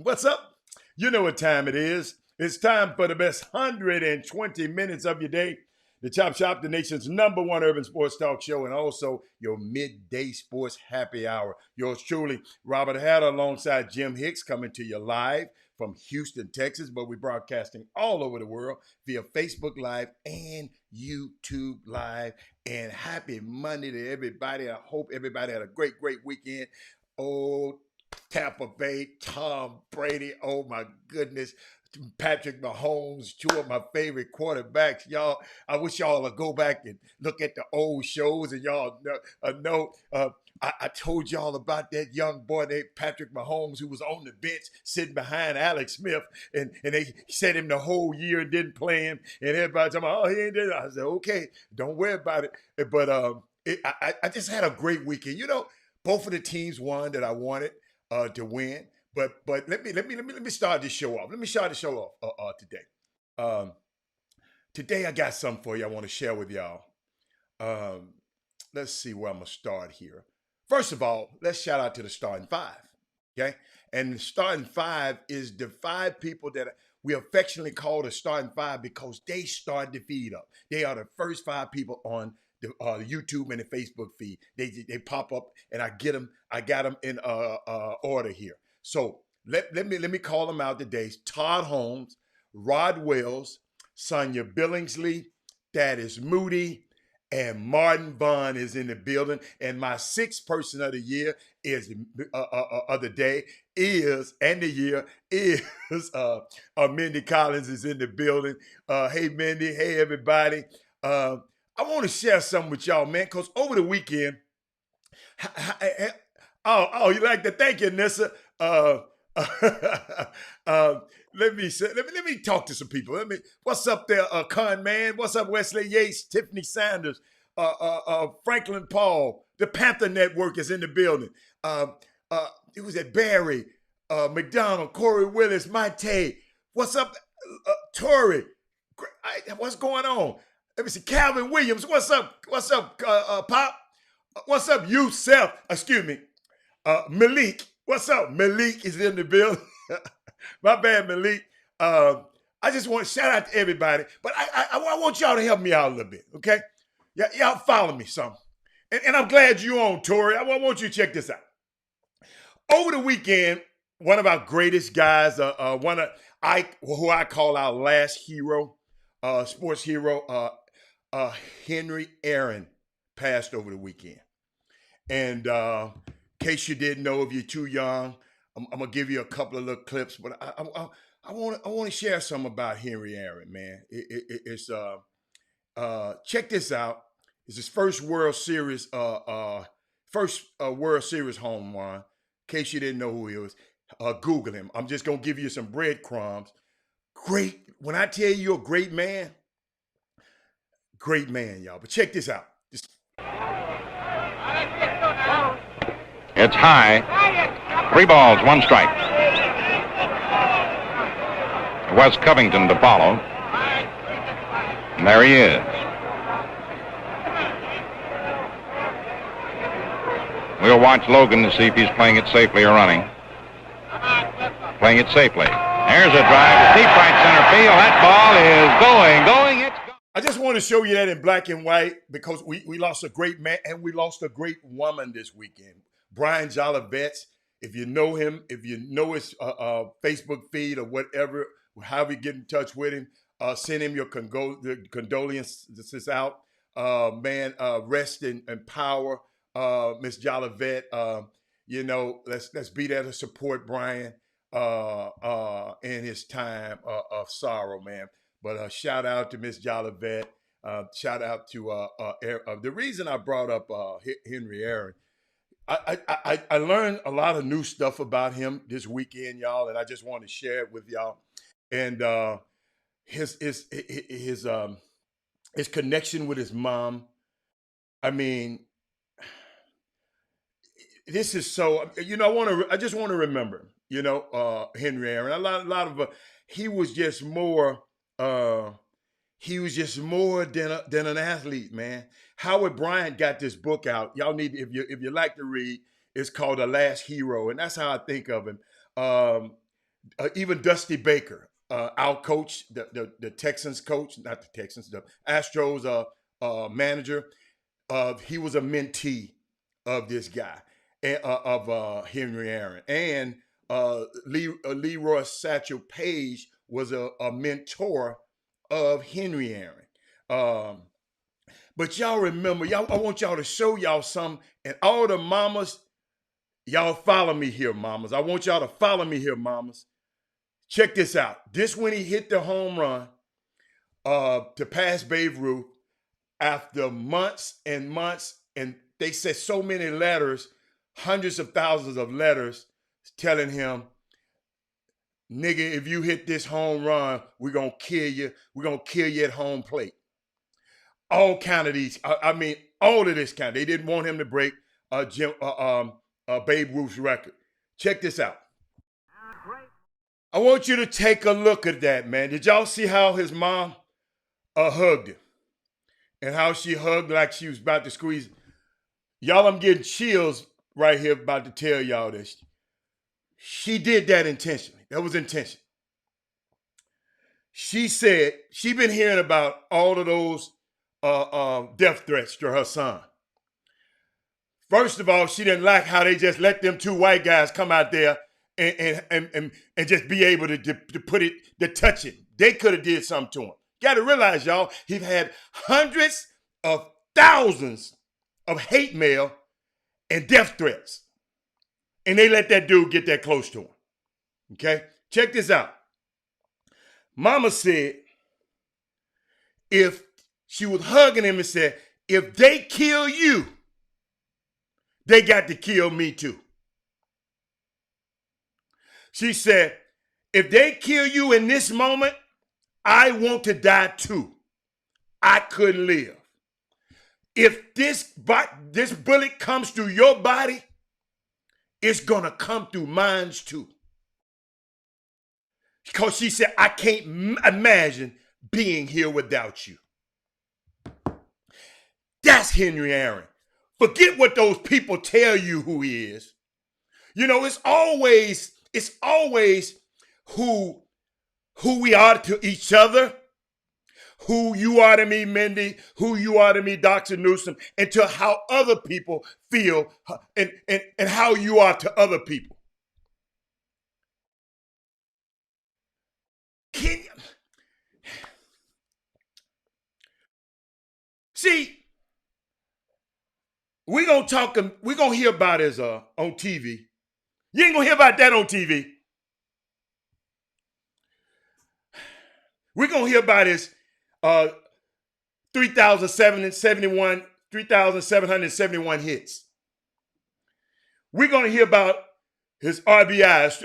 What's up? You know what time it is. It's time for the best 120 minutes of your day. The Chop Shop, the nation's #1 urban sports talk show, and also your midday sports happy hour. Yours truly, Robert Hatter, alongside Jim Hicks, coming to you live from Houston, Texas, but we're broadcasting all over the world via Facebook Live and YouTube Live. And happy Monday to everybody. I hope everybody had a great weekend. Oh, Tampa Bay, Tom Brady, oh my goodness. Patrick Mahomes, two of my favorite quarterbacks. Y'all, I wish y'all would go back and look at the old shows and y'all know. I told y'all about that young boy named Patrick Mahomes who was on the bench sitting behind Alex Smith, and they set him the whole year and didn't play him, and everybody talking about, oh, he ain't did it. I said, okay, don't worry about it. But I just had a great weekend. You know, both of the teams won that I wanted to win. But let me start this show off. Let me start the show off today. Today I got something for you I want to share with y'all. Let's see where I'm gonna start here. First of all, let's shout out to the starting five. Okay, and the starting five is the five people that we affectionately call the starting five because they start the feed up. They are the first five people on the YouTube and the Facebook feed. They pop up, and I got them in order here. So let me call them out today. Todd Holmes, Rod Wells, Sonia Billingsley, Thaddeus Moody, and Martin Vaughn is in the building. And my sixth person of the year is of the day is Mindy Collins is in the building. Hey Mindy, hey everybody. I want to share something with y'all, man, because over the weekend, you like that? Thank you, Nissa. Let me talk to some people. What's up there, Con Man? What's up, Wesley Yates, Tiffany Sanders, Franklin Paul? The Panther Network is in the building. It was at Barry, McDonald, Corey Willis, Mate. What's up, Tori? What's going on? Let me see, Calvin Williams. What's up? What's up, Pop? What's up, Youssef? Excuse me. Malik, what's up? Malik is in the building. My bad, Malik. I just want to shout out to everybody, but I want y'all to help me out a little bit, okay? Y'all follow me some. And I'm glad you're on, Tori. I want you to check this out. Over the weekend, one of our greatest guys, who I call our last hero, sports hero, Henry Aaron, passed over the weekend. And in case you didn't know, if you're too young, I'm gonna give you a couple of little clips, but I want to share something about Henry Aaron, man. It's check this out. It's his first World Series home run. In case you didn't know who he was, Google him. I'm just gonna give you some breadcrumbs. Great. When I tell you a great man, y'all. But check this out. It's high. 3 balls, 1 strike. Wes Covington to follow. And there he is. We'll watch Logan to see if he's playing it safely or running. Playing it safely. There's a drive to deep right center field. That ball is going. It's going. I just want to show you that in black and white because we lost a great man and we lost a great woman this weekend. Brian Jolivet, if you know him, if you know his Facebook feed or whatever, however you get in touch with him, send him your condolences out. Man, rest in power, Miss Jolivet. Let's be there to support Brian in his time of sorrow, man. But shout out to Miss Jolivet. Shout out to the reason I brought up Henry Aaron. I learned a lot of new stuff about him this weekend, y'all, and I just want to share it with y'all. And his connection with his mom. I mean, this is so. I just want to remember. Henry Aaron. A lot of he was just more. He was just more than an athlete, man. Howard Bryant got this book out. Y'all need, if you like to read, it's called The Last Hero, and that's how I think of him. even Dusty Baker, our coach, the Texans coach, not the Texans, the Astros manager, he was a mentee of this guy, of Henry Aaron. And Leroy Satchel Paige was a mentor of Henry Aaron. But y'all remember, I want y'all to show y'all something. And all the mamas, y'all follow me here, mamas. I want y'all to follow me here, mamas. Check this out. This when he hit the home run to pass Babe Ruth after months and months, and they said so many letters, hundreds of thousands of letters telling him, nigga, if you hit this home run, we're going to kill you. We're going to kill you at home plate. All kind of these, all of this kind. They didn't want him to break Babe Ruth's record. Check this out. I want you to take a look at that, man. Did y'all see how his mom hugged him? And how she hugged like she was about to squeeze. Y'all, I'm getting chills right here about to tell y'all this. She did that intentionally. That was intentional. She said she been hearing about all of those death threats to her son. First of all, she didn't like how they just let them two white guys come out there and just be able to put it, to touch it. They could have did something to him. Got to realize, y'all, he's had hundreds of thousands of hate mail and death threats. And they let that dude get that close to him. Okay? Check this out. Mama said, if she was hugging him and said, if they kill you, they got to kill me too. She said, if they kill you in this moment, I want to die too. I couldn't live. If this bullet comes through your body, it's going to come through mine too. Because she said, I can't imagine being here without you. That's Henry Aaron. Forget what those people tell you who he is. You know, it's always who we are to each other, who you are to me, Mindy, who you are to me, Dr. Newsom, and to how other people feel and how you are to other people. See, we're going to hear about it on TV. You ain't going to hear about that on TV. We're going to hear about his 3,771 hits. We're going to hear about his RBIs,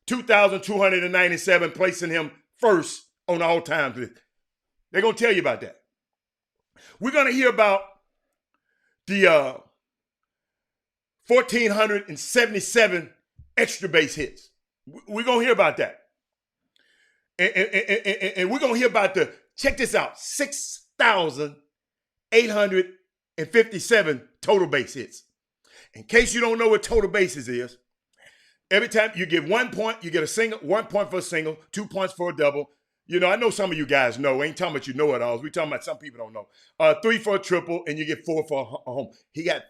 2,297, placing him first on all time list. They're going to tell you about that. We're going to hear about the 1,477 extra base hits. We're going to hear about that. And we're going to hear about check this out, 6,857 total base hits. In case you don't know what total bases is, every time you get 1 point, you get a single, 1 point for a single, 2 points for a double. You know, I know some of you guys know. We ain't talking about you know it all. We're talking about some people don't know. 3 for a triple, and you get 4 for a home. He got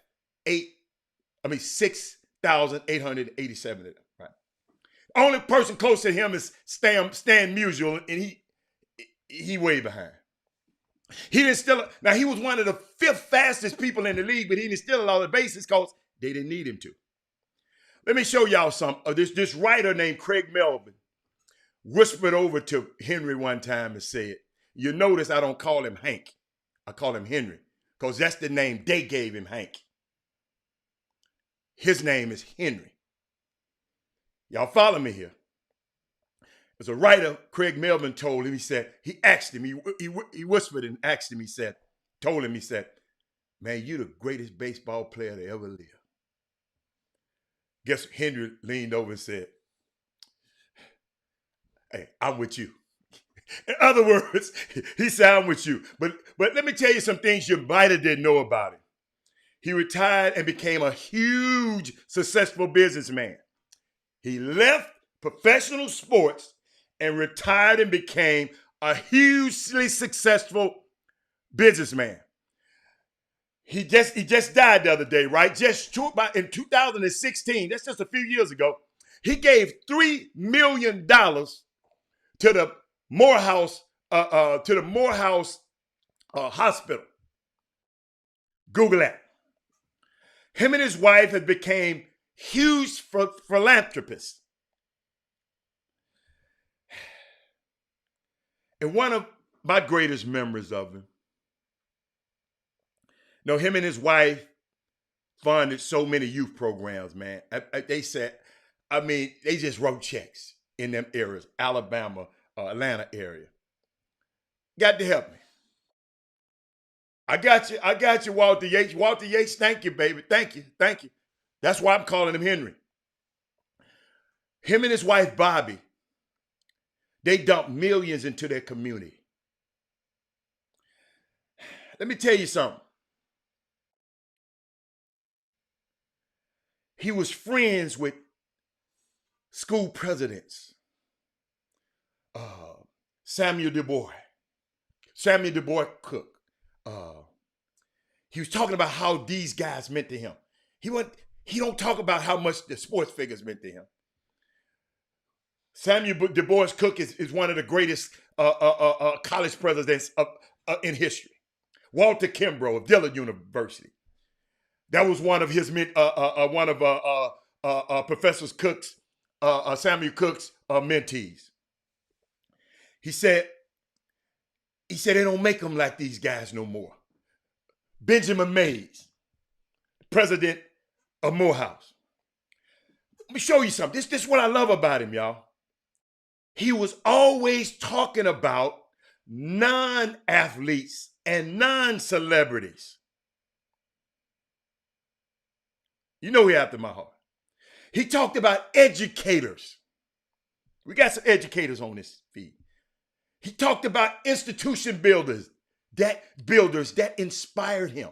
6,887 of them. Right. Only person close to him is Stan Musial, and he way behind. He didn't steal. Now, he was one of the 5th fastest people in the league, but he didn't steal a lot of bases because they didn't need him to. Let me show y'all some of this writer named Craig Melvin whispered over to Henry one time and said, you notice I don't call him Hank. I call him Henry because that's the name they gave him, Hank. His name is Henry. Y'all follow me here. There's a writer, Craig Melvin told him, he said, he asked him, he whispered and asked him, he said, man, you're the greatest baseball player to ever live. Guess Henry leaned over and said, hey, I'm with you. In other words, he said, I'm with you. But let me tell you some things you might have didn't know about him. He retired and became a huge, successful businessman. He left professional sports and retired and became a hugely successful businessman. He just died the other day, right? In 2016, that's just a few years ago. He gave $3 million to the Morehouse Hospital. Google that. Him and his wife have became huge philanthropists. And one of my greatest memories of him, him and his wife funded so many youth programs, man. They just wrote checks in them areas, Alabama, Atlanta area. Got to help me. I got you, Walter Yates. Walter Yates, thank you, baby. Thank you. That's why I'm calling him Henry. Him and his wife, Bobby, they dumped millions into their community. Let me tell you something. He was friends with school presidents. Samuel Du Bois Cook. He was talking about how these guys meant to him. He don't talk about how much the sports figures meant to him. Samuel Du Bois Cook is one of the greatest college presidents in history. Walter Kimbrough of Dillard University. That was one of his Professor Cook's, Samuel Cook's mentees. He said they don't make them like these guys no more. Benjamin Mays, president of Morehouse. Let me show you something. This is what I love about him, y'all. He was always talking about non-athletes and non-celebrities. You know he after my heart. He talked about educators. We got some educators on this feed. He talked about institution builders that inspired him.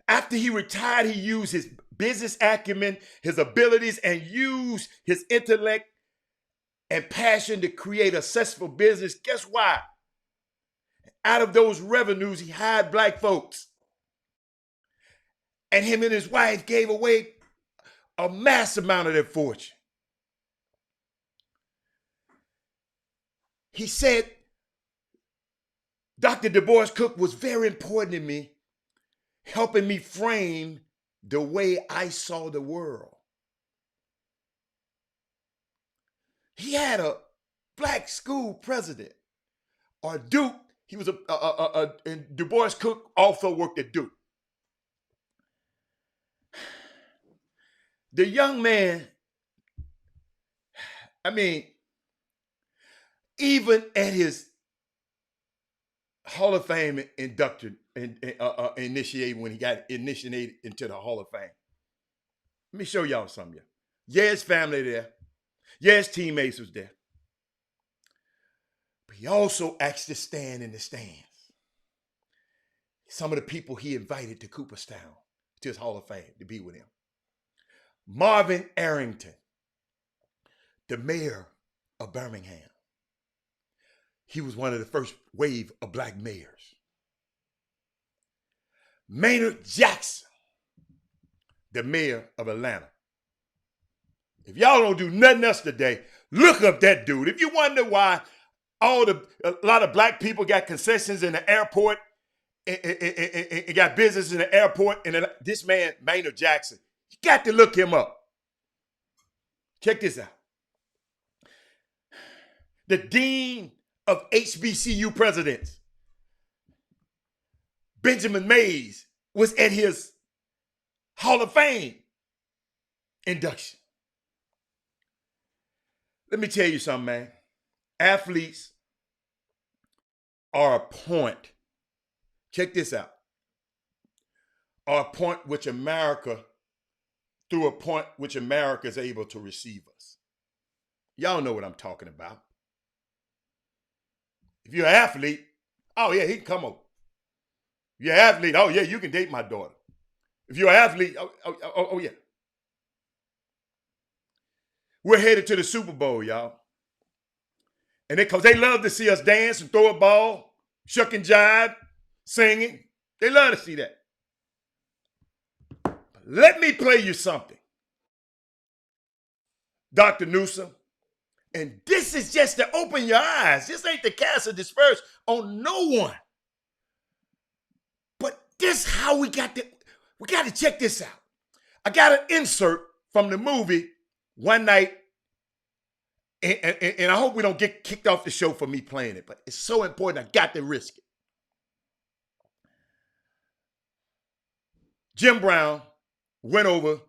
After he retired, he used his business acumen, his abilities, and used his intellect and passion to create a successful business. Guess why? Out of those revenues, he hired black folks. And him and his wife gave away a massive amount of their fortune. He said, Dr. Du Bois Cook was very important to me, helping me frame the way I saw the world. He had a black school president, or Duke. He was and Du Bois Cook also worked at Duke. The young man, even at his Hall of Fame initiated, when he got initiated into the Hall of Fame. Let me show y'all something. Yeah, his family there. Yeah, his teammates was there. But he also asked to stand in the stands. Some of the people he invited to Cooperstown, to his Hall of Fame, to be with him. Marvin Arrington, the mayor of Birmingham. He was one of the first wave of black mayors. Maynard Jackson, the mayor of Atlanta. If y'all don't do nothing else today, look up that dude. If you wonder why a lot of black people got concessions in the airport and got business in the airport, and this man, Maynard Jackson, you got to look him up. Check this out. The dean of HBCU presidents, Benjamin Mays, was at his Hall of Fame induction. Let me tell you something, man. Athletes are a point. Check this out. Are a point which America is able to receive us. Y'all know what I'm talking about. If you're an athlete, oh yeah, he can come over. If you're an athlete, oh yeah, you can date my daughter. If you're an athlete, oh yeah. We're headed to the Super Bowl, y'all. And because they love to see us dance and throw a ball, shuck and jive, singing. They love to see that. Let me play you something, Dr. Newsom. And this is just to open your eyes. This ain't to cast a disperse on no one. But this how we got to check this out. I got an insert from the movie One Night, and I hope we don't get kicked off the show for me playing it, but it's so important I got to risk it. Jim Brown went over,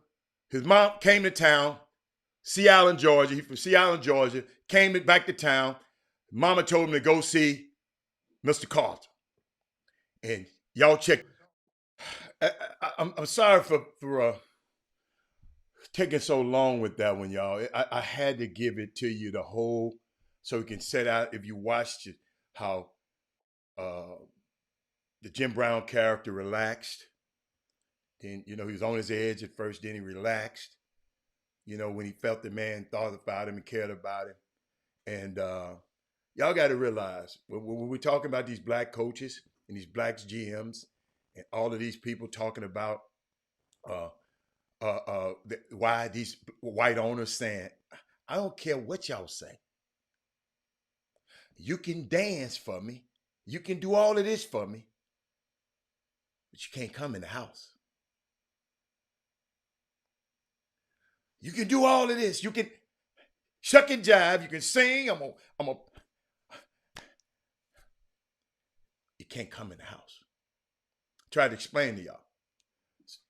his mom came to town, Sea Island, Georgia. He's from Sea Island, Georgia, came back to town. Mama told him to go see Mr. Carter. And y'all check. I'm sorry for taking so long with that one, y'all. I had to give it to you the whole, so you can set out, if you watched it, how the Jim Brown character relaxed. Then, he was on his edge at first, then he relaxed. When he felt the man thought about him and cared about him. And y'all got to realize, when we're talking about these black coaches and these black GMs and all of these people talking about why these white owners saying, I don't care what y'all say. You can dance for me. You can do all of this for me. But you can't come in the house. You can do all of this. You can shuck and jive. You can sing. You can't come in the house. I tried to explain to y'all.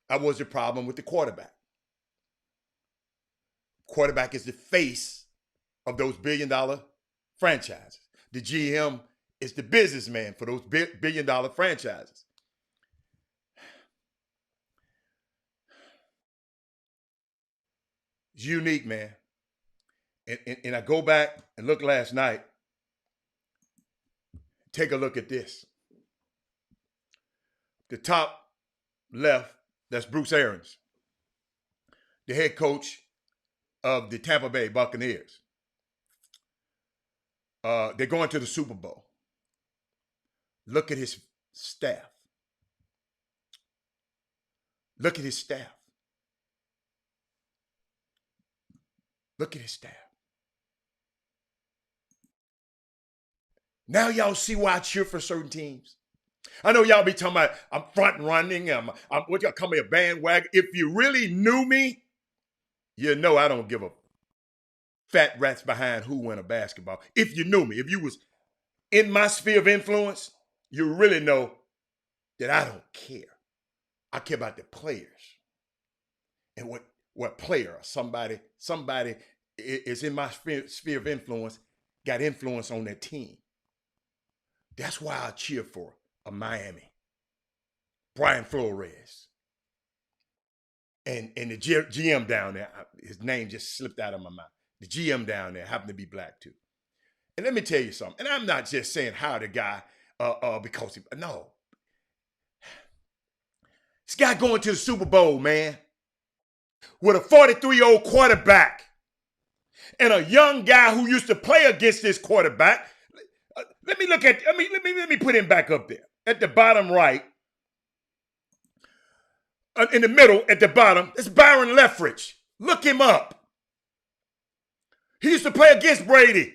That was the problem with the quarterback. Quarterback is the face of those billion-dollar franchises. The GM is the businessman for those billion-dollar franchises. It's unique, man. And I go back and look last night. Take a look at this. The top left, that's Bruce Arians, the head coach of the Tampa Bay Buccaneers. They're going to the Super Bowl. Look at his staff. Look at his staff. Look at his staff. Now y'all see why I cheer for certain teams. I know y'all be talking about I'm front running, I'm what y'all call me, a bandwagon. If you really knew me, you know I don't give a fat rat's behind who win a basketball. If you knew me, if you was in my sphere of influence, you really know that I don't care. I care about the players. And what player, somebody is in my sphere of influence, got influence on that team. That's why I cheer for a Miami, Brian Flores. And the GM down there, his name just slipped out of my mouth. The GM down there happened to be black too. And let me tell you something, and I'm not just saying hire the guy because no. This guy going to the Super Bowl, man, with a 43-year-old quarterback and a young guy who used to play against this quarterback. Let me put him back up there at the bottom right. In the middle at the bottom, it's Byron Leftwich. Look him up. He used to play against Brady.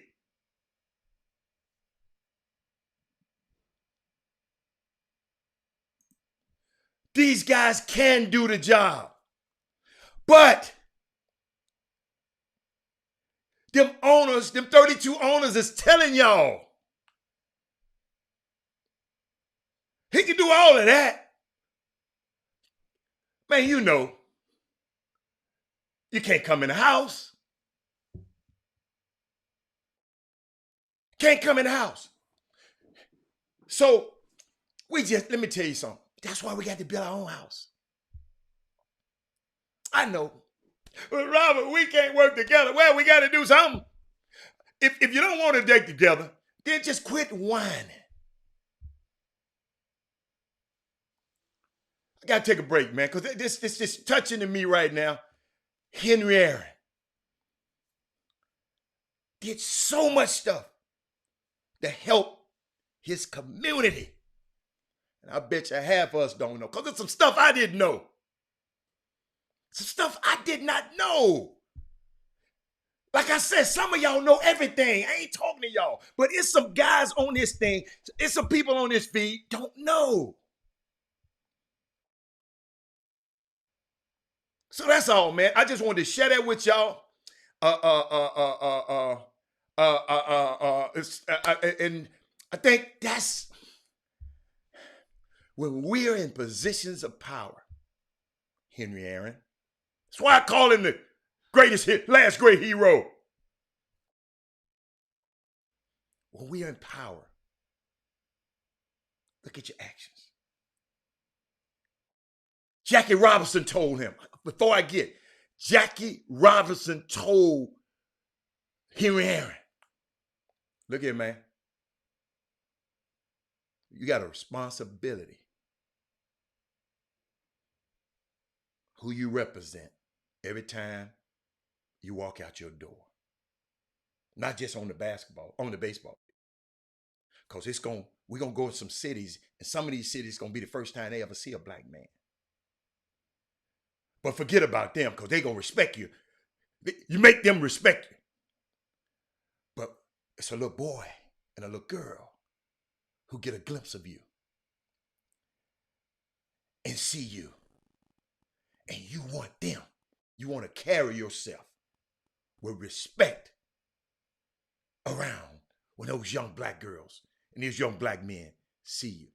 These guys can do the job. But them 32 owners is telling y'all he can do all of that. Man, you know, you can't come in the house. Can't come in the house. So let me tell you something. That's why we got to build our own house. I know. But Robert, we can't work together. Well, we got to do something. If you don't want to date together, then just quit whining. I got to take a break, man, because this touching to me right now. Henry Aaron. did so much stuff to help his community. And I bet you half of us don't know, because there's some stuff I didn't know. Some stuff I did not know. Like I said, some of y'all know everything. I ain't talking to y'all. But it's some guys on this thing, it's some people on this feed don't know. So that's all, man. I just wanted to share that with y'all. And I think that's when we're in positions of power, Henry Aaron. That's why I call him the greatest last great hero. When we are in power, look at your actions. Jackie Robinson told him, before I get, Jackie Robinson told Henry Aaron, look here, man. You got a responsibility. Who you represent every time you walk out your door. Not just on the basketball, on the baseball. Because we're going to go to some cities, and some of these cities going to be the first time they ever see a black man. But forget about them, because they're going to respect you. You make them respect you. But it's a little boy and a little girl who get a glimpse of you and see you. And you want them. You want to carry yourself with respect around when those young black girls and these young black men see you.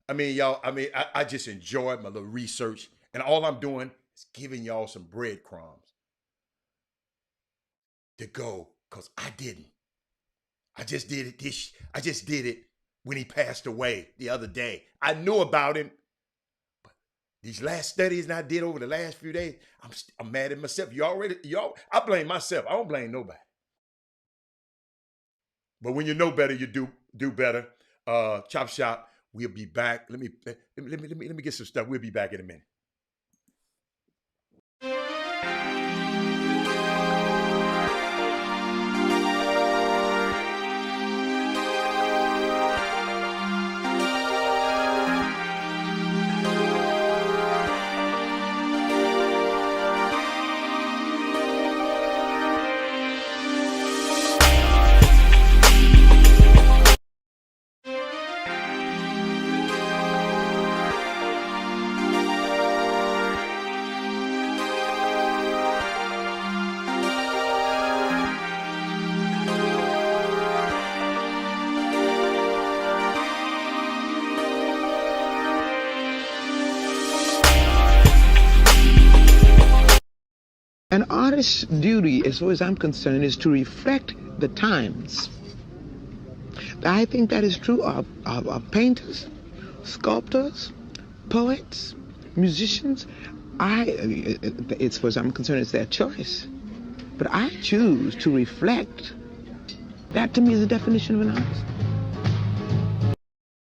I mean, y'all, I just enjoyed my little research, and all I'm doing is giving y'all some breadcrumbs to go, because I didn't. I just did it when he passed away the other day. I knew about him. These last studies I did over the last few days, I'm mad at myself. I blame myself. I don't blame nobody. But when you know better, you do better. Chop shop. We'll be back. Let me get some stuff. We'll be back in a minute. An artist's duty, as far as I'm concerned, is to reflect the times. I think that is true of painters, sculptors, poets, musicians. As far as I'm concerned, it's their choice. But I choose to reflect. That to me is the definition of an artist.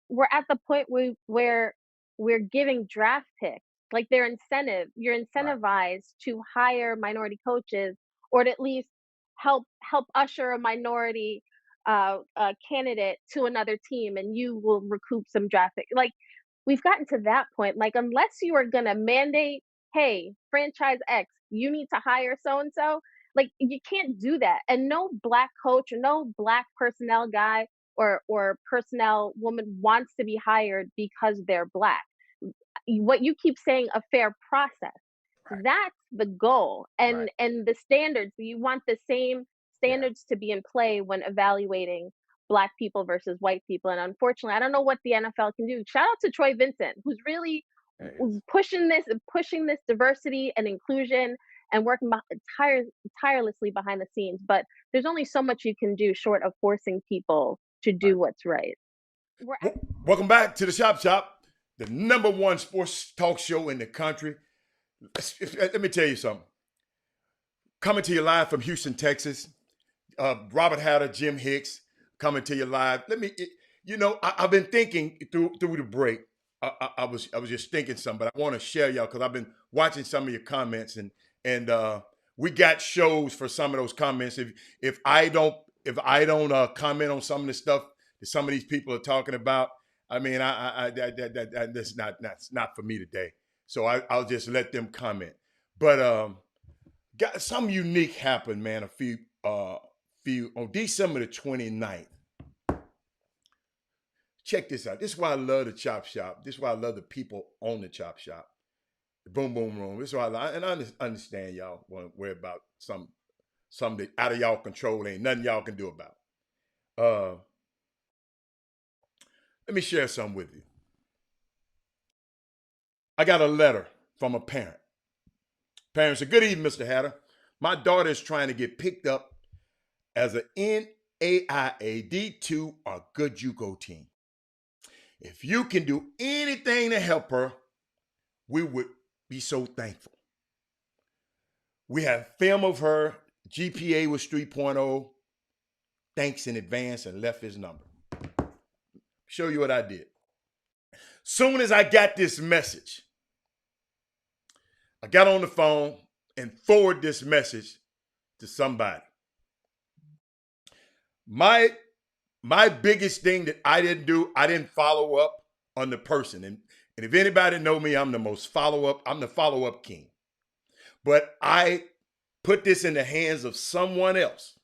We're at the point where we're giving draft picks. Like you're incentivized to hire minority coaches, or to at least help usher a minority candidate to another team, and you will recoup some draft picks. Like we've gotten to that point. Like unless you are gonna mandate, hey, franchise X, you need to hire so and so. Like you can't do that. And no black coach or no black personnel guy or personnel woman wants to be hired because they're black. What you keep saying, a fair process, that's the goal. And the standards, you want the same standards to be in play when evaluating black people versus white people. And unfortunately, I don't know what the NFL can do. Shout out to Troy Vincent, who's really pushing this diversity and inclusion and working tirelessly behind the scenes. But there's only so much you can do short of forcing people to do what's right. Welcome back to the Shop, the #1 sports talk show in the country. Let me tell you something. Coming to you live from Houston, Texas. Robert Hatter, Jim Hicks, coming to you live. I've been thinking through the break. I was just thinking something, but I want to share y'all because I've been watching some of your comments and We got shows for some of those comments. If I don't comment on some of the stuff that some of these people are talking about, I mean, that's not for me today. So I'll just let them comment. But got some unique happened, man. A few on December the 29th. Check this out. This is why I love the Chop Shop. This is why I love the people on the Chop Shop. The Boom Boom Room. This is why I understand y'all want to worry about something that out of y'all control. Ain't nothing y'all can do about. Let me share something with you. I got a letter from a parent. Parent said, "Good evening, Mr. Hatter. My daughter is trying to get picked up as an NAIA D2 or Good JUCO team. If you can do anything to help her, we would be so thankful. We have film of her. GPA was 3.0. Thanks in advance," and left his number. Show you what I did. Soon as I got this message, I got on the phone and forwarded this message to somebody. My biggest thing that I didn't do, I didn't follow up on the person. And if anybody know me, I'm the follow-up king. But I put this in the hands of someone else.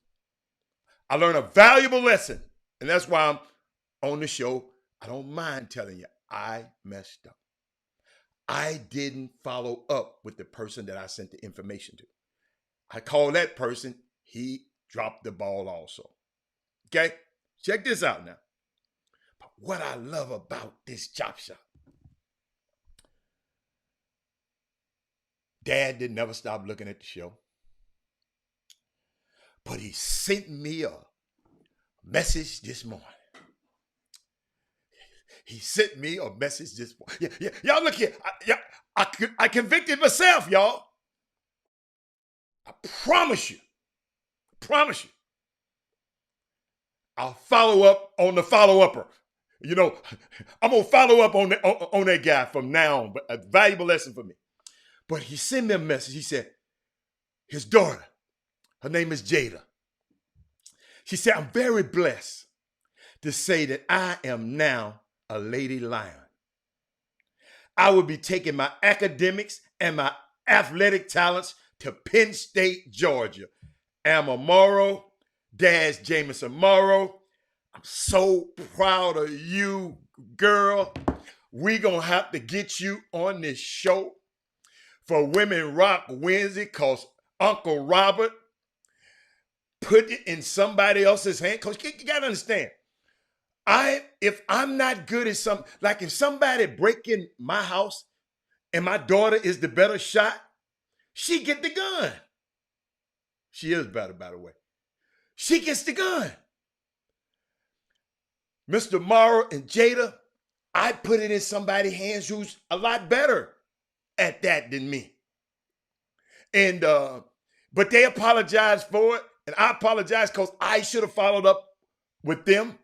I learned a valuable lesson. And that's why I'm on the show. I don't mind telling you, I messed up. I didn't follow up with the person that I sent the information to. I called that person. He dropped the ball also. Okay? Check this out now. But what I love about this Chop Shop, Dad didn't never stop looking at the show. But he sent me a message this morning. He sent me a message this morning. Yeah. Y'all look here. I convicted myself, y'all. I promise you. I'll follow up on the follow-upper. You know, I'm going to follow up on that guy from now on. But a valuable lesson for me. But he sent me a message. He said, his daughter, her name is Jada. She said, "I'm very blessed to say that I am now a lady lion. I will be taking my academics and my athletic talents to Penn State, Georgia. Emma Morrow, Dad's Jameson Morrow. I'm so proud of you, girl. We gonna have to get you on this show for Women Rock Wednesday because Uncle Robert put it in somebody else's hand. Because you gotta understand, if I'm not good at something, like if somebody break in my house and my daughter is the better shot, she get the gun. She is better, by the way. She gets the gun. Mr. Morrow and Jada, I put it in somebody's hands who's a lot better at that than me. And but they apologized for it, and I apologize because I should have followed up with them,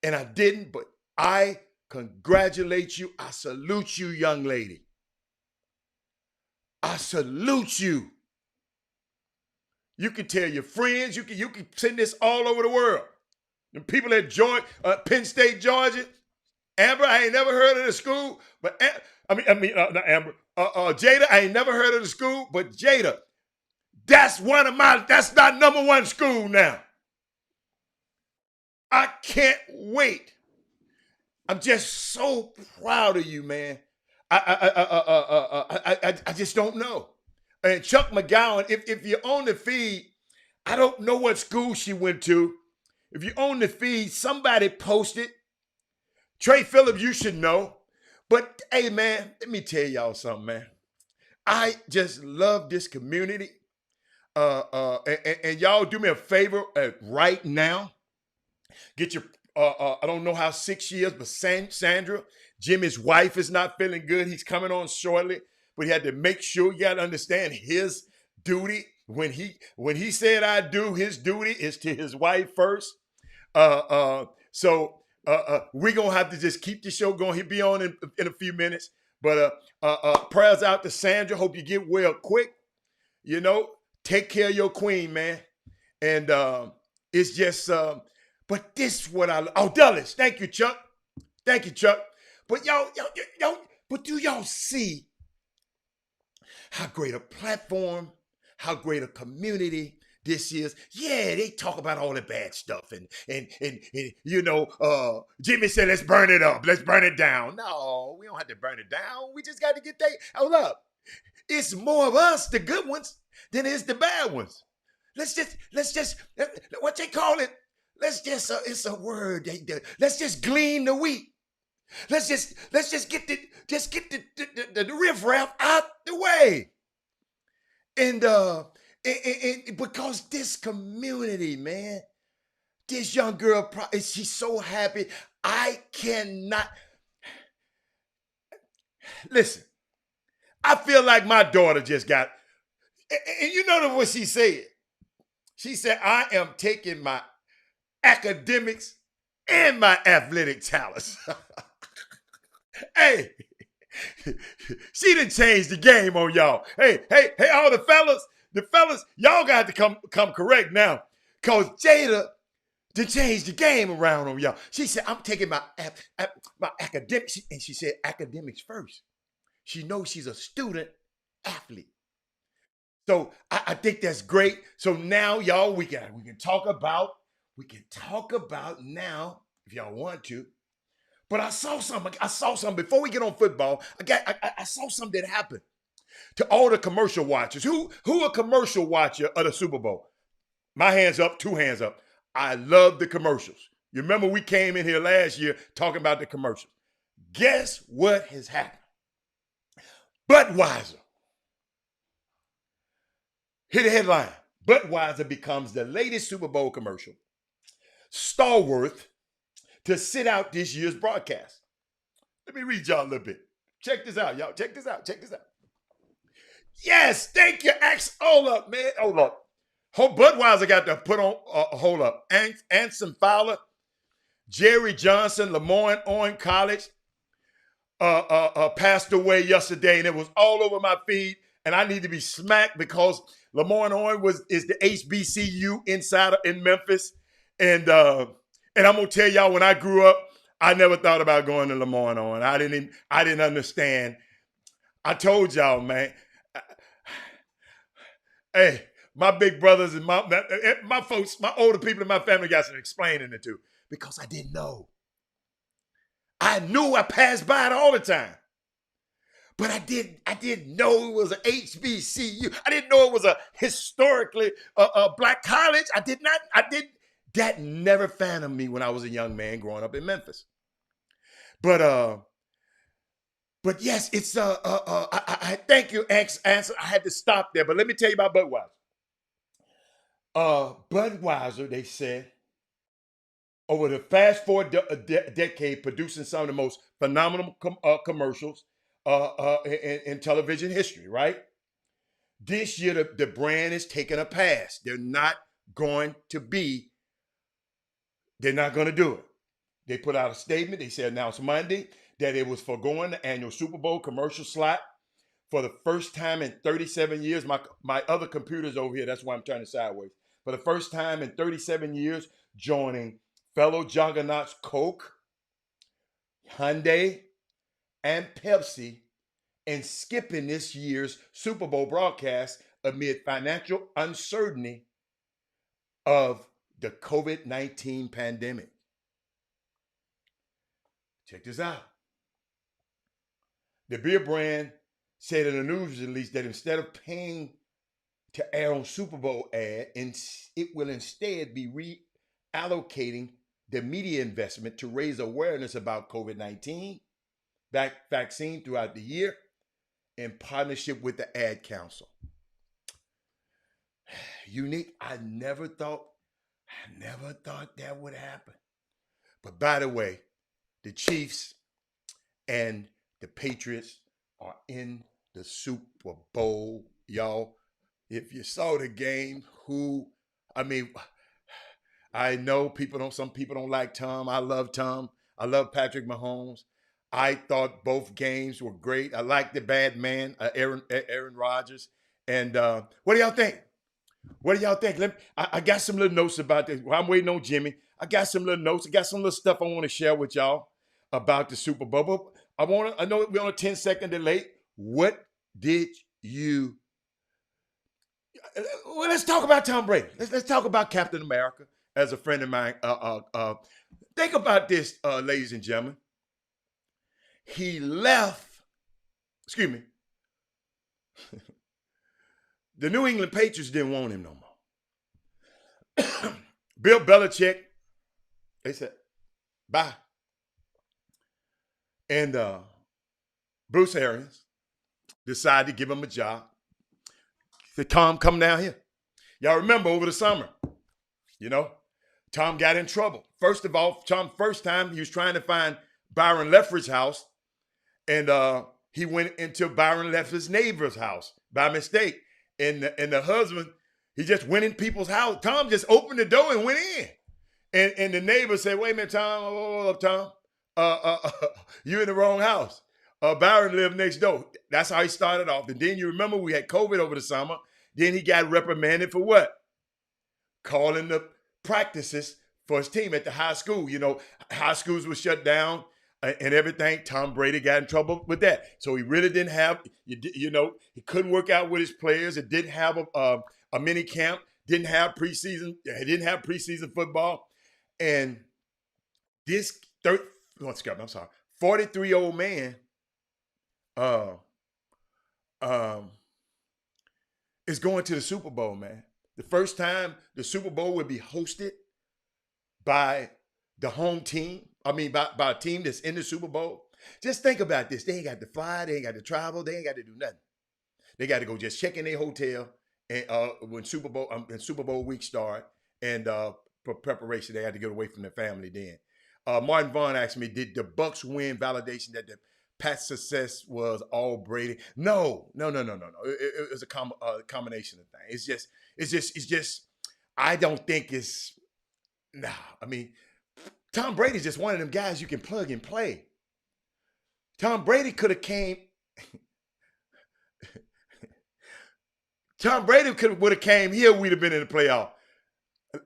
and I didn't. But I congratulate you. I salute you, young lady. I salute you. You can tell your friends. You can send this all over the world. The people at Penn State, Georgia. Amber, I ain't never heard of the school, but not Amber. Jada, I ain't never heard of the school, but Jada, that's not number one school now. I can't wait. I'm just so proud of you, man. I just don't know. And Chuck McGowan, if you're on the feed, I don't know what school she went to. If you're on the feed, somebody posted. Trey Phillips, you should know. But hey, man, let me tell y'all something, man. I just love this community. And y'all do me a favor right now. Get your, I don't know how 6 years, but Sandra, Jimmy's wife is not feeling good. He's coming on shortly, but he had to make sure, you got to understand his duty. When he said I do, his duty is to his wife first. So we're going to have to just keep the show going. He'll be on in a few minutes. But prayers out to Sandra. Hope you get well quick. You know, Take care of your queen, man. And it's just, but this what Dulles. Thank you, Chuck. Thank you, Chuck. But y'all, but do y'all see how great a platform, how great a community this is? Yeah, they talk about all the bad stuff, and Jimmy said, let's burn it up, let's burn it down. No, we don't have to burn it down. We just got to get that. Hold up. It's more of us, the good ones, than it is the bad ones. Let's just what they call it. It's a word. Let's just glean the wheat. Let's just get the riffraff out the way. And because this community, man, this young girl, she's so happy. I cannot listen. I feel like my daughter just got, and you know what she said. She said, I am taking my academics and my athletic talents. Hey, she done changed the game on y'all. Hey, all the fellas, y'all got to come correct now. Cause Jada done changed the game around on y'all. She said, I'm taking my academics, and she said academics first. She knows she's a student athlete. So I think that's great. So now, y'all, we can talk about now, if y'all want to. But I saw something before we get on football. I saw something that happened to all the commercial watchers. Who a commercial watcher of the Super Bowl? My hands up, 2 hands up. I love the commercials. You remember we came in here last year talking about the commercials. Guess what has happened? Budweiser. Hit a headline. Budweiser becomes the latest Super Bowl commercial stalwart to sit out this year's broadcast. Let me read y'all a little bit. Check this out, y'all. Check this out. Yes, thank you, X. Hold up, man. Hold up. Budweiser got to put on, hold up. Anson Fowler, Jerry Johnson, Lemoyne College passed away yesterday, and it was all over my feed, and I need to be smacked because Lemoyne is the HBCU insider in Memphis, and I'm gonna tell y'all, when I grew up, I never thought about going to Lemoyne. I didn't understand. I told y'all, man. Hey, my big brothers and my folks, my older people in my family got some explaining it to, because I didn't know. I knew I passed by it all the time. But I didn't know it was an HBCU. I didn't know it was a historically black college. That never fathomed me when I was a young man growing up in Memphis. But yes, it's I thank you, answer. I had to stop there, but let me tell you about Budweiser. Budweiser, they said, over the fast forward decade, producing some of the most phenomenal commercials in television history, right? This year, the brand is taking a pass. They're not going to do it. They put out a statement. They said, announced Monday that it was foregoing the annual Super Bowl commercial slot for the first time in 37 years. My other computer's over here. That's why I'm turning sideways. For the first time in 37 years, joining fellow juggernauts Coke, Hyundai, and Pepsi, and skipping this year's Super Bowl broadcast amid financial uncertainty of the COVID-19 pandemic. Check this out. The beer brand said in a news release that instead of paying to air on Super Bowl ad, it will instead be reallocating the media investment to raise awareness about COVID-19 vaccine throughout the year in partnership with the Ad Council. Unique. I never thought that would happen. But by the way, the Chiefs and the Patriots are in the Super Bowl, y'all. If you saw the game, I know some people don't like Tom. I love Tom. I love Patrick Mahomes. I thought both games were great. I like the bad man, Aaron Rodgers. And what do y'all think? What do y'all think? I got some little notes about this. While I'm waiting on Jimmy, I got some little notes. I got some little stuff I want to share with y'all about the Super Bowl. But I know we're on a 10-second delay. What did you? Well, let's talk about Tom Brady. Let's talk about Captain America as a friend of mine. Think about this, ladies and gentlemen. He left. Excuse me. The New England Patriots didn't want him no more. Bill Belichick, they said, bye. And Bruce Arians decided to give him a job. He said, Tom, come down here. Y'all remember over the summer, Tom got in trouble. First of all, first time he was trying to find Byron Leftwich's house, and he went into Byron Leftwich's neighbor's house by mistake. And the husband, he just went in people's house. Tom just opened the door and went in. And the neighbor said, wait a minute, Tom, hold up, Tom. You in the wrong house. Byron lived next door. That's how he started off. And then you remember we had COVID over the summer. Then he got reprimanded for what? Calling the practices for his team at the high school. High schools were shut down and everything. Tom Brady got in trouble with that. So he really didn't have, he couldn't work out with his players. It didn't have a mini camp. Didn't have preseason. He didn't have preseason football. And this 43-year-old man is going to the Super Bowl, man. The first time the Super Bowl would be hosted by the home team. By a team that's in the Super Bowl. Just think about this. They ain't got to fly. They ain't got to travel. They ain't got to do nothing. They got to go just check in their hotel and when Super Bowl week start and for preparation, they had to get away from their family then. Martin Vaughn asked me, did the Bucs win validation that the Pats' success was all Brady? No. It was a combination of things. It's just. I don't think it's. Nah, Tom Brady's just one of them guys you can plug and play. Tom Brady could have came. Tom Brady would have came here. We'd have been in the playoff.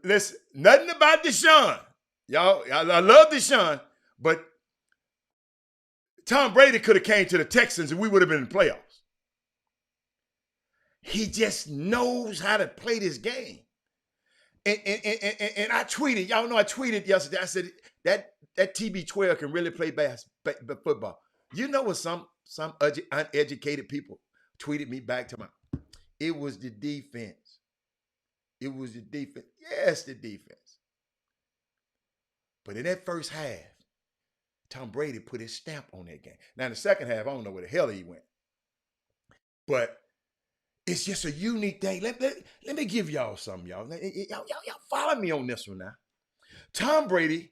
Listen, nothing about Deshaun. Y'all, I love Deshaun, but Tom Brady could have came to the Texans and we would have been in the playoffs. He just knows how to play this game. And I tweeted, y'all know I tweeted yesterday. I said that TB12 can really play football. You know what some uneducated people tweeted me back to it was the defense. It was the defense. Yes, the defense. But in that first half, Tom Brady put his stamp on that game. Now in the second half, I don't know where the hell he went. But it's just a unique thing. Let me give y'all something, y'all. Y'all follow me on this one now. Tom Brady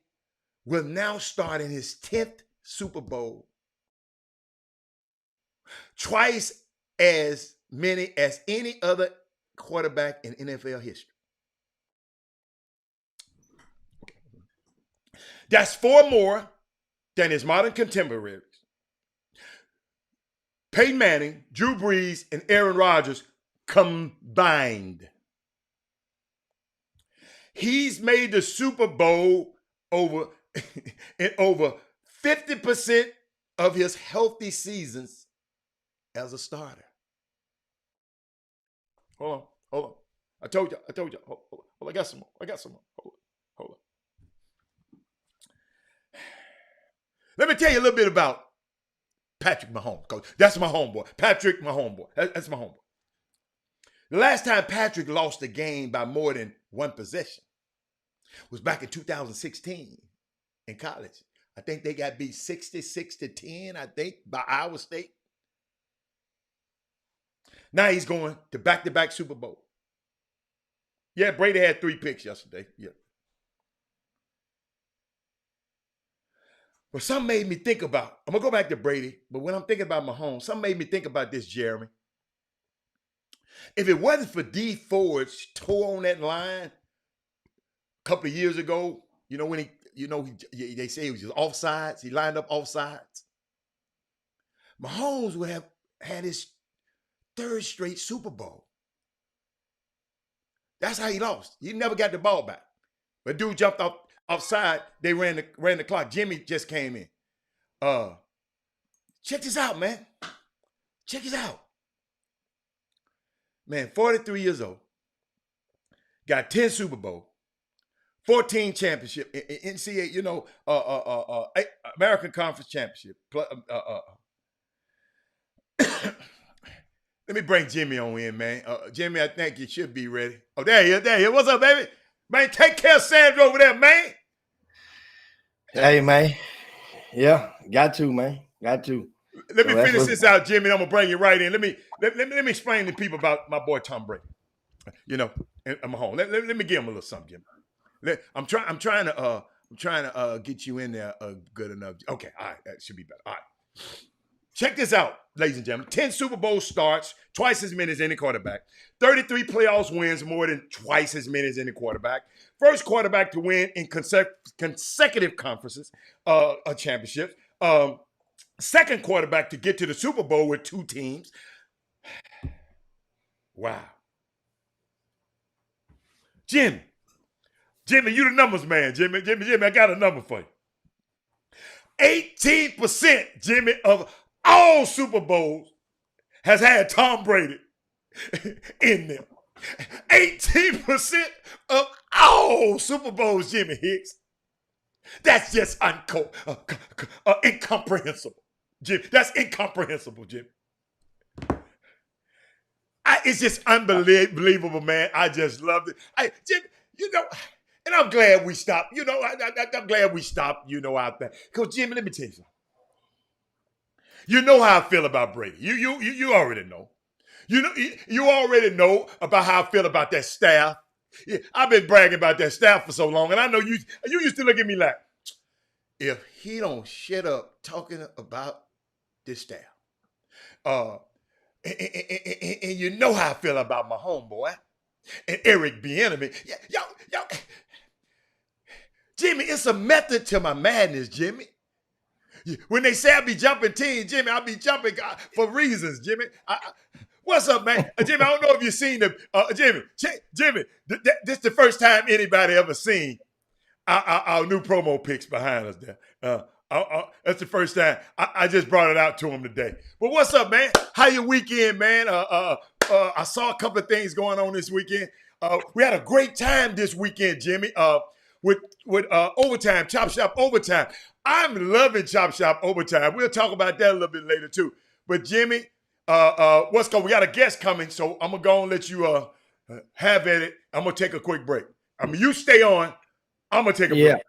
will now start in his 10th Super Bowl. Twice as many as any other quarterback in NFL history. That's 4 more than his modern contemporaries. Peyton Manning, Drew Brees, and Aaron Rodgers combined. He's made the Super Bowl in over 50% of his healthy seasons as a starter. Hold on. I told you. Hold on. I got some more. Hold on. Let me tell you a little bit about Patrick Mahomes, coach. That's my homeboy. Patrick, my homeboy. That's my homeboy. The last time Patrick lost a game by more than one possession was back in 2016 in college. I think they got beat 66-10, I think, by Iowa State. Now he's going to back-to-back Super Bowl. Yeah, Brady had 3 picks yesterday. Yeah. But something made me think about, I'm going to go back to Brady, but when I'm thinking about Mahomes, something made me think about this, Jeremy. If it wasn't for D Ford's toe on that line a couple of years ago, when they say he was just offsides, he lined up offsides. Mahomes would have had his 3rd straight Super Bowl. That's how he lost. He never got the ball back. But dude jumped offside. They ran the clock. Jimmy just came in. Check this out, man. Check this out. Man, 43 years old. Got 10 Super Bowl, 14 championship, NCAA, American Conference Championship. Let me bring Jimmy on in, man. Jimmy, I think you should be ready. Oh, there he is. What's up, baby? Man, take care of Sandra over there, man. Hey, man. Yeah, got to, man. Got to. Let me finish this out, Jimmy. I'm gonna bring you right in. Let me explain to people about my boy Tom Brady. I'm home. Let me give him a little something, Jimmy. I'm trying to get you in there good enough. Okay, all right, that should be better. All right. Check this out, ladies and gentlemen. 10 Super Bowl starts, twice as many as any quarterback. 33 playoffs wins, more than twice as many as any quarterback. First quarterback to win in consecutive conferences, championships. Second quarterback to get to the Super Bowl with 2 teams. Wow. Jimmy, you the numbers man, Jimmy, I got a number for you. 18%, Jimmy, of all Super Bowls has had Tom Brady in them. 18% of all Super Bowls, Jimmy Hicks. That's just incomprehensible, Jimmy. That's incomprehensible, Jimmy. It's just unbelievable, man. I just loved it. Jimmy, and I'm glad we stopped. I'm glad we stopped, out there. Because, Jimmy, let me tell you something. You know how I feel about Brady. You already know. You already know about how I feel about that staff. Yeah, I've been bragging about that staff for so long, and I know you used to look at me like, if he don't shut up talking about this staff. And you know how I feel about my homeboy and Eric Bieniemy. Yo, Jimmy, it's a method to my madness, Jimmy. When they say I be jumping teams, Jimmy, I be jumping for reasons, Jimmy. What's up, man? Jimmy, I don't know if you've seen the Jimmy. This is the first time anybody ever seen our new promo pics behind us there. That's the first time. I just brought it out to him today. But what's up, man? How your weekend, man? I saw a couple of things going on this weekend. We had a great time this weekend, Jimmy, with overtime, Chop Shop overtime. I'm loving Chop Shop overtime. We'll talk about that a little bit later, too. But, Jimmy, what's going on? We got a guest coming, so I'm going to go and let you have at it. I'm going to take a quick break. I mean, you stay on. I'm going to take a break.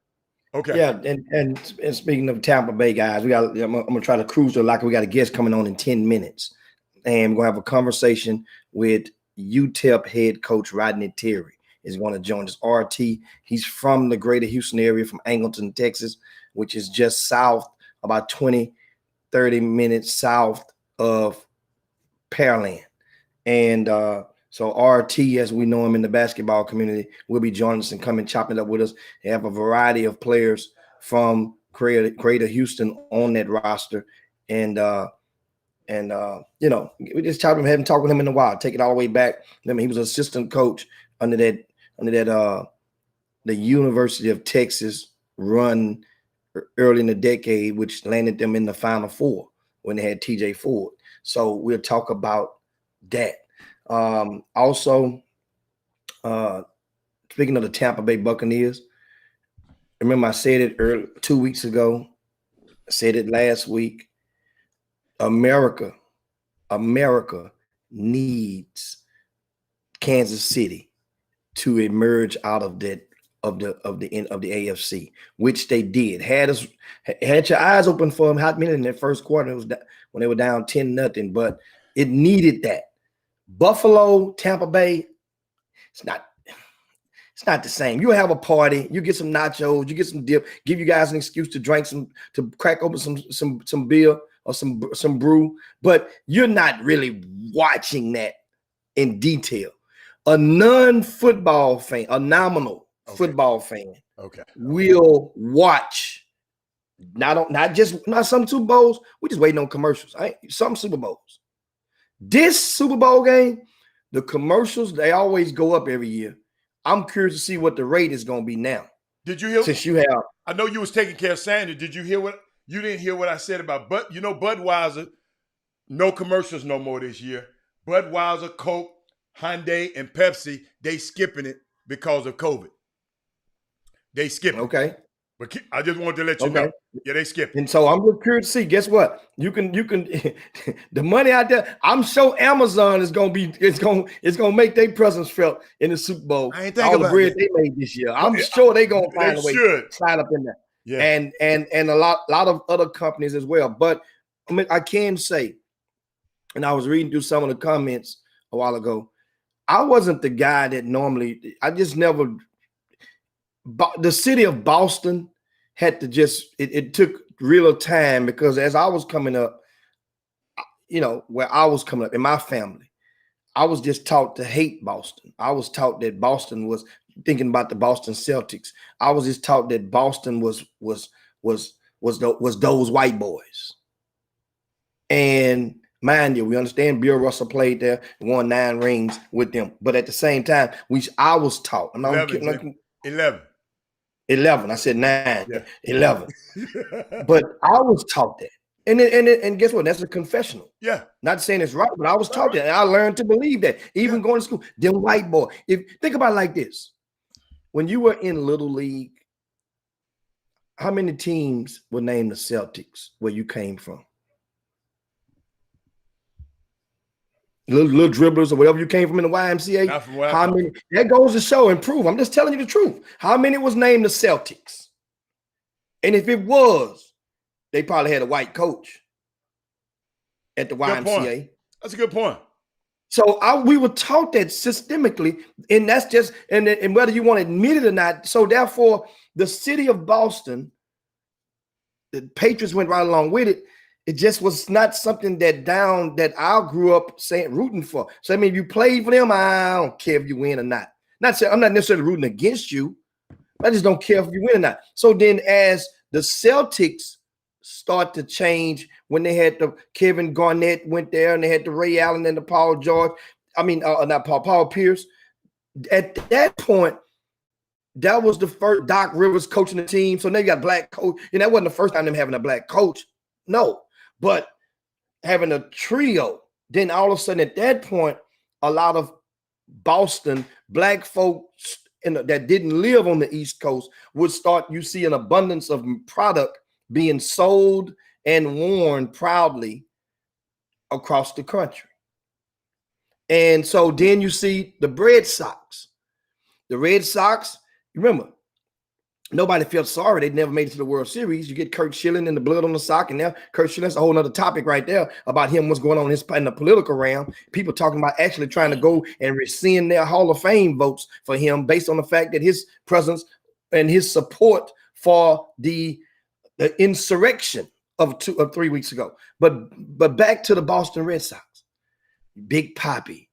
Okay. Yeah, and speaking of Tampa Bay guys, I'm gonna try to cruise like we got a guest coming on in 10 minutes. And we're gonna have a conversation with UTEP head coach Rodney Terry is going to join us. RT, he's from the greater Houston area, from Angleton, Texas, which is just south, about 20, 30 minutes south of Pearland. And so RT, as we know him in the basketball community, will be joining us and coming chopping up with us. They have a variety of players from Greater Houston on that roster. And we just haven't talked with him in a while. Take it all the way back. I mean, he was assistant coach under that the University of Texas run early in the decade, which landed them in the Final Four when they had TJ Ford. So we'll talk about that. Also, speaking of the Tampa Bay Buccaneers, remember I said it 2 weeks ago, I said it last week. America needs Kansas City to emerge out of that of the AFC, which they did. Had your eyes open for them hot minute in that first quarter. It was when they were down 10-0, but it needed that. Buffalo, Tampa Bay, it's not the same. You have a party, you get some nachos, you get some dip, give you guys an excuse to crack open some beer or some brew, but you're not really watching that in detail. A non-football fan, a nominal football fan, will watch not some Super Bowls. We're just waiting on commercials. Some Super Bowls. This Super Bowl game, the commercials, they always go up every year. I'm curious to see what the rate is going to be now. Did you hear? Since you have, I know you was taking care of Sanders. Did you hear what? You didn't hear what I said about Budweiser. No commercials no more this year. Budweiser, Coke, Hyundai, and Pepsi, they skipping it because of COVID. They skipping. Okay. But I just wanted to let you know. Yeah, they skipping. And so I'm just curious to see. Guess what? You can the money out there. I'm sure Amazon is gonna make their presence felt in the Super Bowl. I ain't think all the about bread that. they made this year. I'm sure they're gonna find a way to slide up in there. Yeah. And a lot of other companies as well. But I mean, I can say, and I was reading through some of the comments a while ago, I wasn't the guy that normally, I just never, the city of Boston had to just, it took real time because as I was coming up, where I was coming up in my family, I was just taught to hate Boston. I was taught that Boston was thinking about the Boston Celtics. I was just taught that Boston was those white boys. And mind you, we understand Bill Russell played there, won 9 rings with them. But at the same time, I was taught. I'm not 11. 11. I said 9. Yeah. 11. But I was taught that. And guess what? That's a confessional. Yeah. Not saying it's right, but I was taught that. And I learned to believe that. Even going to school, them white boy. Think about it like this. When you were in Little League, how many teams were named the Celtics where you came from? Little dribblers or whatever you came from in the YMCA. Not from where how many? That goes to show and prove. I'm just telling you the truth. How many was named the Celtics? And if it was, they probably had a white coach at the YMCA. That's a good point. So we were taught that systemically, and that's just and whether you want to admit it or not. So therefore, the city of Boston, the Patriots went right along with it. It just was not something that I grew up rooting for. So I mean, if you played for them, I don't care if you win or not. Not saying I'm not necessarily rooting against you. I just don't care if you win or not. So then, as the Celtics start to change, when they had the Kevin Garnett went there, and they had the Ray Allen and the Paul George. I mean, not Paul Pierce. At that point, that was the first Doc Rivers coaching the team. So now you got black coach, and that wasn't the first time them having a black coach. No. But having a trio, then all of a sudden at that point, a lot of Boston black folks that didn't live on the East Coast would start, you see an abundance of product being sold and worn proudly across the country. And so then you see the Red Sox. The Red Sox, remember, nobody felt sorry. They never made it to the World Series. You get Kurt Schilling and the blood on the sock, and now Kurt Schilling's a whole other topic right there about him, what's going on in the political realm. People talking about actually trying to go and rescind their Hall of Fame votes for him based on the fact that his presence and his support for the insurrection of 3 weeks ago. But back to the Boston Red Sox. Big Papi,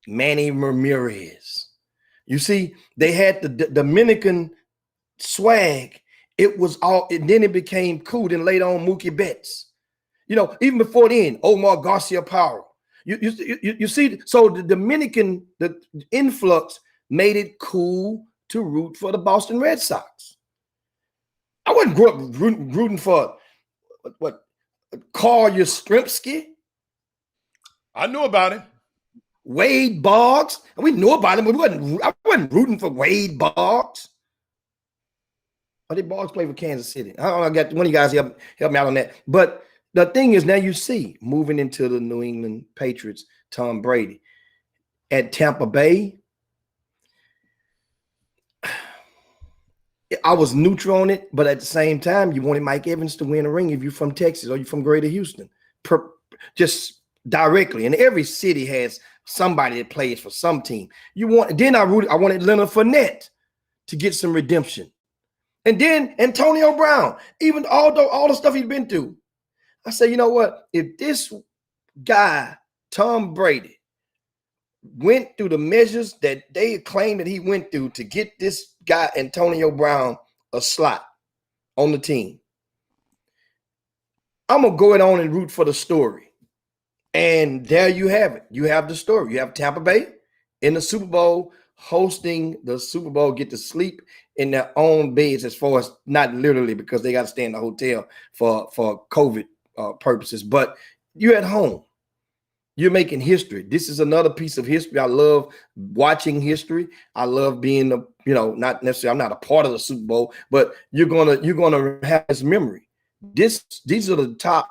Manny Ramirez. You see, they had the Dominican swag. It was all, and then it became cool. Then later on, Mookie Betts. Even before then, Omar Garcia Parra. You see, so the Dominican, the influx made it cool to root for the Boston Red Sox. I wasn't grew up rooting for what Carl Yastrzemski. I knew about him. Wade Boggs. We knew about him, but I wasn't rooting for Wade Boggs. I think Boggs played for Kansas City. I got one of you guys help me out on that. But the thing is, now you see, moving into the New England Patriots, Tom Brady at Tampa Bay. I was neutral on it, but at the same time, you wanted Mike Evans to win a ring if you're from Texas or you're from Greater Houston. Just directly. And every city has somebody that plays for some team. I wanted Leonard Fournette to get some redemption. And then Antonio Brown, even although all the stuff he's been through, I say, you know what? If this guy, Tom Brady, went through the measures that they claim that he went through to get this guy, Antonio Brown, a slot on the team, I'm going to go on and root for the story. And there you have it. You have the story. You have Tampa Bay in the Super Bowl hosting the Super Bowl get to sleep in their own beds, as far as not literally because they got to stay in the hotel for COVID purposes, but you're at home. You're making history. This is another piece of history. I love watching history. I love being not necessarily, I'm not a part of the Super Bowl, but you're gonna have this memory. These are the top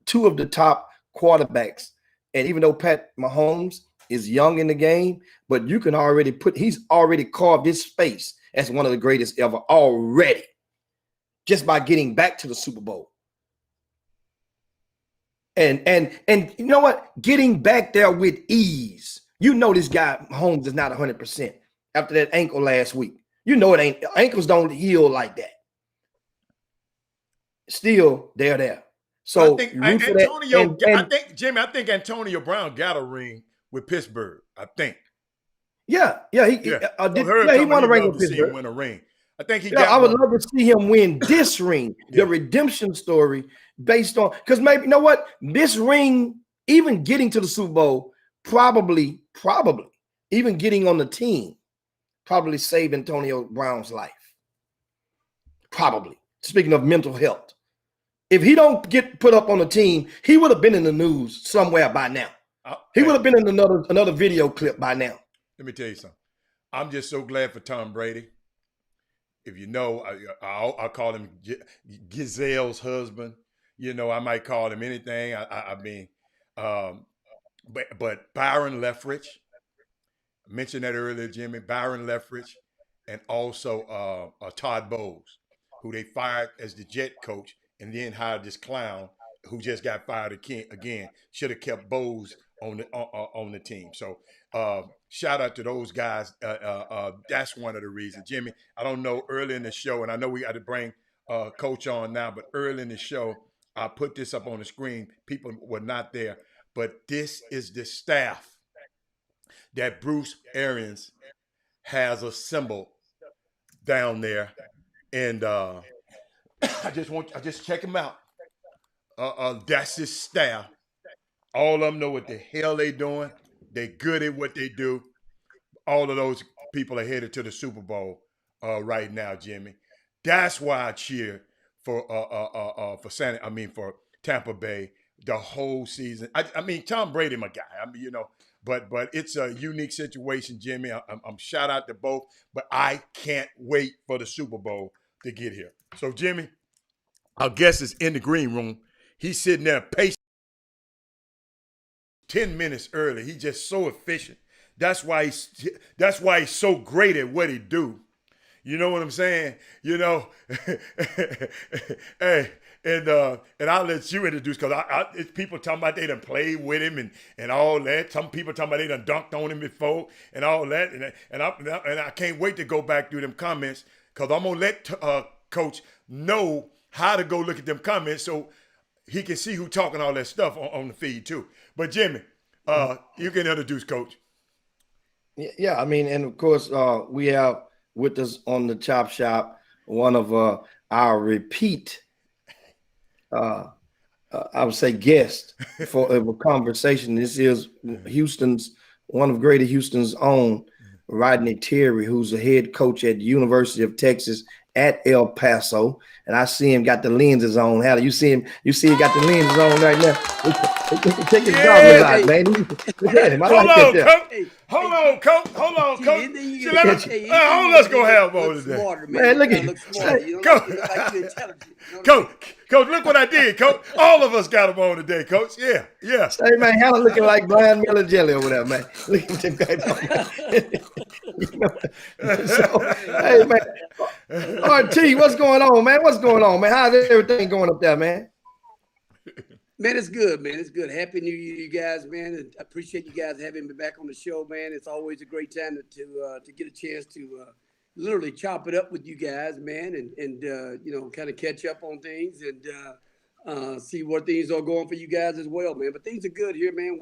two of the top quarterbacks. And even though Pat Mahomes is young in the game, but you can already he's already carved his space as one of the greatest ever already, just by getting back to the Super Bowl. And you know what? Getting back there with ease. You know this guy Mahomes is not 100% after that ankle last week. You know it ain't. Ankles don't heal like that. Still, they're there. So I think Antonio, Jimmy, I think Antonio Brown got a ring with Pittsburgh. I think. He won a ring with Pittsburgh. Win a ring. I think he. I would love to see him win this ring, the redemption story, based on, because maybe, you know what, this ring, even getting to the Super Bowl, probably even getting on the team, probably saved Antonio Brown's life. Probably. Speaking of mental health, if he don't get put up on the team, he would have been in the news somewhere by now. He would have been in another video clip by now. Let me tell you something. I'm just so glad for Tom Brady. If you know, I call him Giselle's husband. You know, I might call him anything. But Byron Leftwich, I mentioned that earlier, Jimmy. Byron Leftwich, and also Todd Bowles, who they fired as the Jet coach, and then hired this clown who just got fired again. Should have kept Bowles on the team. So shout out to those guys. That's one of the reasons, Jimmy. I don't know, early in the show, and I know we got to bring Coach on now, but early in the show, I put this up on the screen. People were not there, but this is the staff that Bruce Arians has assembled down there, and I just check him out. That's his staff. All of them know what the hell they doing. They good at what they do. All of those people are headed to the Super Bowl right now, Jimmy. That's why I cheer for Tampa Bay the whole season. I mean, Tom Brady, my guy. I mean, but it's a unique situation, Jimmy. I'm shout out to both, but I can't wait for the Super Bowl to get here. So, Jimmy, our guest is in the green room. He's sitting there patient. 10 minutes early. He's just so efficient. That's why he's so great at what he do. You know what I'm saying? Hey, and I'll let you introduce, because it's people talking about they done played with him and all that. Some people talking about they done dunked on him before and all that. And I can't wait to go back through them comments, because I'm gonna let Coach know how to go look at them comments so he can see who talking all that stuff on the feed too. But Jimmy, you can introduce Coach. Yeah, I mean, and of course, we have with us on the Chop Shop one of our repeat, I would say, guest for a conversation. This is one of Greater Houston's own, Rodney Terry, who's a head coach at the University of Texas at El Paso, and I see him got the lenses on. How do you see him? You see he got the lenses on right now. Take his goggles out, man. Look at him. Hold on, Coach. Hold on, Coach. Let's go have one today. Man, look at him. Coach, look what I did, Coach. All of us got him on today, Coach. Yeah. Hey, man, Hannah looking like Brian Miller Jelly over there, man. Look at him. So, hey, man. RT, what's going on, man? How's everything going up there, man? Man, it's good, man. It's good. Happy New Year, you guys, man. And I appreciate you guys having me back on the show, man. It's always a great time to get a chance to literally chop it up with you guys, man, and kind of catch up on things and see what things are going for you guys as well, man. But things are good here, man.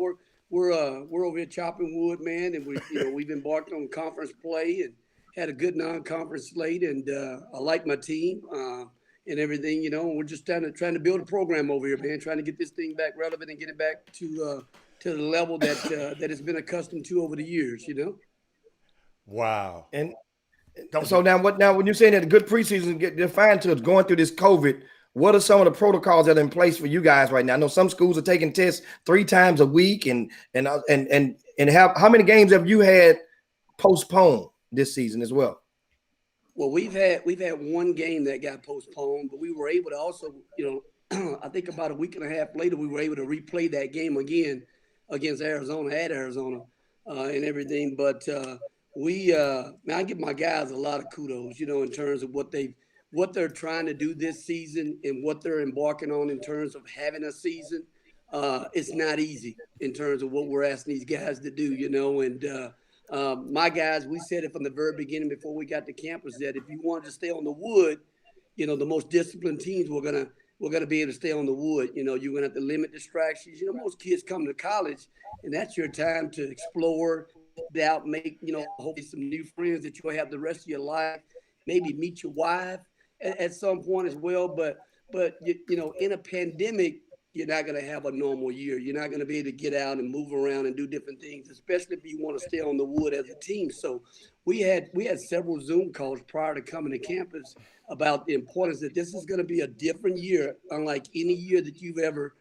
We're over here chopping wood, man, and we've embarked on conference play and had a good non-conference slate, and I like my team. And everything, we're just trying to build a program over here, man, trying to get this thing back relevant and get it back to the level that it's been accustomed to over the years, Wow. And Don't so do- now when you're saying that a good preseason get defined to going through this COVID, what are some of the protocols that are in place for you guys right now? I know some schools are taking tests 3 times a week, and how many games have you had postponed this season as well? Well, we've had one game that got postponed, but we were able to also, I think about a week and a half later, we were able to replay that game again against Arizona at Arizona and everything. But man, I give my guys a lot of kudos, in terms of what they're trying to do this season and what they're embarking on in terms of having a season. It's not easy in terms of what we're asking these guys to do, and my guys, we said it from the very beginning before we got to campus that if you wanted to stay on the wood, the most disciplined teams we're gonna be able to stay on the wood. You're gonna have to limit distractions. Most kids come to college, and that's your time to explore, get out, make hopefully some new friends that you'll have the rest of your life. Maybe meet your wife at some point as well. But in a pandemic, you're not going to have a normal year. You're not going to be able to get out and move around and do different things, especially if you want to stay on the wood as a team. So we had several Zoom calls prior to coming to campus about the importance that this is going to be a different year, unlike any year that you've ever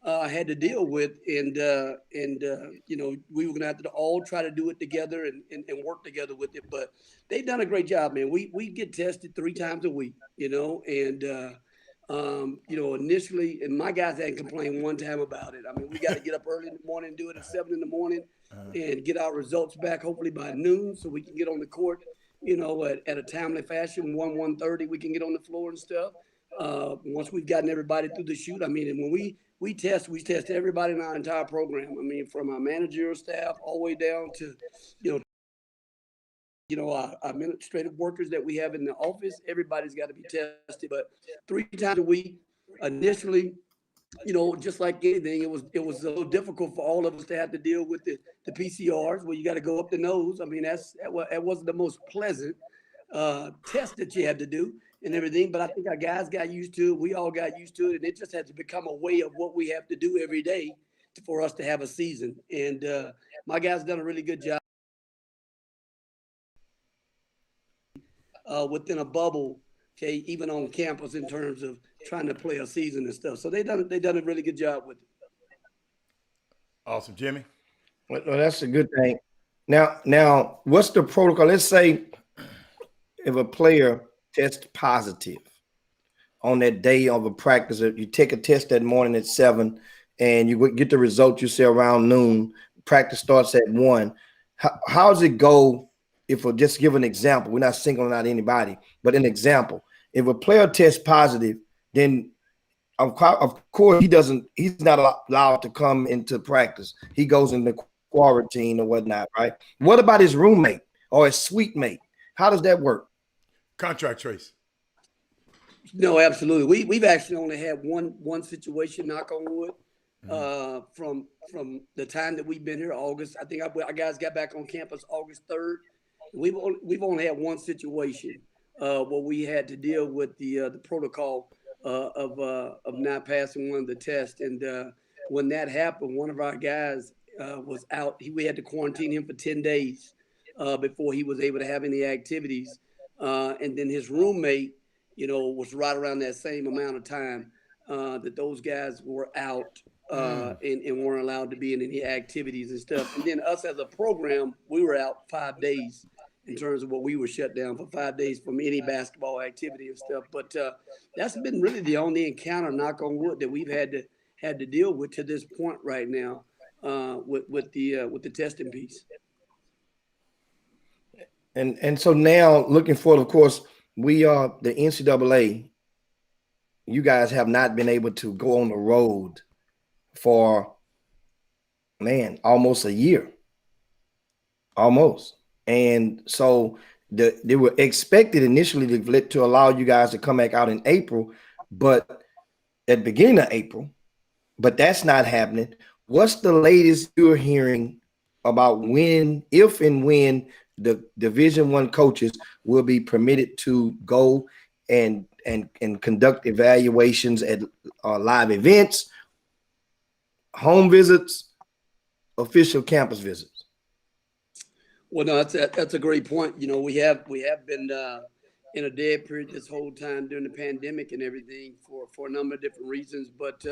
had to deal with. And we were going to have to all try to do it together and work together with it. But they've done a great job, man. We get tested 3 times a week, and initially, and my guys hadn't complained one time about it. I mean, we got to get up early in the morning and do it at 7 in the morning and get our results back hopefully by noon so we can get on the court, at a timely fashion. 1:30, we can get on the floor and stuff. Once we've gotten everybody through the shoot, I mean, and when we test everybody in our entire program. I mean, from our managerial staff all the way down to, our administrative workers that we have in the office, everybody's got to be tested. But 3 times a week initially, just like anything, it was a little difficult for all of us to have to deal with the PCRs where you got to go up the nose. I mean, that wasn't the most pleasant test that you had to do and everything. But I think our guys got used to it. We all got used to it, and it just had to become a way of what we have to do every day for us to have a season. And my guys done a really good job. Within a bubble, okay, even on campus in terms of trying to play a season and stuff. So they done a really good job with it. Awesome, Jimmy. Well, that's a good thing. Now, what's the protocol? Let's say if a player tests positive on that day of a practice, you take a test that morning at 7, and you get the result, you say around noon. Practice starts at 1. How does it go? If we'll just give an example, we're not singling out anybody, but an example. If a player tests positive, then of course he's not allowed to come into practice. He goes into quarantine or whatnot, right? What about his roommate or his suite mate? How does that work? Contract trace. No, absolutely. We've actually only had one situation, knock on wood, from the time that we've been here, August. I think our guys got back on campus August 3rd. We've only had one situation where we had to deal with the protocol of not passing one of the tests, and when that happened, one of our guys was out. We had to quarantine him for 10 days before he was able to have any activities, and then his roommate, was right around that same amount of time that those guys were out and weren't allowed to be in any activities and stuff. And then us as a program, we were out 5 days in terms of what we were shut down for 5 days from any basketball activity and stuff. But that's been really the only encounter, knock on wood, that we've had to deal with to this point right now with the testing piece. And so now looking forward, of course, we are the NCAA. You guys have not been able to go on the road for, almost a year. Almost. And so they were expected initially to allow you guys to come back out in April, but at the beginning of April, but that's not happening. What's the latest you're hearing about if and when the Division I coaches will be permitted to go and conduct evaluations at live events, home visits, official campus visits? Well, no, that's a great point. You know, we have been in a dead period this whole time during the pandemic and everything for a number of different reasons. But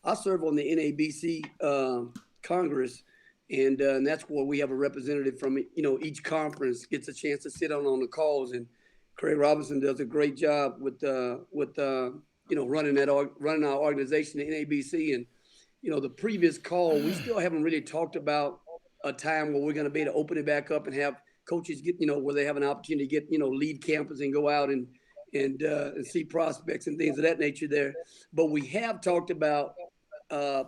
I serve on the NABC Congress, and that's where we have a representative from each conference gets a chance to sit on the calls. And Craig Robinson does a great job with running our organization, the NABC. And the previous call, we still haven't really talked about a time where we're going to be able to open it back up and have coaches get, where they have an opportunity to get, leave campus and go out and see prospects and things of that nature there. But we have talked about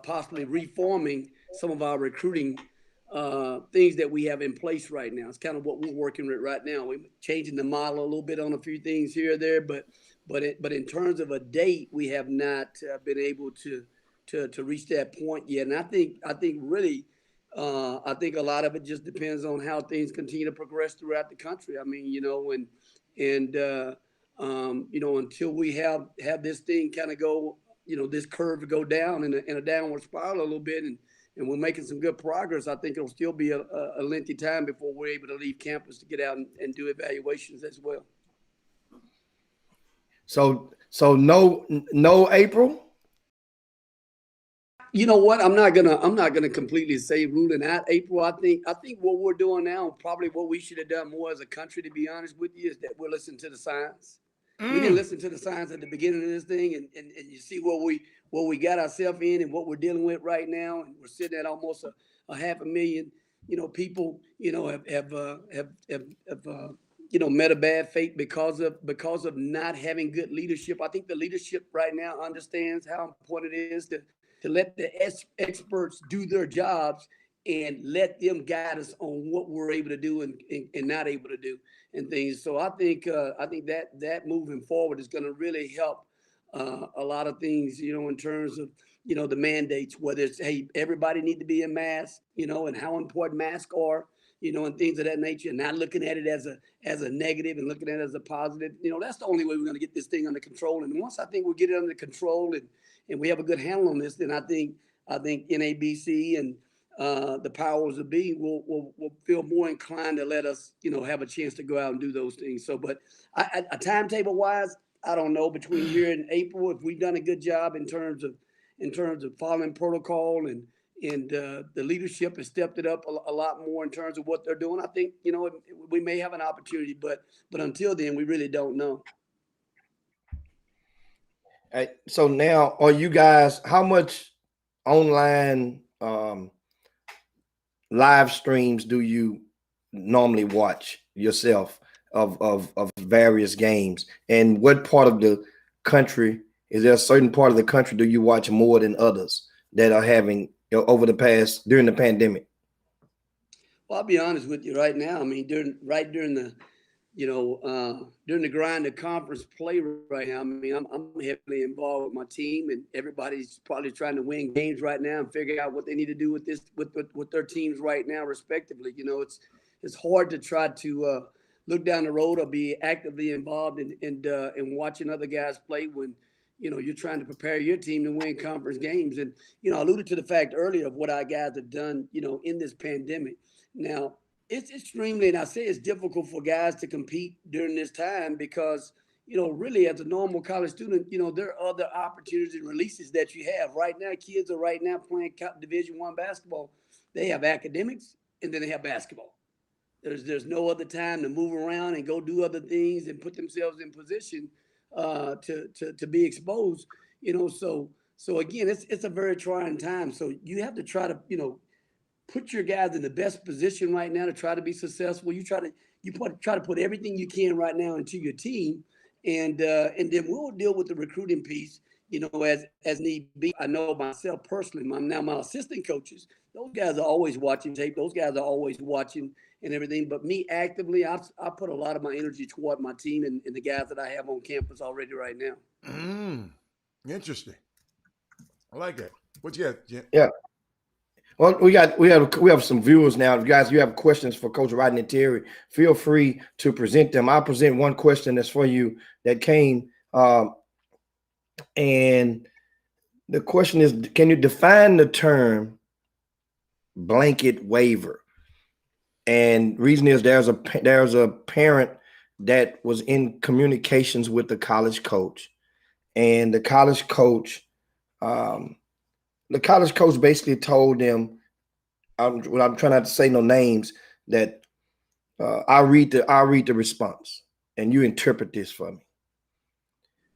possibly reforming some of our recruiting things that we have in place right now. It's kind of what we're working with right now. We're changing the model a little bit on a few things here or there, but in terms of a date, we have not been able to reach that point yet. And I think really, I think a lot of it just depends on how things continue to progress throughout the country. I mean, until we have this thing kind of go, this curve go down in a downward spiral a little bit, and we're making some good progress, I think it'll still be a lengthy time before we're able to leave campus to get out and do evaluations as well. So no April. You know what? I'm not gonna completely say ruling out April. I think what we're doing now, probably what we should have done more as a country, to be honest with you, is that we're listening to the science. We didn't listen to the science at the beginning of this thing, and you see what we got ourselves in and what we're dealing with right now, and we're sitting at almost a 500,000, people, have met a bad fate because of not having good leadership. I think the leadership right now understands how important it is to let the experts do their jobs and let them guide us on what we're able to do and not able to do and things. So I think that moving forward is going to really help a lot of things, in terms of, the mandates, whether it's, hey, everybody need to be in mask, and how important masks are, and things of that nature, and not looking at it as a negative and looking at it as a positive. That's the only way we're going to get this thing under control. And once I think we'll get it under control and we have a good handle on this, then I think NABC and the powers that be will feel more inclined to let us, have a chance to go out and do those things. So, but a timetable wise, I don't know, between here and April, if we've done a good job in terms of following protocol and the leadership has stepped it up a lot more in terms of what they're doing, I think, we may have an opportunity, but until then, we really don't know. So now, are you guys, how much online live streams do you normally watch yourself of various games? And what part of the country, is there a certain part of the country do you watch more than others that are having during the pandemic? Well, I'll be honest with you right now. I mean, during the during the grind of conference play right now, I mean, I'm heavily involved with my team, and everybody's probably trying to win games right now and figure out what they need to do with their teams right now, respectively. It's hard to try to look down the road or be actively involved in watching other guys play when you're trying to prepare your team to win conference games. And I alluded to the fact earlier of what our guys have done in this pandemic. Now, it's extremely, and I say it's difficult for guys to compete during this time because, really as a normal college student, there are other opportunities and releases that you have. Right now, kids are playing Division I basketball. They have academics and then they have basketball. There's no other time to move around and go do other things and put themselves in position to be exposed, So again, it's a very trying time. So you have to try to, put your guys in the best position right now to try to be successful. You try to put everything you can right now into your team, and then we'll deal with the recruiting piece, as need be. I know myself personally, my assistant coaches, those guys are always watching tape. Those guys are always watching and everything. But me actively, I put a lot of my energy toward my team and the guys that I have on campus already right now. Interesting. I like that. What you got, Jim? Yeah. Well, we have some viewers now. If you guys, you have questions for Coach Rodney Terry, feel free to present them. I'll present one question that's for you that came, and the question is: can you define the term blanket waiver? And reason is there's a parent that was in communications with the college coach, and um, the college coach basically told them, I'm trying not to say no names, that I'll read the response, and you interpret this for me.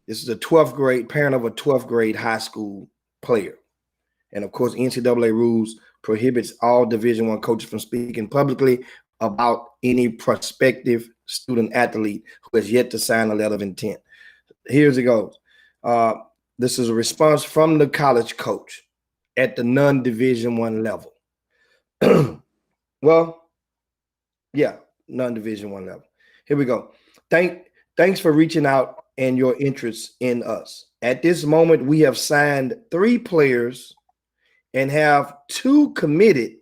This is a 12th grade parent of a 12th grade high school player, and of course, NCAA rules prohibits all Division I coaches from speaking publicly about any prospective student athlete who has yet to sign a letter of intent. Here's it goes. Uh, this is a response from the college coach at the non-Division I level. Well, yeah, non-Division I level. Here we go. Thanks for reaching out and your interest in us. At this moment, we have signed 3 players and have 2 committed.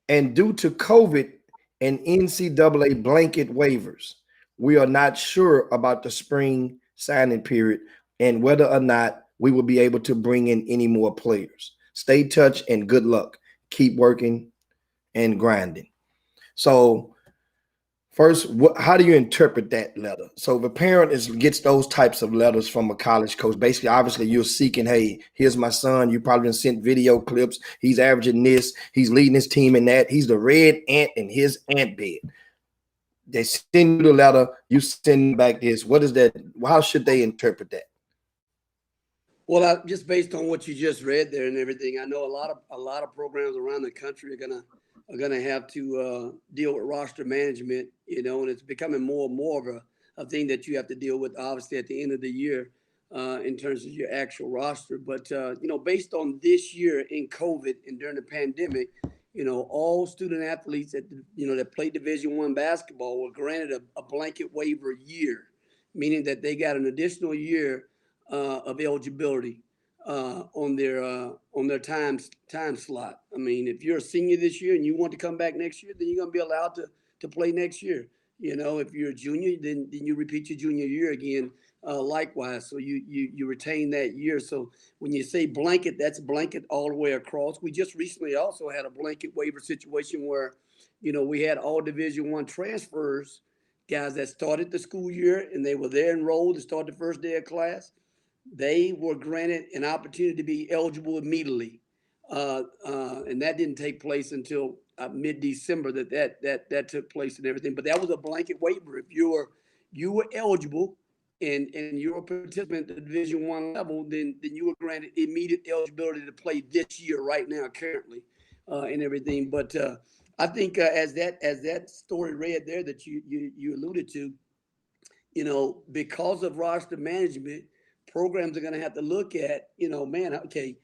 And due to COVID and NCAA blanket waivers, we are not sure about the spring signing period and whether or not we will be able to bring in any more players. Stay touch and good luck. Keep working and grinding. So first, how do you interpret that letter? So if a parent gets those types of letters from a college coach, basically, obviously, you're seeking, hey, here's my son. You probably sent video clips. He's averaging this. He's leading his team in that. He's the red ant in his ant bed. They send you the letter. You send back this. What is that? How should they interpret that? Well, just based on what you just read there and everything, I know a lot of programs around the country are gonna have to deal with roster management, and it's becoming more and more of a thing that you have to deal with, obviously, at the end of the year in terms of your actual roster. But based on this year in COVID and during the pandemic, all student athletes that play Division I basketball were granted a blanket waiver year, meaning that they got an additional year of eligibility on their time slot. I mean, if you're a senior this year and you want to come back next year, then you're going to be allowed to play next year. If you're a junior, then you repeat your junior year again. Likewise, so you retain that year. So when you say blanket, that's blanket all the way across. We just recently also had a blanket waiver situation where, we had all Division I transfers, guys that started the school year and they were there enrolled to start the first day of class. They were granted an opportunity to be eligible immediately, and that didn't take place until mid-December. That took place and everything. But that was a blanket waiver. If you were eligible and you're a participant at the Division I level, then you were granted immediate eligibility to play this year, right now, currently, and everything. But I think as that story read there that you alluded to, because of roster management, programs are going to have to look at, man, okay,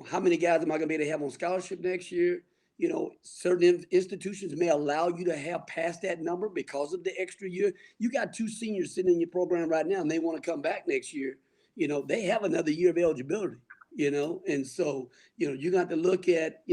how many guys am I going to be able to have on scholarship next year? Certain institutions may allow you to have past that number because of the extra year. You got 2 seniors sitting in your program right now and they want to come back next year. They have another year of eligibility, and so, you got to look at,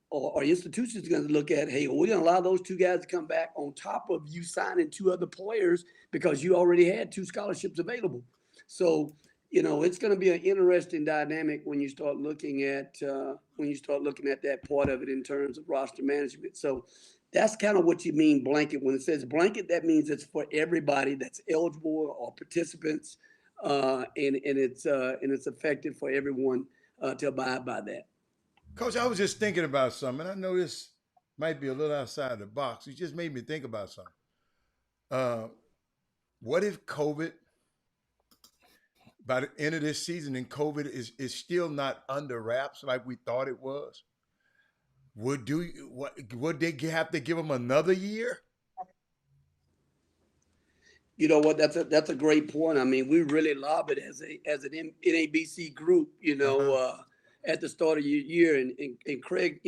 or institutions are going to look at, hey, we're going to allow those 2 guys to come back on top of you signing 2 other players because you already had 2 scholarships available. So, it's going to be an interesting dynamic when you start looking at that part of it in terms of roster management. So that's kind of what you mean blanket. When it says blanket, that means it's for everybody that's eligible or participants, and it's effective for everyone to abide by that. Coach, I was just thinking about something. I know this might be a little outside the box. You just made me think about something. What if COVID, by the end of this season, and COVID is still not under wraps like we thought it was? Would they have to give them another year? You know what? That's a great point. I mean, we really lobbied as an NABC group, at the start of your year, and Craig,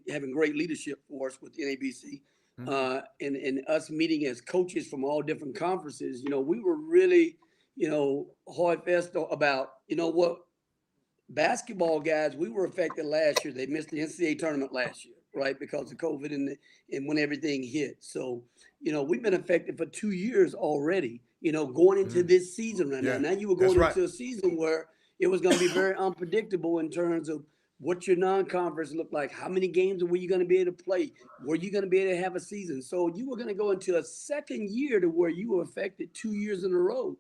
having great leadership for us with NABC, and us meeting as coaches from all different conferences. We were really, hard fast about, what, basketball guys, we were affected last year. They missed the NCAA tournament last year, right, because of COVID and when everything hit. So, we've been affected for 2 years already, going into this season right now. Now you were going into a season where it was going to be very unpredictable in terms of What's your non-conference look like? How many games were you going to be able to play? Were you going to be able to have a season? So you were going to go into a second year to where you were affected 2 years in a row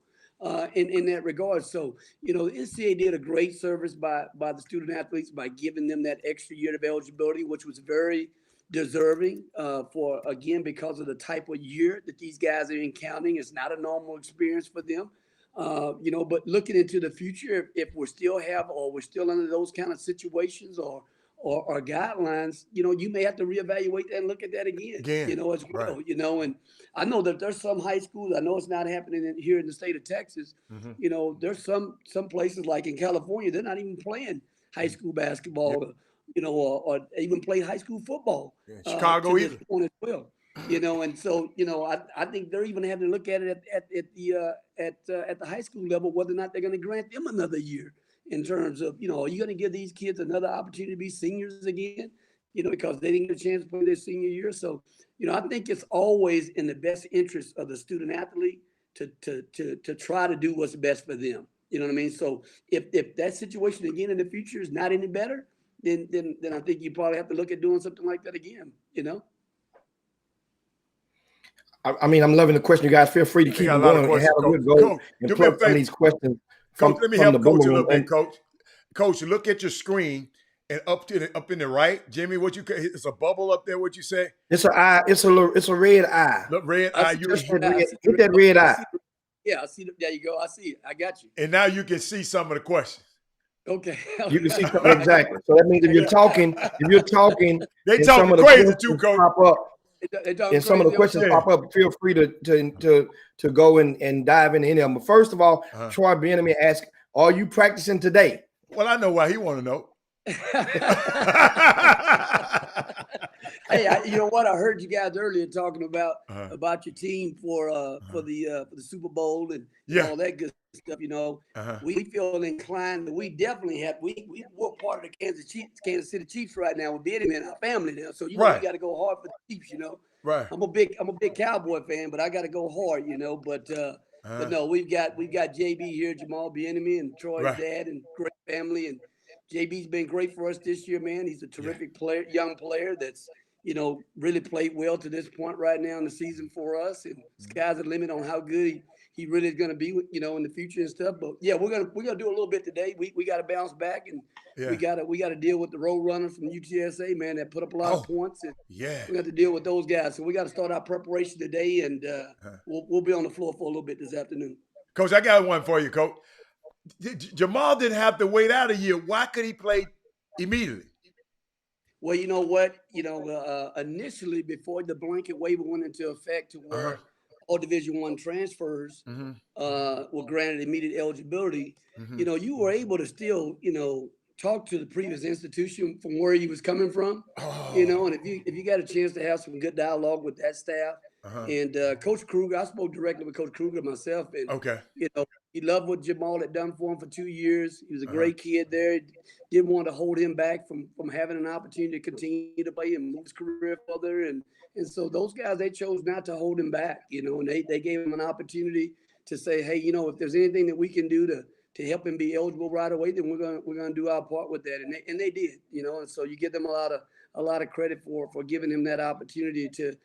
in that regard. So, the NCAA did a great service by the student athletes by giving them that extra year of eligibility, which was very deserving for, again, because of the type of year that these guys are encountering. It's not a normal experience for them. But looking into the future, if we're still or we're still under those kind of situations or guidelines, you may have to reevaluate that and look at that again, as well, right. and I know that there's some high schools, I know it's not happening here in the state of Texas. There's some places like in California, they're not even playing high school basketball, or even play high school football, Chicago to this either. point as well. And so, I think they're even having to look at it at the high school level, whether or not they're going to grant them another year in terms of, are you going to give these kids another opportunity to be seniors again, because they didn't get a chance to play their senior year. So, I think it's always in the best interest of the student athlete to try to do what's best for them. You know what I mean? So if that situation again in the future is not any better, then I think you probably have to look at doing something like that again, I mean, I'm loving the question. You guys feel free to keep them going and have a good go Coach, and do me a plug some of favor. these questions Coach, let me from the help Coach Boomer a little Room. bit, Coach. Coach, look at your screen and up in the right, Jimmy. It's a bubble up there. What you say? It's an eye. It's a red eye. Look, red eye. Hit that red eye. Yeah, I see. There you go. I see it. I got you. And now you can see some of the questions. Okay. You can see something exactly. So that means if you're talking, they talking crazy too, Coach. Pop up. And some of the questions pop up. Feel free to go and dive into any of them. But first of all, Troy Benjamin asked, "Are you practicing today?" Well, I know why he want to know. Hey, you know what? I heard you guys earlier talking about your team for the Super Bowl and all that good stuff. We feel inclined that we definitely we're part of the Kansas City Chiefs right now with Benny and our family there. So we got to go hard for the Chiefs. Right. I'm a big Cowboy fan, but I got to go hard. But no, we've got JB here, Jamal Bieniemy, and Troy's dad, and great family. And JB's been great for us this year, man. He's a terrific player, young player that's really played well to this point right now in the season for us. And sky's the limit on how good he really is going to be, in the future and stuff. But yeah, we're gonna do a little bit today. We got to bounce back, and we got to deal with the road runners from UTSA, man, that put up a lot of points. And we got to deal with those guys. So we got to start our preparation today, and we'll be on the floor for a little bit this afternoon. Coach, I got one for you, Coach. Jamal didn't have to wait out a year. Why could he play immediately? Well, you know what? Initially, before the blanket waiver went into effect to where all Division I transfers were granted immediate eligibility, you were able to still, talk to the previous institution from where he was coming from, and if you got a chance to have some good dialogue with that staff, and Coach Kruger, I spoke directly with Coach Kruger myself, and he loved what Jamal had done for him for 2 years. He was a great kid there. Didn't want to hold him back from having an opportunity to continue to play and move his career further. And so those guys, they chose not to hold him back, and they gave him an opportunity to say, hey, if there's anything that we can do to help him be eligible right away, then we're gonna do our part with that. And they did, and so you give them a lot of credit for giving him that opportunity to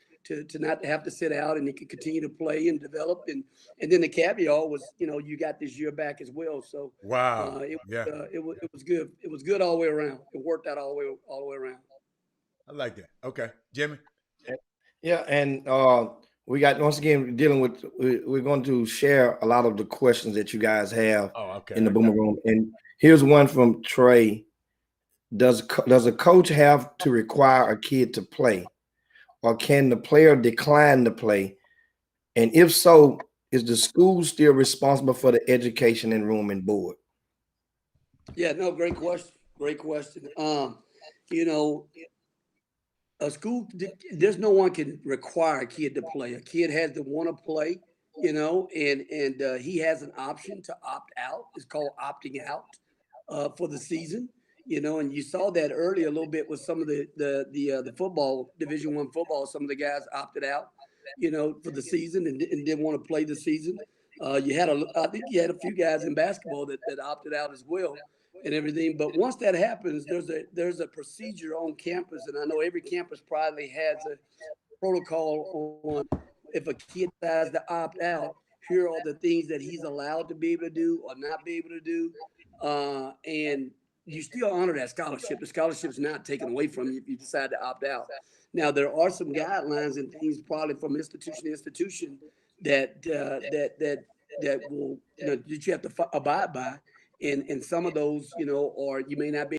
not have to sit out, and he could continue to play and develop. And then the caveat was, you got this year back as well. So wow, it was good. It was good all the way around. It worked out all the way around. I like that. Okay, Jimmy. Yeah, and we got, once again, we're going to share a lot of the questions that you guys have in the Boomer Room. And here's one from Trey. Does a coach have to require a kid to play, or can the player decline to play? And if so, is the school still responsible for the education and room and board? Yeah, no, great question. Great question. A school, there's no one can require a kid to play. A kid has to want to play, and he has an option to opt out. It's called opting out for the season. And you saw that earlier a little bit with some of the football, Division I football. Some of the guys opted out, for the season and didn't want to play the season. I think you had a few guys in basketball that opted out as well. and everything. But once that happens, there's a procedure on campus, and I know every campus probably has a protocol on if a kid decides to opt out. Here are the things that he's allowed to be able to do or not be able to do, and you still honor that scholarship. The scholarship's not taken away from you if you decide to opt out. Now there are some guidelines and things probably from institution to institution that that will that you have to abide by, and some of those or you may not be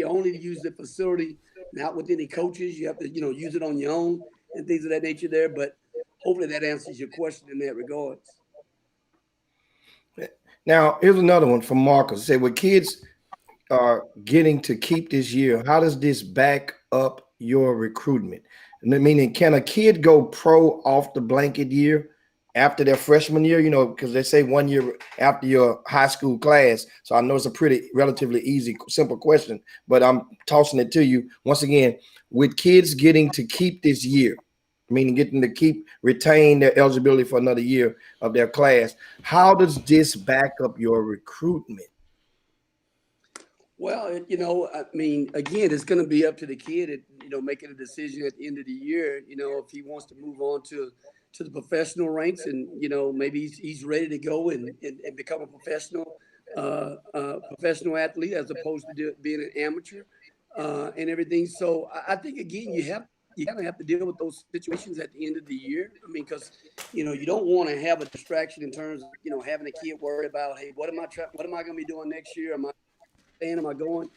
only to use the facility, not with any coaches. You have to use it on your own and things of that nature there. But hopefully that answers your question in that regards. Now, here's another one from Marcus. Say, with kids are getting to keep this year, how does this back up your recruitment? Meaning, can a kid go pro off the blanket year after their freshman year? Because they say 1 year after your high school class. So I know it's a pretty relatively easy, simple question, but I'm tossing it to you once again. With kids getting to keep this year, meaning getting to retain their eligibility for another year of their class, how does this back up your recruitment? Well, I mean, again, it's going to be up to the kid, making a decision at the end of the year, if he wants to move on to the professional ranks, and maybe he's ready to go and become a professional athlete as opposed to being an amateur and everything. So I think again you kind of have to deal with those situations at the end of the year. I mean, because you don't want to have a distraction in terms of having a kid worry about, hey, what am I going to be doing next year? Am I going?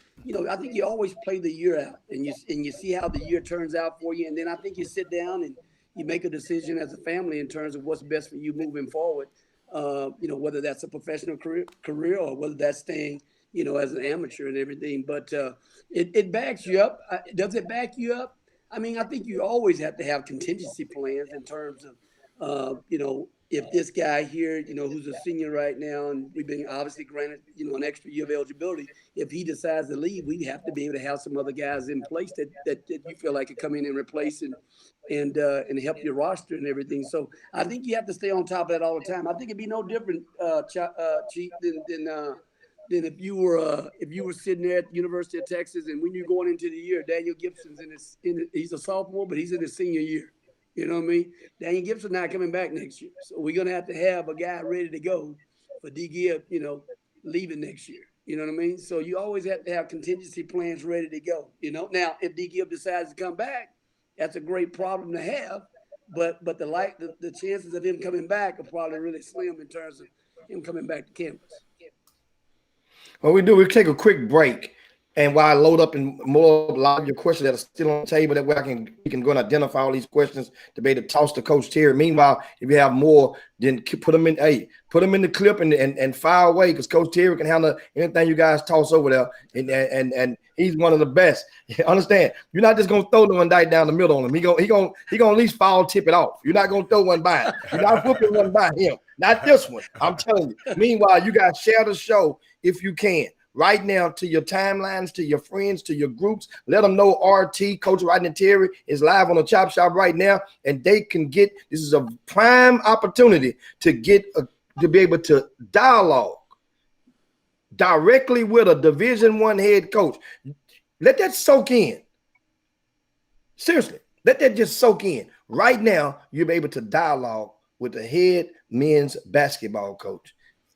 I think you always play the year out, and you see how the year turns out for you, and then I think you sit down and you make a decision as a family in terms of what's best for you moving forward. Whether that's a professional career or whether that's staying, as an amateur and everything. But it backs you up. Does it back you up? I mean, I think you always have to have contingency plans in terms of, if this guy here, who's a senior right now, and we've been obviously granted, an extra year of eligibility, if he decides to leave, we have to be able to have some other guys in place that you feel like could come in and replace and help your roster and everything. So I think you have to stay on top of that all the time. I think it'd be no different, Chief, than if you were sitting there at the University of Texas, and when you're going into the year, Daniel Gibson's he's a sophomore, but he's in his senior year. You know what I mean? Daniel Gibson not coming back next year. So we're going to have a guy ready to go for D. Gibb, leaving next year. You know what I mean? So you always have to have contingency plans ready to go. Now, if D. Gibb decides to come back, that's a great problem to have. But the chances of him coming back are probably really slim in terms of him coming back to campus. What we take a quick break. And while I load up and more a lot of your questions that are still on the table, that way we can go and identify all these questions to be able to toss to Coach Terry. Meanwhile, if you have more, then put them in the clip and fire away, because Coach Terry can handle anything you guys toss over there. And he's one of the best. Understand? You're not just gonna throw the one down the middle on him. He gonna at least foul tip it off. You're not gonna throw one by him. You're not whooping one by him. Not this one. I'm telling you. Meanwhile, you guys share the show if you can. Right now, to your timelines, to your friends, to your groups, let them know RT, Coach Rodney Terry, is live on the Chop Shop right now, and they can get, this is a prime opportunity to be able to dialogue directly with a Division I head coach. Let that soak in. Seriously, let that just soak in. Right now, you'll be able to dialogue with the head men's basketball coach,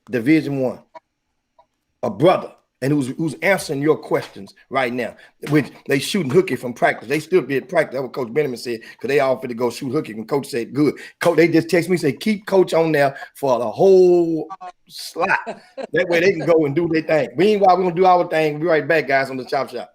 Division I, a brother, and who's answering your questions right now. Which they shooting hooky from practice. They still be at practice. That's what Coach Benjamin said, because they all fit to go shoot hooky. And Coach said, good. Coach, they just text me, say, keep Coach on there for the whole slot. That way they can go and do their thing. Meanwhile, we're going to do our thing. We'll be right back, guys, on the Chop Shop.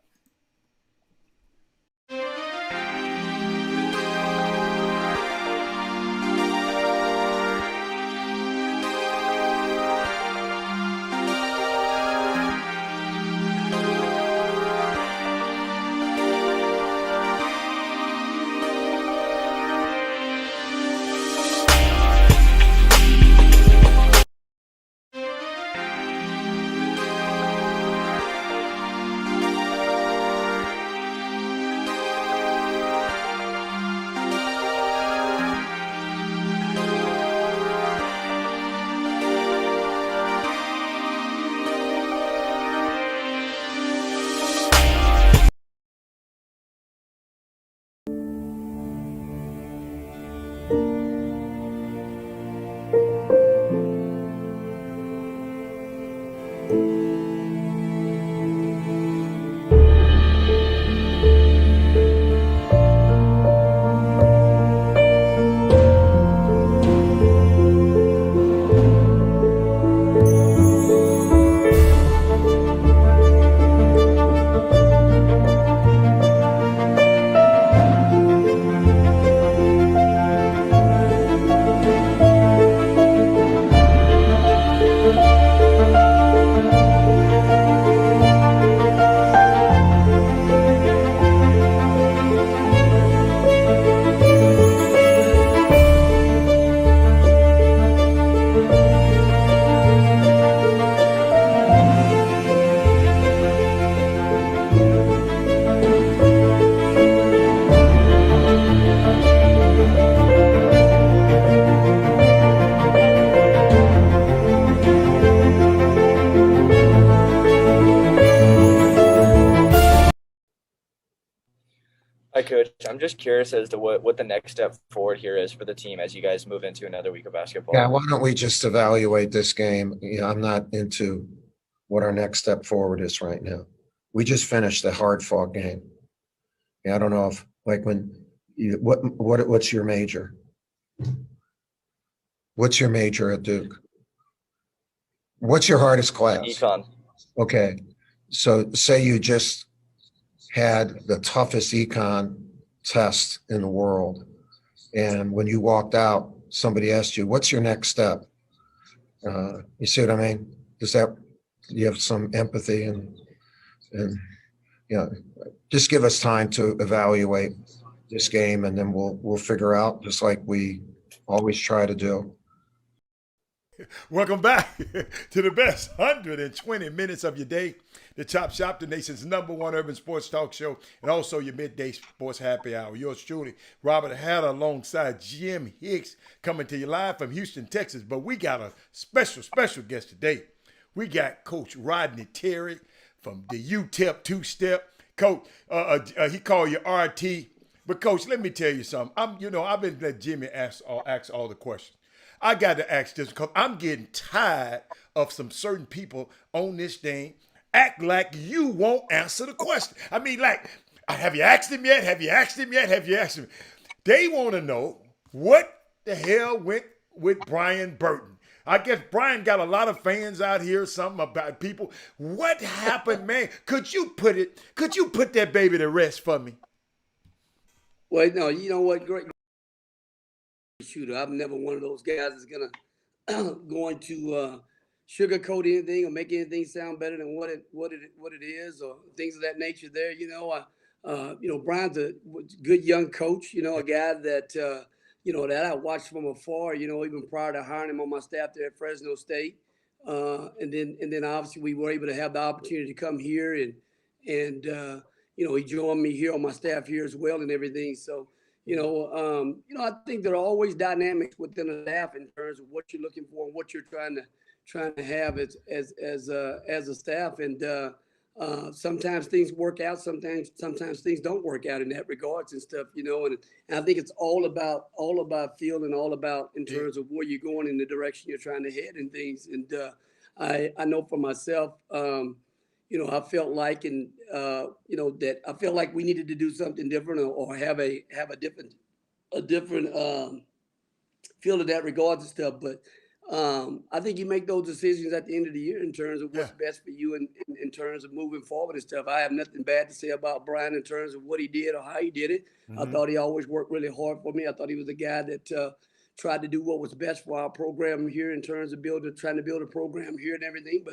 Coach. I'm just curious as to what the next step forward here is for the team as you guys move into another week of basketball. Yeah, why don't we just evaluate this game? I'm not into what our next step forward is right now. We just finished a hard-fought game. Yeah, I don't know if what's your major? What's your major at Duke? What's your hardest class? Econ. Okay, so say you just had the toughest econ test in the world, and when you walked out, somebody asked you, "What's your next step?" You see what I mean? You have some empathy and just give us time to evaluate this game, and then we'll figure out, just like we always try to do. Welcome back to the best 120 minutes of your day. The Chop Shop, the nation's #1 urban sports talk show, and also your midday sports happy hour. Yours truly, Robert Hatter, alongside Jim Hicks, coming to you live from Houston, Texas. But we got a special guest today. We got Coach Rodney Terry from the UTEP two-step. Coach, he called you RT. But Coach, let me tell you something. I've been letting Jimmy ask all the questions. I got to ask this because I'm getting tired of some certain people on this thing act like you won't answer the question. I mean, like, have you asked him yet? Have you asked him yet? Have you asked him? They want to know what the hell went with Brian Burton. I guess Brian got a lot of fans out here, something about people. What happened, man? Could you put that baby to rest for me? Well, no, you know what? Great shooter. I'm never one of those guys that's going to sugarcoat anything or make anything sound better than what it is, or things of that nature. There, Brian's a good young coach. A guy that that I watched from afar. Even prior to hiring him on my staff there at Fresno State, and then obviously we were able to have the opportunity to come here and he joined me here on my staff here as well and everything. So. I think there are always dynamics within a staff in terms of what you're looking for and what you're trying to have as a staff. And sometimes things work out, sometimes things don't work out in that regards and stuff. And I think it's all about feel and all about in terms of where you're going in the direction you're trying to head and things. And I know for myself. I felt like, that I felt like we needed to do something different or have a different feel in that regard and stuff. But I think you make those decisions at the end of the year in terms of what's best for you in terms of moving forward and stuff. I have nothing bad to say about Brian in terms of what he did or how he did it. Mm-hmm. I thought he always worked really hard for me. I thought he was a guy that tried to do what was best for our program here in terms of trying to build a program here and everything.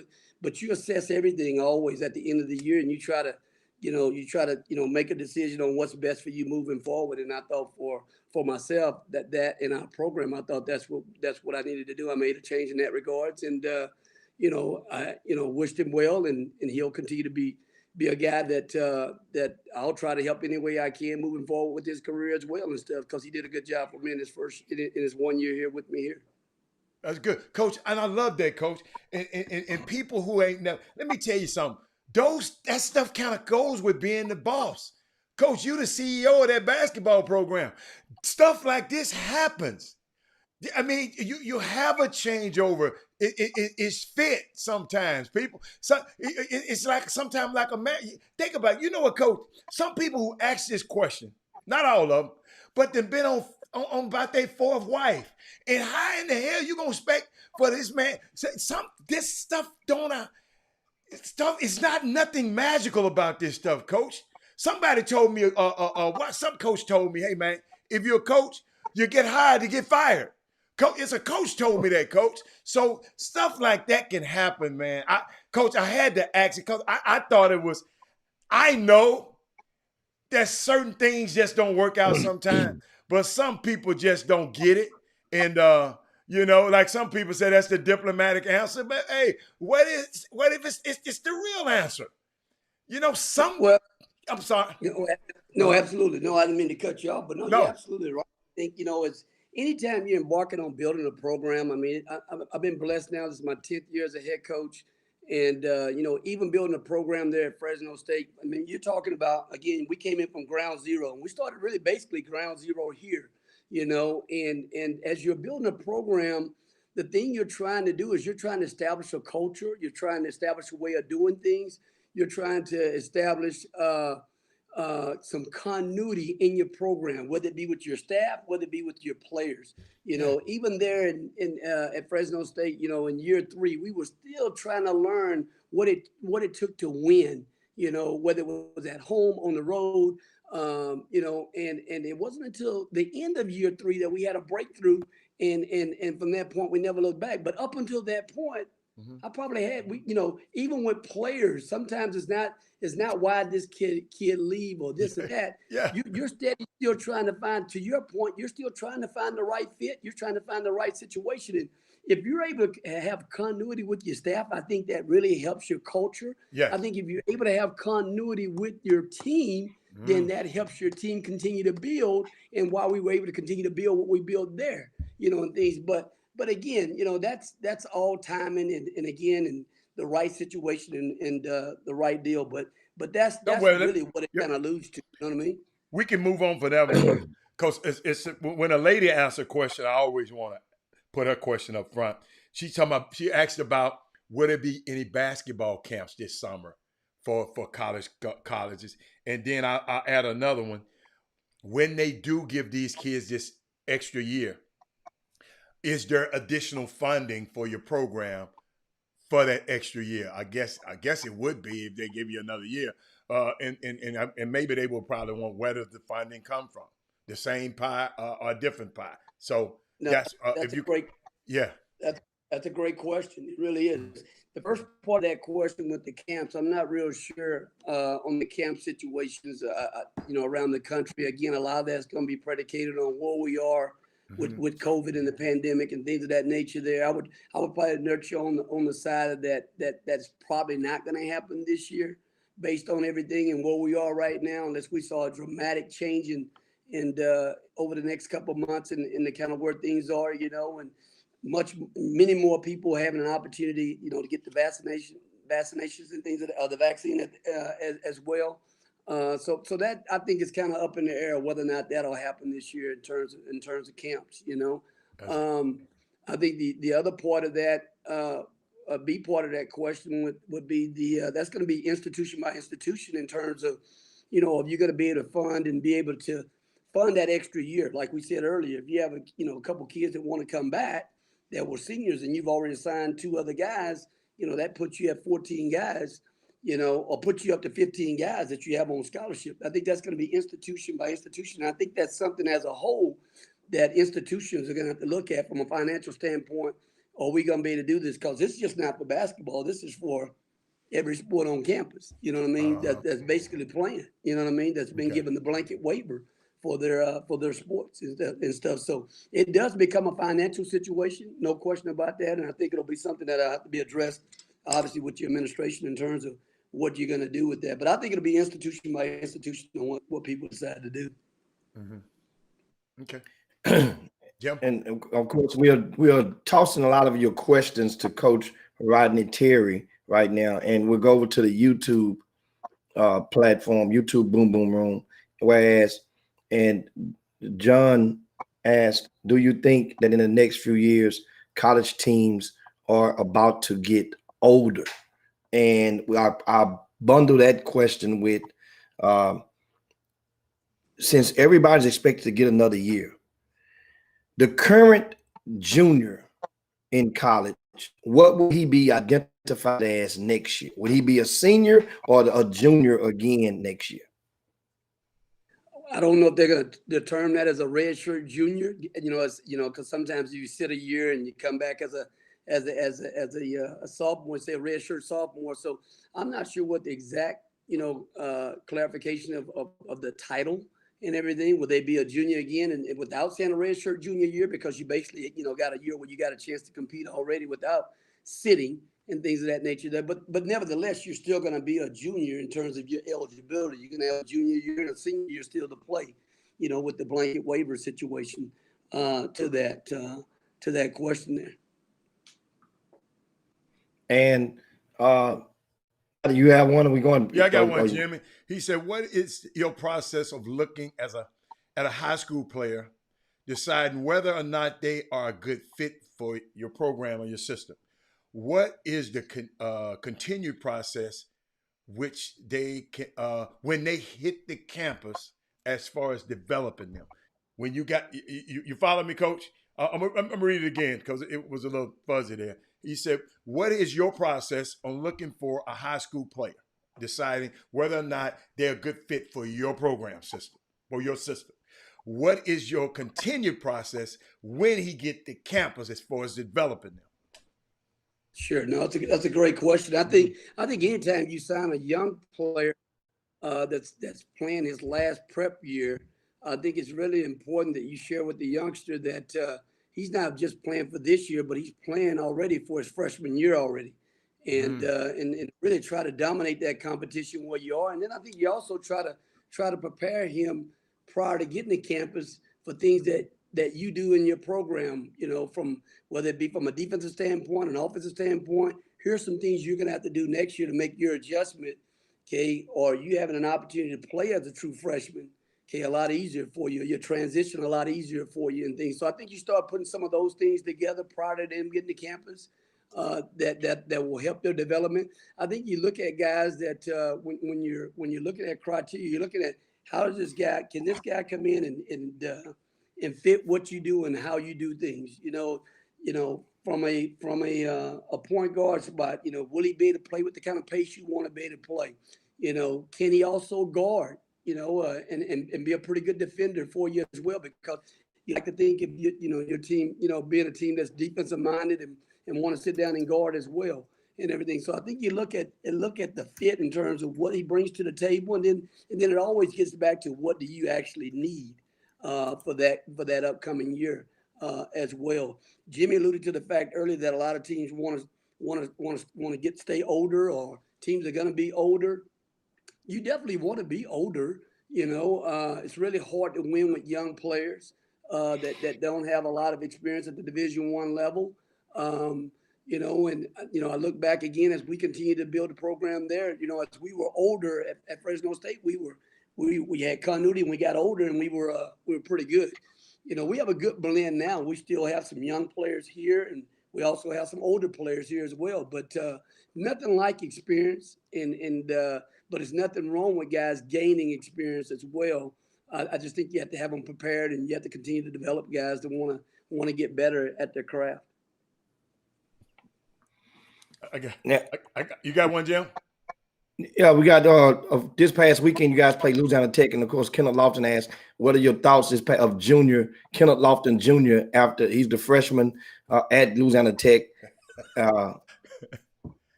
But you assess everything always at the end of the year, and you try to make a decision on what's best for you moving forward. And I thought for myself that in our program, I thought that's what I needed to do. I made a change in that regards, and I wished him well, and he'll continue to be a guy that I'll try to help any way I can moving forward with his career as well and stuff, because he did a good job for me in his 1 year here with me here. That's good, Coach, and I love that, Coach. And people who ain't never, let me tell you something. That stuff kind of goes with being the boss. Coach, you the CEO of that basketball program. Stuff like this happens. I mean, you have a changeover. It's fit sometimes, people. It's like sometimes like a man. Think about it. You know what, Coach? Some people who ask this question, not all of them, but they've been on about their fourth wife. And how in the hell you gonna expect for this man? This stuff it's not nothing magical about this stuff, Coach. Somebody told me, some coach told me, hey man, if you're a coach, you get hired to get fired. It's a coach told me that, Coach. So stuff like that can happen, man. Coach, I had to ask it because I thought it was, I know that certain things just don't work out sometimes, but some people just don't get it. And, like some people say that's the diplomatic answer, but hey, what if it's the real answer? I'm sorry. No, absolutely. No, I didn't mean to cut you off, but no. You're absolutely right. I think, it's anytime you're embarking on building a program. I mean, I've been blessed now. This is my 10th year as a head coach. and even building a program there at Fresno State. I mean, you're talking about, again, we came in from ground zero, and we started really basically ground zero here, and as you're building a program, the thing you're trying to do is you're trying to establish a culture, you're trying to establish a way of doing things, you're trying to establish some continuity in your program, whether it be with your staff, whether it be with your players. Even there at Fresno State, in year 3, we were still trying to learn what it took to win. Whether it was at home, on the road, and it wasn't until the end of year 3 that we had a breakthrough, and from that point we never looked back. But up until that point, I probably had even with players, sometimes it's not why this kid leave or this or that. Yeah. You're still trying to find, to your point, you're still trying to find the right fit. You're trying to find the right situation. And if you're able to have continuity with your staff, I think that really helps your culture. Yes. I think if you're able to have continuity with your team, then that helps your team continue to build. And while we were able to continue to build what we built there, and things. But again, that's all timing and again, and the right situation and the right deal. But that's really what it kind of alludes to. You know what I mean? We can move on for that one because it's when a lady asks a question, I always want to put her question up front. She asked about would there be any basketball camps this summer for colleges, and then I'll add another one. When they do give these kids this extra year, is there additional funding for your program for that extra year? I guess it would be if they give you another year. And maybe they will probably want, where does the funding come from? The same pie or a different pie? So that's that's a great question. It really is. The first part of that question with the camps, I'm not real sure on the camp situations, around the country. Again, a lot of that's going to be predicated on where we are with COVID and the pandemic and things of that nature. There, I would probably nurture on the side of that's probably not going to happen this year, based on everything and where we are right now, unless we saw a dramatic change in over the next couple of months and the kind of where things are, and many more people having an opportunity, to get the vaccinations and things, the vaccine as well. So that, I think, is kind of up in the air whether or not that'll happen this year in terms of camps. I think the other part of that, a B part of that question would be that's going to be institution by institution in terms of, if you're going to be able to fund and be able to fund that extra year. Like we said earlier, if you have a couple kids that want to come back that were seniors and you've already signed 2 other guys, that puts you at 14 guys, or put you up to 15 guys that you have on scholarship. I think that's going to be institution by institution. I think that's something as a whole that institutions are going to have to look at from a financial standpoint. Are we going to be able to do this? Because this is just not for basketball. This is for every sport on campus. You know what I mean? That's basically playing. You know what I mean? That's been given the blanket waiver for their sports and stuff. So it does become a financial situation, no question about that. And I think it'll be something that'll have to be addressed, obviously, with your administration in terms of what you're going to do with that. But I think it'll be institution by institution on what people decide to do. Okay. Jim? And of course, we are tossing a lot of your questions to Coach Rodney Terry right now, and we'll go over to the YouTube platform, YouTube Boom Boom Room, and John asked, do you think that in the next few years, college teams are about to get older? And I bundle that question with, since everybody's expected to get another year, the current junior in college, what will he be identified as next year? Would he be a senior or a junior again next year? I don't know if they're going to determine that as a redshirt junior, because sometimes you sit a year and you come back as a sophomore, say a redshirt sophomore. So I'm not sure what the exact, clarification of the title and everything. Will they be a junior again and without saying a redshirt junior year, because you basically, got a year where you got a chance to compete already without sitting and things of that nature there. But nevertheless, you're still going to be a junior in terms of your eligibility. You're going to have a junior year and a senior year still to play, with the blanket waiver situation to that question there. And Do you have one? Are we going? Yeah, I got one, Jimmy. He said, "What is your process of looking at a high school player, deciding whether or not they are a good fit for your program or your system? What is the continued process which they can when they hit the campus as far as developing them? When you follow me, Coach? I'm gonna read it again because it was a little fuzzy there. He said, "What is your process on looking for a high school player, deciding whether or not they're a good fit for your program system or your system? What is your continued process when he get to campus as far as developing them?" Sure. No, that's a great question. I think anytime you sign a young player that's playing his last prep year, I think it's really important that you share with the youngster that he's not just playing for this year, but he's playing already for his freshman year already, and really try to dominate that competition where you are. And then I think you also try to prepare him prior to getting to campus for things that you do in your program. From whether it be from a defensive standpoint, an offensive standpoint. Here's some things you're going to have to do next year to make your adjustment. Okay, or you having an opportunity to play as a true freshman, okay, a lot easier for you. Your transition a lot easier for you and things. So I think you start putting some of those things together prior to them getting to campus. That will help their development. I think you look at guys that when you're looking at criteria, you're looking at how does this guy come in and fit what you do and how you do things. From a point guard spot, will he be able to play with the kind of pace you want to be able to play? Can he also guard? And be a pretty good defender for you as well, because you like to think if your team, being a team that's defensive minded and want to sit down and guard as well and everything. So I think you look at the fit in terms of what he brings to the table, and then it always gets back to what do you actually need for that upcoming year as well. Jimmy alluded to the fact earlier that a lot of teams want to stay older, or teams are going to be older. You definitely want to be older. It's really hard to win with young players that don't have a lot of experience at the Division I level. I look back again as we continue to build a program there. As we were older at Fresno State, we had continuity, and we got older, and we were pretty good. We have a good blend now. We still have some young players here, and we also have some older players here as well. But nothing like experience, but it's nothing wrong with guys gaining experience as well. I just think you have to have them prepared, and you have to continue to develop guys that want to get better at their craft. You got one, Jim? Yeah, we got this past weekend. You guys played Louisiana Tech, and of course, Kenneth Lofton asked, "What are your thoughts of junior Kenneth Lofton Jr. after he's the freshman at Louisiana Tech?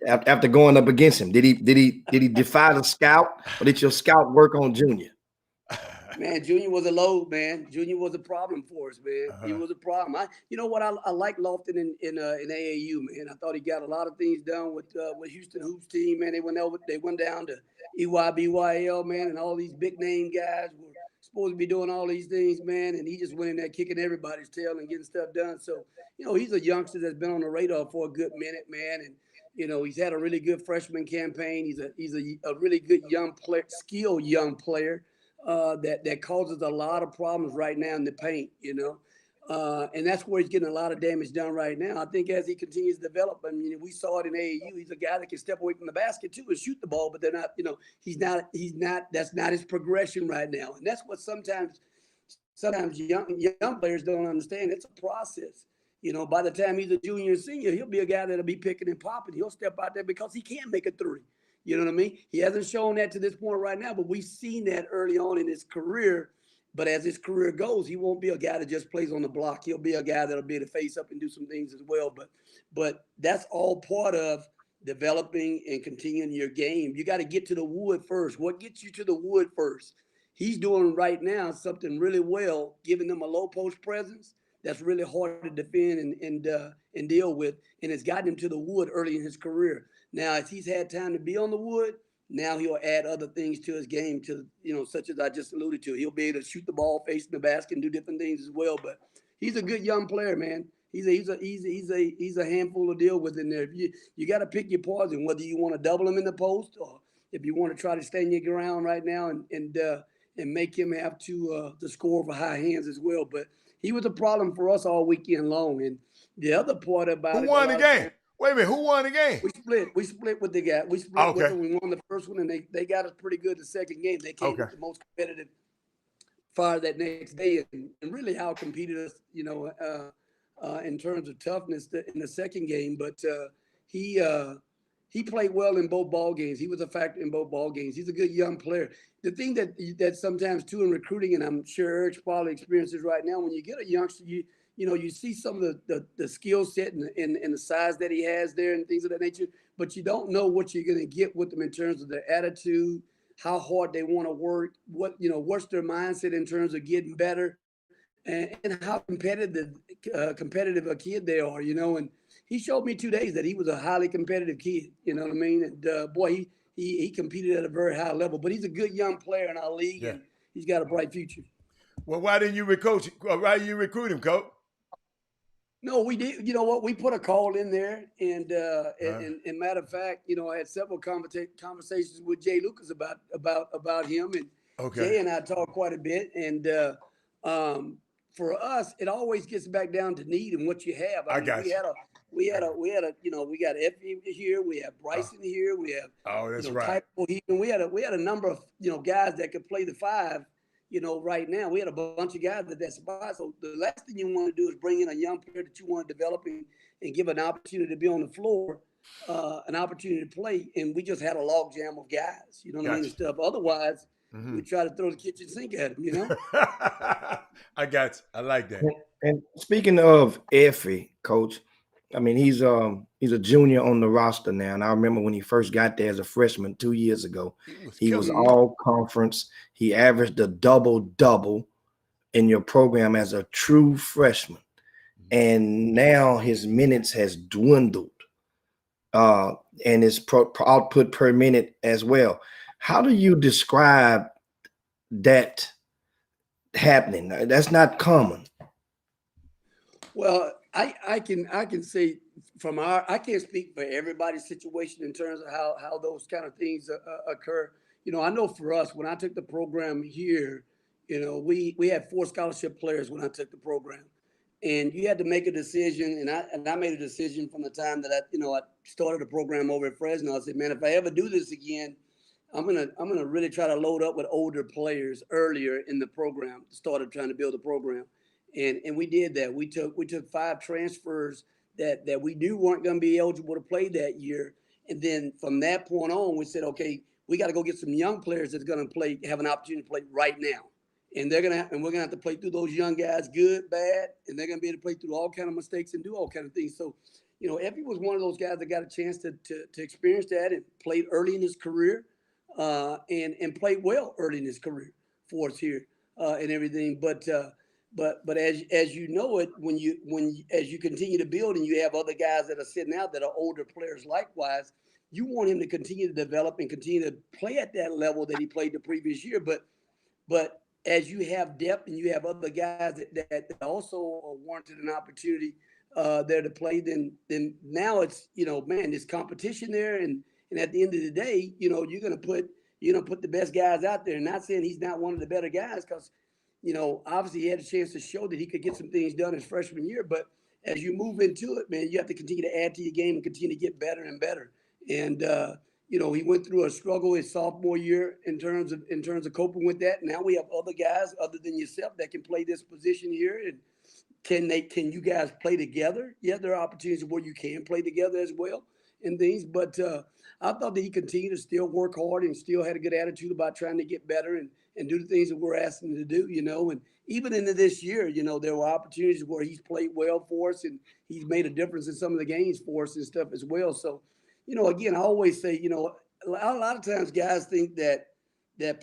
After going up against him, did he defy the scout, or did your scout work on Junior?" Man, Junior was a load, man. Junior was a problem for us, man. He was a problem. I like Lofton in AAU, man. I thought he got a lot of things done with Houston Hoops team, man. They went down to EYBYL, man, and all these big name guys were supposed to be doing all these things, man. And he just went in there kicking everybody's tail and getting stuff done. So, he's a youngster that's been on the radar for a good minute, man. And he's had a really good freshman campaign. He's a really good young player, skilled young player. That causes a lot of problems right now in the paint, and that's where he's getting a lot of damage done right now. I think as he continues to develop, we saw it in AAU. He's a guy that can step away from the basket too and shoot the ball, but they're not, he's not. That's not his progression right now, and that's what sometimes young players don't understand. It's a process. By the time he's a junior and senior, he'll be a guy that'll be picking and popping. He'll step out there because he can make a three. You know what I mean? He hasn't shown that to this point right now, but we've seen that early on in his career. But as his career goes, he won't be a guy that just plays on the block. He'll be a guy that'll be able to face up and do some things as well. But that's all part of developing and continuing your game. You got to get to the wood first. What gets you to the wood first? He's doing right now something really well, giving them a low post presence that's really hard to defend and deal with, and it's gotten him to the wood early in his career. Now, as he's had time to be on the wood, now he'll add other things to his game, such as I just alluded to. He'll be able to shoot the ball facing the basket and do different things as well. But he's a good young player, man. He's a handful to deal with in there. You got to pick your poison, whether you want to double him in the post or if you want to try to stand your ground right now and make him have to score for high hands as well. But he was a problem for us all weekend long. And the other part about Who it, won the game? Wait a minute, who won the game? we split with the guy. We split with Okay. them. We won the first one, and they got us pretty good the second game. They came with the most competitive fire that next day, and really out competed us, in terms of toughness in the second game. But he played well in both ball games. He was a factor in both ball games. He's a good young player. The thing that sometimes too in recruiting, and I'm sure Eric's probably experiences right now, when you get a youngster, you see some of the skill set and the size that he has there and things of that nature, but you don't know what you're going to get with them in terms of their attitude, how hard they want to work, what's their mindset in terms of getting better, and how competitive a kid they are, and he showed me 2 days that he was a highly competitive kid, you know what I mean? And boy, he competed at a very high level, but he's a good young player in our league, and he's got a bright future. Well, why didn't you recruit him, Coach? No, we did. You know what? We put a call in there, and matter of fact, I had several conversations with Jay Lucas about him, and Jay and I talked quite a bit. And for us, it always gets back down to need and what you have. I got you. We got Effie here, we have Bryson here, we have that's right. Typo here, and we had a number of guys that could play the five. Right now we had a bunch of guys at that spot. So the last thing you want to do is bring in a young player that you want to develop and give an opportunity to be on the floor, an opportunity to play. And we just had a log jam of guys, you know what I mean, and stuff. Otherwise, we try to throw the kitchen sink at them, I got you. I like that. And speaking of Effie, Coach, I mean, he's a junior on the roster now. And I remember when he first got there as a freshman 2 years ago, he was all conference. He averaged a double-double in your program as a true freshman. And now his minutes has dwindled and his output per minute as well. How do you describe that happening? That's not common. Well, I can say I can't speak for everybody's situation in terms of how those kind of things occur. I know for us, when I took the program here, we had 4 scholarship players when I took the program, and you had to make a decision. And I made a decision from the time that I started the program over at Fresno. I said, man, if I ever do this again, I'm gonna really try to load up with older players earlier in the program. Started trying to build a program. And we did that. We took 5 transfers that we knew weren't going to be eligible to play that year. And then from that point on, we said, okay, we got to go get some young players that's going to have an opportunity to play right now. And we're going to have to play through those young guys, good, bad, and they're going to be able to play through all kind of mistakes and do all kind of things. So, Effie was one of those guys that got a chance to experience that and played early in his career, and played well early in his career for us here and everything. But as you know it, as you continue to build and you have other guys that are sitting out that are older players likewise, you want him to continue to develop and continue to play at that level that he played the previous year. But as you have depth and you have other guys that also are warranted an opportunity there to play, then now it's, there's competition there. And at the end of the day, you're going to put the best guys out there. Not saying he's not one of the better guys, because obviously he had a chance to show that he could get some things done his freshman year. But as you move into it, man, you have to continue to add to your game and continue to get better and better. And, he went through a struggle his sophomore year in terms of coping with that. Now we have other guys other than yourself that can play this position here. And can you guys play together? Yeah, there are opportunities where you can play together as well and things. But I thought that he continued to still work hard and still had a good attitude about trying to get better and do the things that we're asking him to do, and even into this year, there were opportunities where he's played well for us and he's made a difference in some of the games for us and stuff as well. So, again, I always say, a lot of times guys think that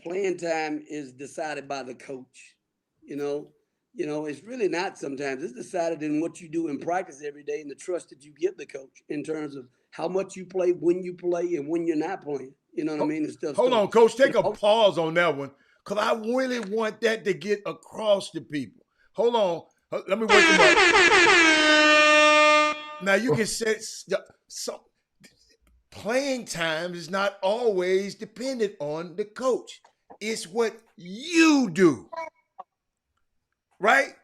playing time is decided by the coach, it's really not sometimes. It's decided in what you do in practice every day and the trust that you give the coach in terms of how much you play, when you play, and when you're not playing. You know what I mean? And stuff. Hold on, Coach. Take a pause on that one, because I really want that to get across to people. Hold on. Let me wake them up. Now you can say so. Playing time is not always dependent on the coach. It's what you do, right?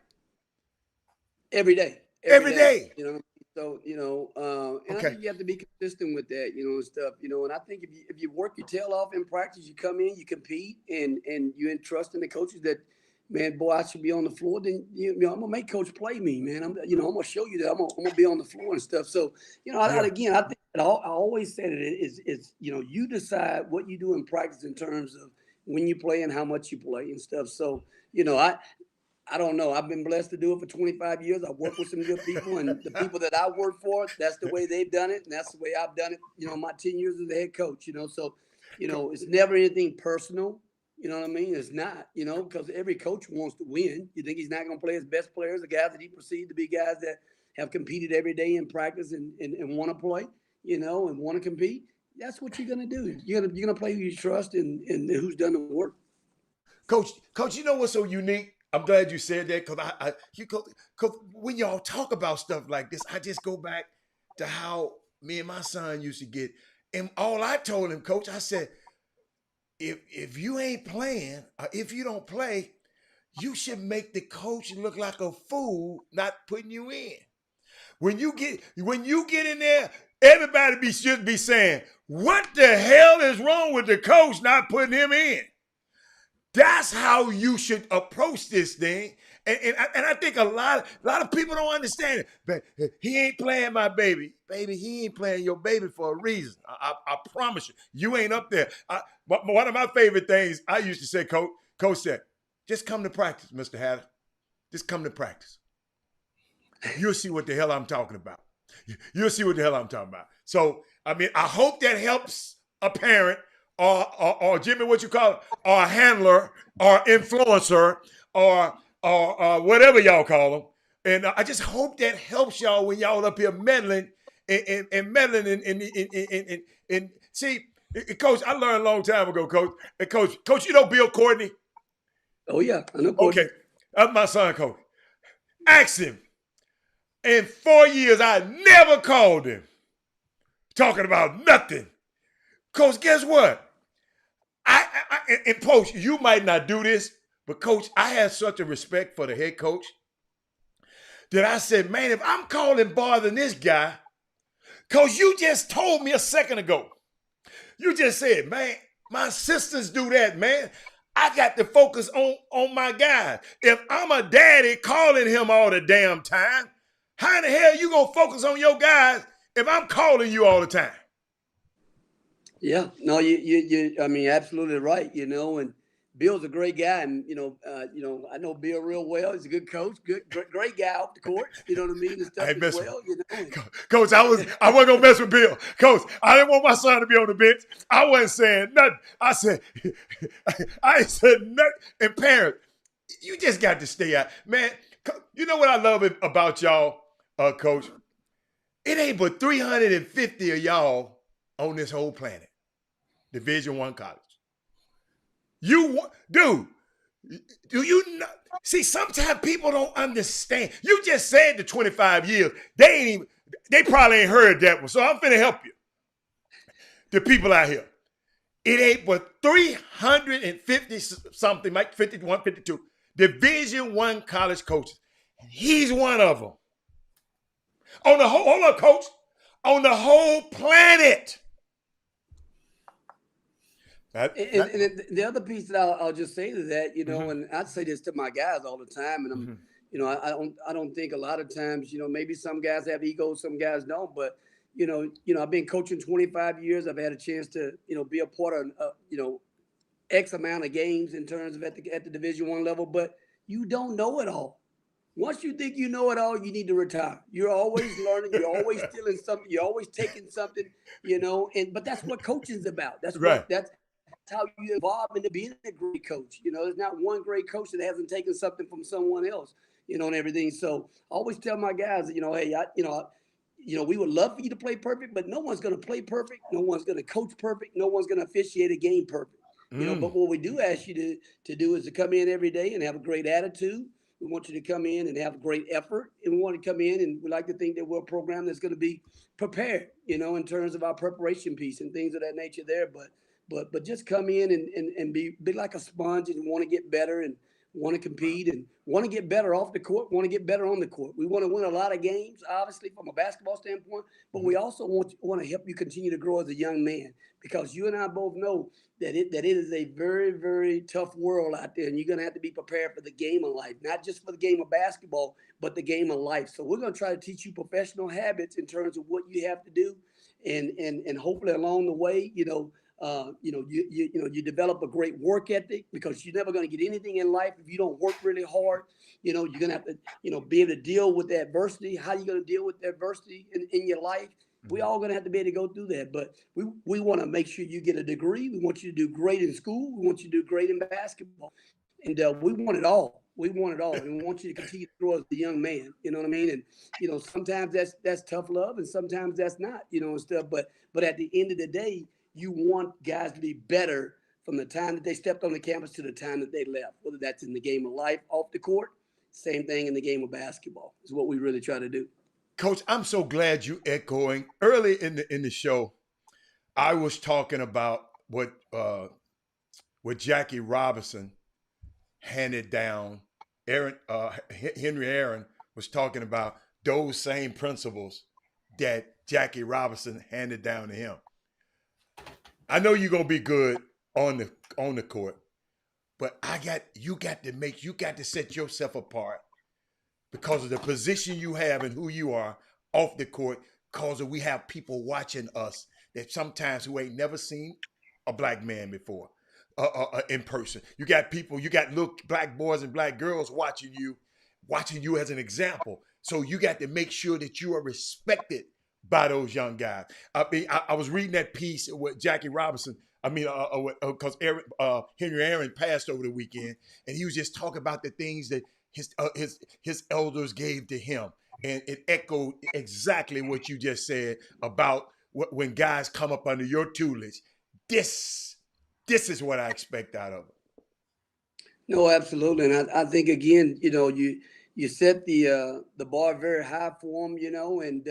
Every day, Every day. you know. So, and I Okay. think you have to be consistent with that, and stuff, and I think if you work your tail off in practice, you come in, you compete, and you entrust in the coaches that, man, boy, I should be on the floor. Then I'm gonna make coach play me, man. I'm gonna show you that I'm gonna be on the floor and stuff. So, Yeah. again, I think that I always said it is you decide what you do in practice in terms of when you play and how much you play and stuff. So, I don't know. I've been blessed to do it for 25 years. I work with some good people, and the people that I work for, that's the way they've done it, and that's the way I've done it. My 10 years as the head coach. So, it's never anything personal. You know what I mean? It's not. Because every coach wants to win. You think he's not going to play his best players, the guys that he perceived to be guys that have competed every day in practice and want to play, and want to compete. That's what you're going to do. You're gonna play who you trust and who's done the work. Coach, you know what's so unique? I'm glad you said that because when y'all talk about stuff like this, I just go back to how me and my son used to get. And all I told him, Coach, I said, if you ain't playing, or if you don't play, you should make the coach look like a fool not putting you in. When you get in there, everybody should be saying, what the hell is wrong with the coach not putting him in? That's how you should approach this thing. And I think a lot of people don't understand it. But he ain't playing my baby. Baby, he ain't playing your baby for a reason. I promise you. You ain't up there. One of my favorite things I used to say, Coach said, just come to practice, Mr. Hatter. Just come to practice. You'll see what the hell I'm talking about. You'll see what the hell I'm talking about. So, I hope that helps a parent or Jimmy, what you call it, or a handler, or influencer, or whatever y'all call them. And I just hope that helps y'all when y'all up here meddling and meddling and see, Coach, I learned a long time ago, Coach. And Coach, you know Bill Courtney? Oh yeah, I know Courtney. Okay, that's my son, Coach. Ask him. In 4 years, I never called him talking about nothing. Coach, guess what? And Coach, you might not do this, but Coach, I had such a respect for the head coach that I said, man, if I'm calling bothering this guy, Coach, you just told me a second ago. You just said, man, my sisters do that, man. I got to focus on my guys. If I'm a daddy calling him all the damn time, how in the hell you gonna focus on your guys if I'm calling you all the time? Yeah, no, you absolutely right. And Bill's a great guy, and I know Bill real well. He's a good coach, great guy off the court. You know what I mean? And stuff as well. Coach, I wasn't gonna mess with Bill. Coach, I didn't want my son to be on the bench. I wasn't saying nothing. I ain't said nothing. And parents, you just got to stay out, man. You know what I love about y'all, Coach? It ain't but 350 of y'all on this whole planet. Division I college. Do you know? See, sometimes people don't understand. You just said the 25 years. They probably ain't heard that one. So I'm finna help you. The people out here. It ain't but 350 something, like 51, 52 Division I college coaches. And he's one of them. Hold on, Coach. On the whole planet. And the other piece that I'll just say to that, and I say this to my guys all the time, and I don't think a lot of times, maybe some guys have egos, some guys don't, but I've been coaching 25 years. I've had a chance to, be a part of, X amount of games in terms of at the Division I level, but you don't know it all. Once you think you know it all, you need to retire. You're always learning. You're always stealing something. You're always taking something, but that's what coaching's about. That's right. That's how you evolve into being a great coach. There's not one great coach that hasn't taken something from someone else, and everything. So I always tell my guys, hey, we would love for you to play perfect, but no one's going to play perfect. No one's going to coach perfect. No one's going to officiate a game perfect. But what we do ask you to do is to come in every day and have a great attitude, We want you to come in and have great effort. And we want to come in and we like to think that we're a program that's going to be prepared, in terms of our preparation piece and things of that nature there. But just come in and be like a sponge and want to get better and want to compete and want to get better off the court, want to get better on the court. We want to win a lot of games, obviously, from a basketball standpoint, but we also want to help you continue to grow as a young man, because you and I both know that it is a very, very tough world out there, and you're going to have to be prepared for the game of life, not just for the game of basketball, but the game of life. So we're going to try to teach you professional habits in terms of what you have to do, and hopefully along the way, you develop a great work ethic, because you're never going to get anything in life if you don't work really hard. You're going to have to, be able to deal with adversity. How are you going to deal with adversity in your life? We all going to have to be able to go through that. But we want to make sure you get a degree. We want you to do great in school. We want you to do great in basketball. And we want it all. We want it all. And we want you to continue to grow as a young man. You know what I mean? And, sometimes that's tough love and sometimes that's not, and stuff. But at the end of the day, you want guys to be better from the time that they stepped on the campus to the time that they left, whether that's in the game of life, off the court, same thing in the game of basketball is what we really try to do. Coach, I'm so glad you echoing. Early in the show, I was talking about what Jackie Robinson handed down. Henry Aaron was talking about those same principles that Jackie Robinson handed down to him. I know you're gonna be good on the court, but you got to set yourself apart because of the position you have and who you are off the court, because we have people watching us that sometimes who ain't never seen a black man before in person. You got little black boys and black girls watching you as an example. So you got to make sure that you are respected by those young guys. I was reading that piece with Jackie Robinson. Because Henry Aaron passed over the weekend, and he was just talking about the things that his elders gave to him, and it echoed exactly what you just said about when guys come up under your tutelage. This is what I expect out of them. No, absolutely, and I think again, you set the bar very high for them, and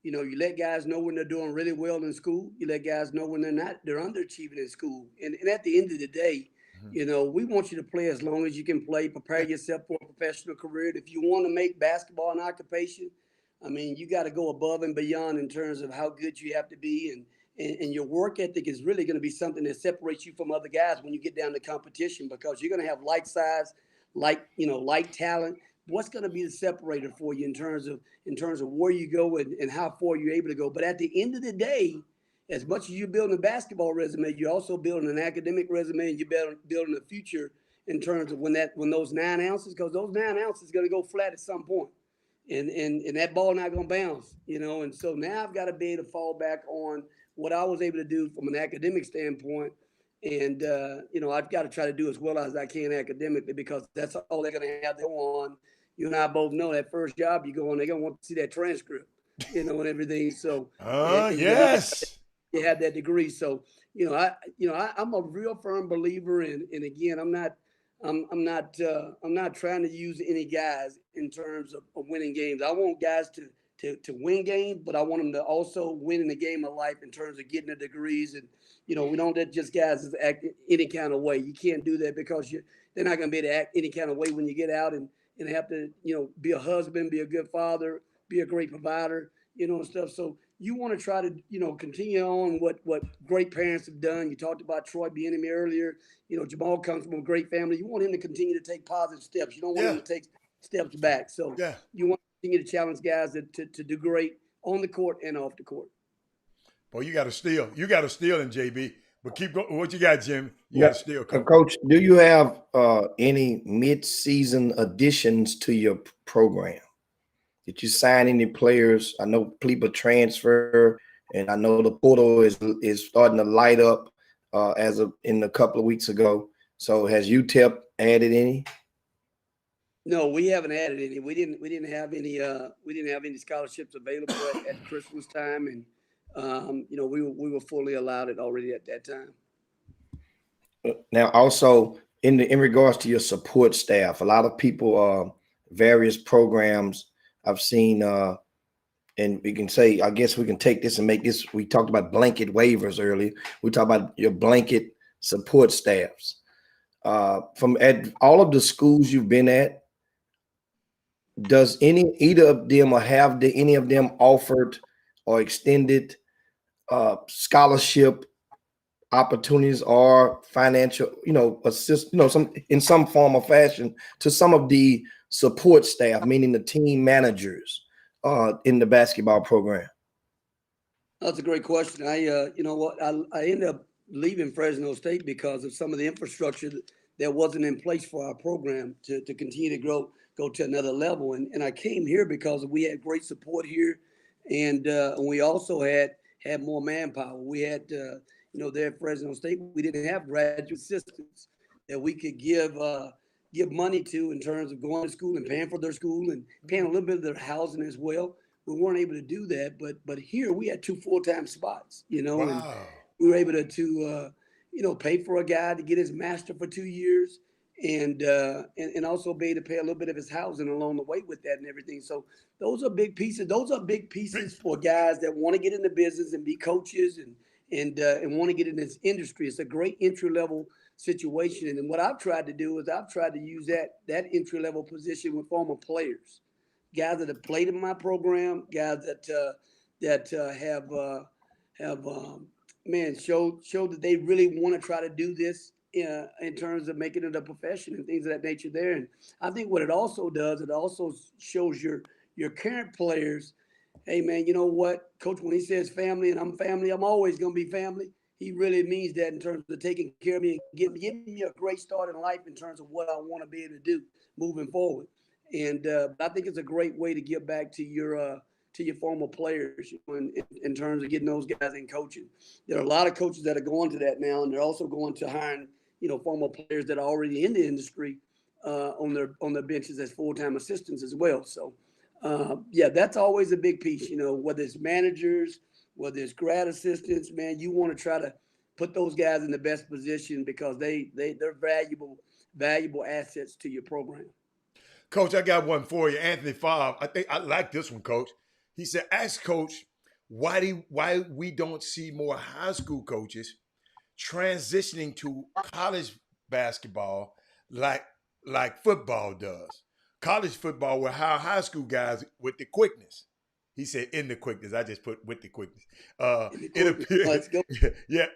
you let guys know when they're doing really well in school. You let guys know when they're underachieving in school, and at the end of the day, we want you to play as long as you can play. Prepare yourself for a professional career. If you want to make basketball an occupation, you got to go above and beyond in terms of how good you have to be, and your work ethic is really going to be something that separates you from other guys when you get down to competition, because you're going to have like size, like talent. What's going to be the separator for you in terms of where you go and how far you're able to go? But at the end of the day, as much as you're building a basketball resume, you're also building an academic resume, and you're building a future in terms of when those 9 ounces, because those 9 ounces are going to go flat at some point, and that ball not going to bounce, And so now I've got to be able to fall back on what I was able to do from an academic standpoint. And, I've got to try to do as well as I can academically, because that's all they're going to have to go on. You and I both know that first job you go on, they're going to want to see that transcript, and everything. So, yes, you have that degree. So, I'm a real firm believer in, and again, I'm not trying to use any guys in terms of winning games. I want guys to win games, but I want them to also win in the game of life in terms of getting the degrees. And, we don't let just guys act any kind of way. You can't do that, because they're not going to be able to act any kind of way when you get out and have to, be a husband, be a good father, be a great provider, and stuff. So you want to try to, continue on what great parents have done. You talked about Troy Bieniemy earlier. Jamal comes from a great family. You want him to continue to take positive steps. You don't want him to take steps back. So you want to continue to challenge guys to do great on the court and off the court. Boy, you got to steal. You got to steal in JB. But keep going. What you got, Jim? You got to steal. Coach, do you have any mid-season additions to your program? Did you sign any players? I know people transfer, and I know the portal is starting to light up in a couple of weeks ago. So has UTEP added any? No, we haven't added any. We didn't have any scholarships available at Christmas time, and we were fully allowed it already at that time. Now, also, in regards to your support staff, a lot of people, various programs I've seen, and we can say, I guess we can take this and make this. We talked about blanket waivers earlier. We talked about your blanket support staffs. From at all of the schools you've been at, does either of them, or have any of them offered or extended scholarship opportunities or financial, assist, some form or fashion to some of the support staff, meaning the team managers in the basketball program? That's a great question. You know what, I ended up leaving Fresno State because of some of the infrastructure that wasn't in place for our program to continue to go to another level. And I came here because we had great support here, and we also had more manpower. We had, there at Fresno State, we didn't have graduate assistants that we could give money to in terms of going to school and paying for their school and paying a little bit of their housing as well. We weren't able to do that, but here we had 2 full-time spots, and Wow. we were able to pay for a guy to get his master for 2 years, and also be able to pay a little bit of his housing along the way with that and everything. So those are big pieces. Those are big pieces for guys that want to get in the business and be coaches and want to get in this industry. It's a great entry level situation. And what I've tried to do is I've tried to use that entry level position with former players, guys that have played in my program, guys that have showed that they really want to try to do this in terms of making it a profession and things of that nature there. And I think what it also does, it also shows your current players, hey man, you know what, coach, when he says family and I'm family, I'm always going to be family. He really means that in terms of taking care of me and giving me a great start in life in terms of what I want to be able to do moving forward. And I think it's a great way to give back to your former players, in terms of getting those guys in coaching. There are a lot of coaches that are going to that now, and they're also going to hiring former players that are already in the industry on their benches as full-time assistants as well. So that's always a big piece. Whether it's managers, whether it's grad assistants, man, you want to try to put those guys in the best position because they're valuable assets to your program. Coach, I got one for you. Anthony Favre. I think I like this one, Coach. He said, ask Coach why we don't see more high school coaches transitioning to college basketball like football does. College football will hire high school guys with the quickness. He said in the quickness. I just put with the quickness. It appears,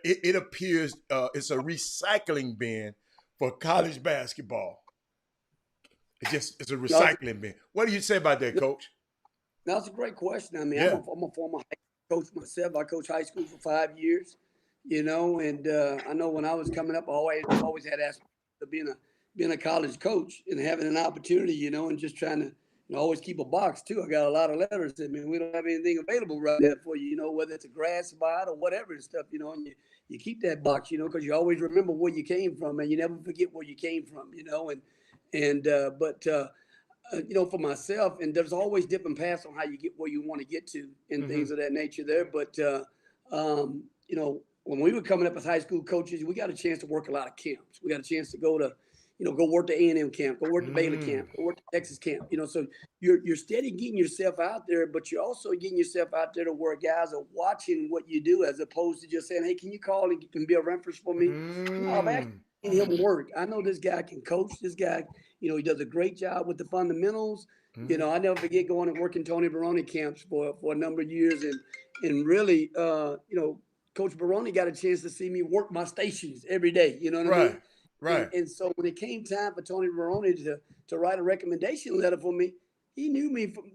it appears it's a recycling bin for college basketball. It's a recycling bin. What do you say about that, Coach? That's a great question. I mean, I'm a former high school coach myself. I coached high school for 5 years, and I know when I was coming up, I always had aspirations of being a college coach and having an opportunity, and just trying to always keep a box too. I got a lot of letters that, man, we don't have anything available right now for you, whether it's a grad spot or whatever and stuff, and you keep that box, because you always remember where you came from and you never forget where you came from, for myself, and there's always different paths on how you get where you want to get to and things of that nature there. But, when we were coming up as high school coaches, we got a chance to work a lot of camps. We got a chance to go work the A&M camp, go work the Baylor camp, go work the Texas camp. So you're steady getting yourself out there, but you're also getting yourself out there to where guys are watching what you do, as opposed to just saying, hey, can you call and be a reference for me? No, I've actually seen him work. I know this guy can coach. This guy, he does a great job with the fundamentals. I never forget going and working Tony Barone camps for a number of years, and really, Coach Barone got a chance to see me work my stations every day. You know what I mean? Right. And so when it came time for Tony Barone to write a recommendation letter for me, he knew me from,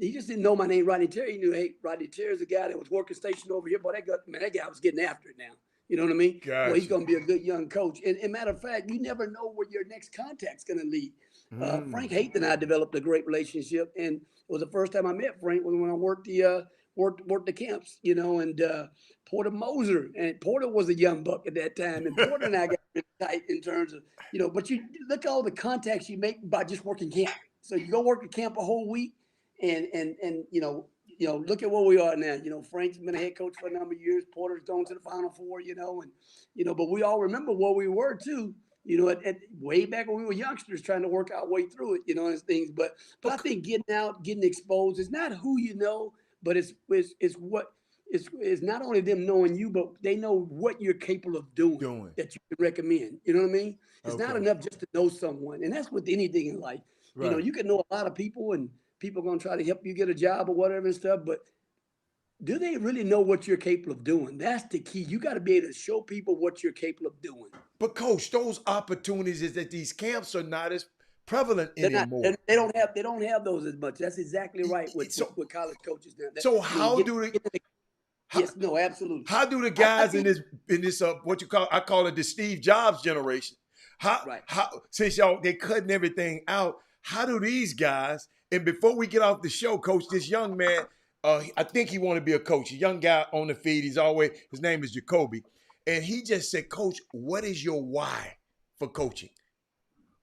he just didn't know my name, Rodney Terry. He knew, hey, Rodney Terry is a guy that was working station over here, but that guy was getting after it now. You know what I mean? Gotcha. Well, he's going to be a good young coach. And matter of fact, you never know where your next contact's going to lead. Frank Haight and I developed a great relationship, and it was the first time I met Frank when I worked the camps, and Porter Moser, and Porter was a young buck at that time, and Porter and I got really tight in terms of, but you look at all the contacts you make by just working camp. So you go work a camp a whole week, and look at where we are now. Frank's been a head coach for a number of years. Porter's going to the Final Four, but we all remember where we were too way back when we were youngsters trying to work our way through it, and things. But I think getting out, getting exposed is not who you know, but it's what it's not only them knowing you, but they know what you're capable of doing that you can recommend. You know what I mean? It's not enough just to know someone, and that's with anything in life. Right. You can know a lot of people, and people are gonna try to help you get a job or whatever and stuff, but do they really know what you're capable of doing? That's the key. You got to be able to show people what you're capable of doing. But coach, those opportunities is that these camps are not as prevalent They're not. anymore. They don't have those as much. That's exactly right with college coaches now. So how do they? Yes, no, absolutely. How do the guys in this what you call, I call it the Steve Jobs generation? How since they cutting everything out? How do these guys? And before we get off the show, coach, this young man, I think he want to be a coach. A young guy on the feed. His name is Jacoby, and he just said, "Coach, what is your why for coaching?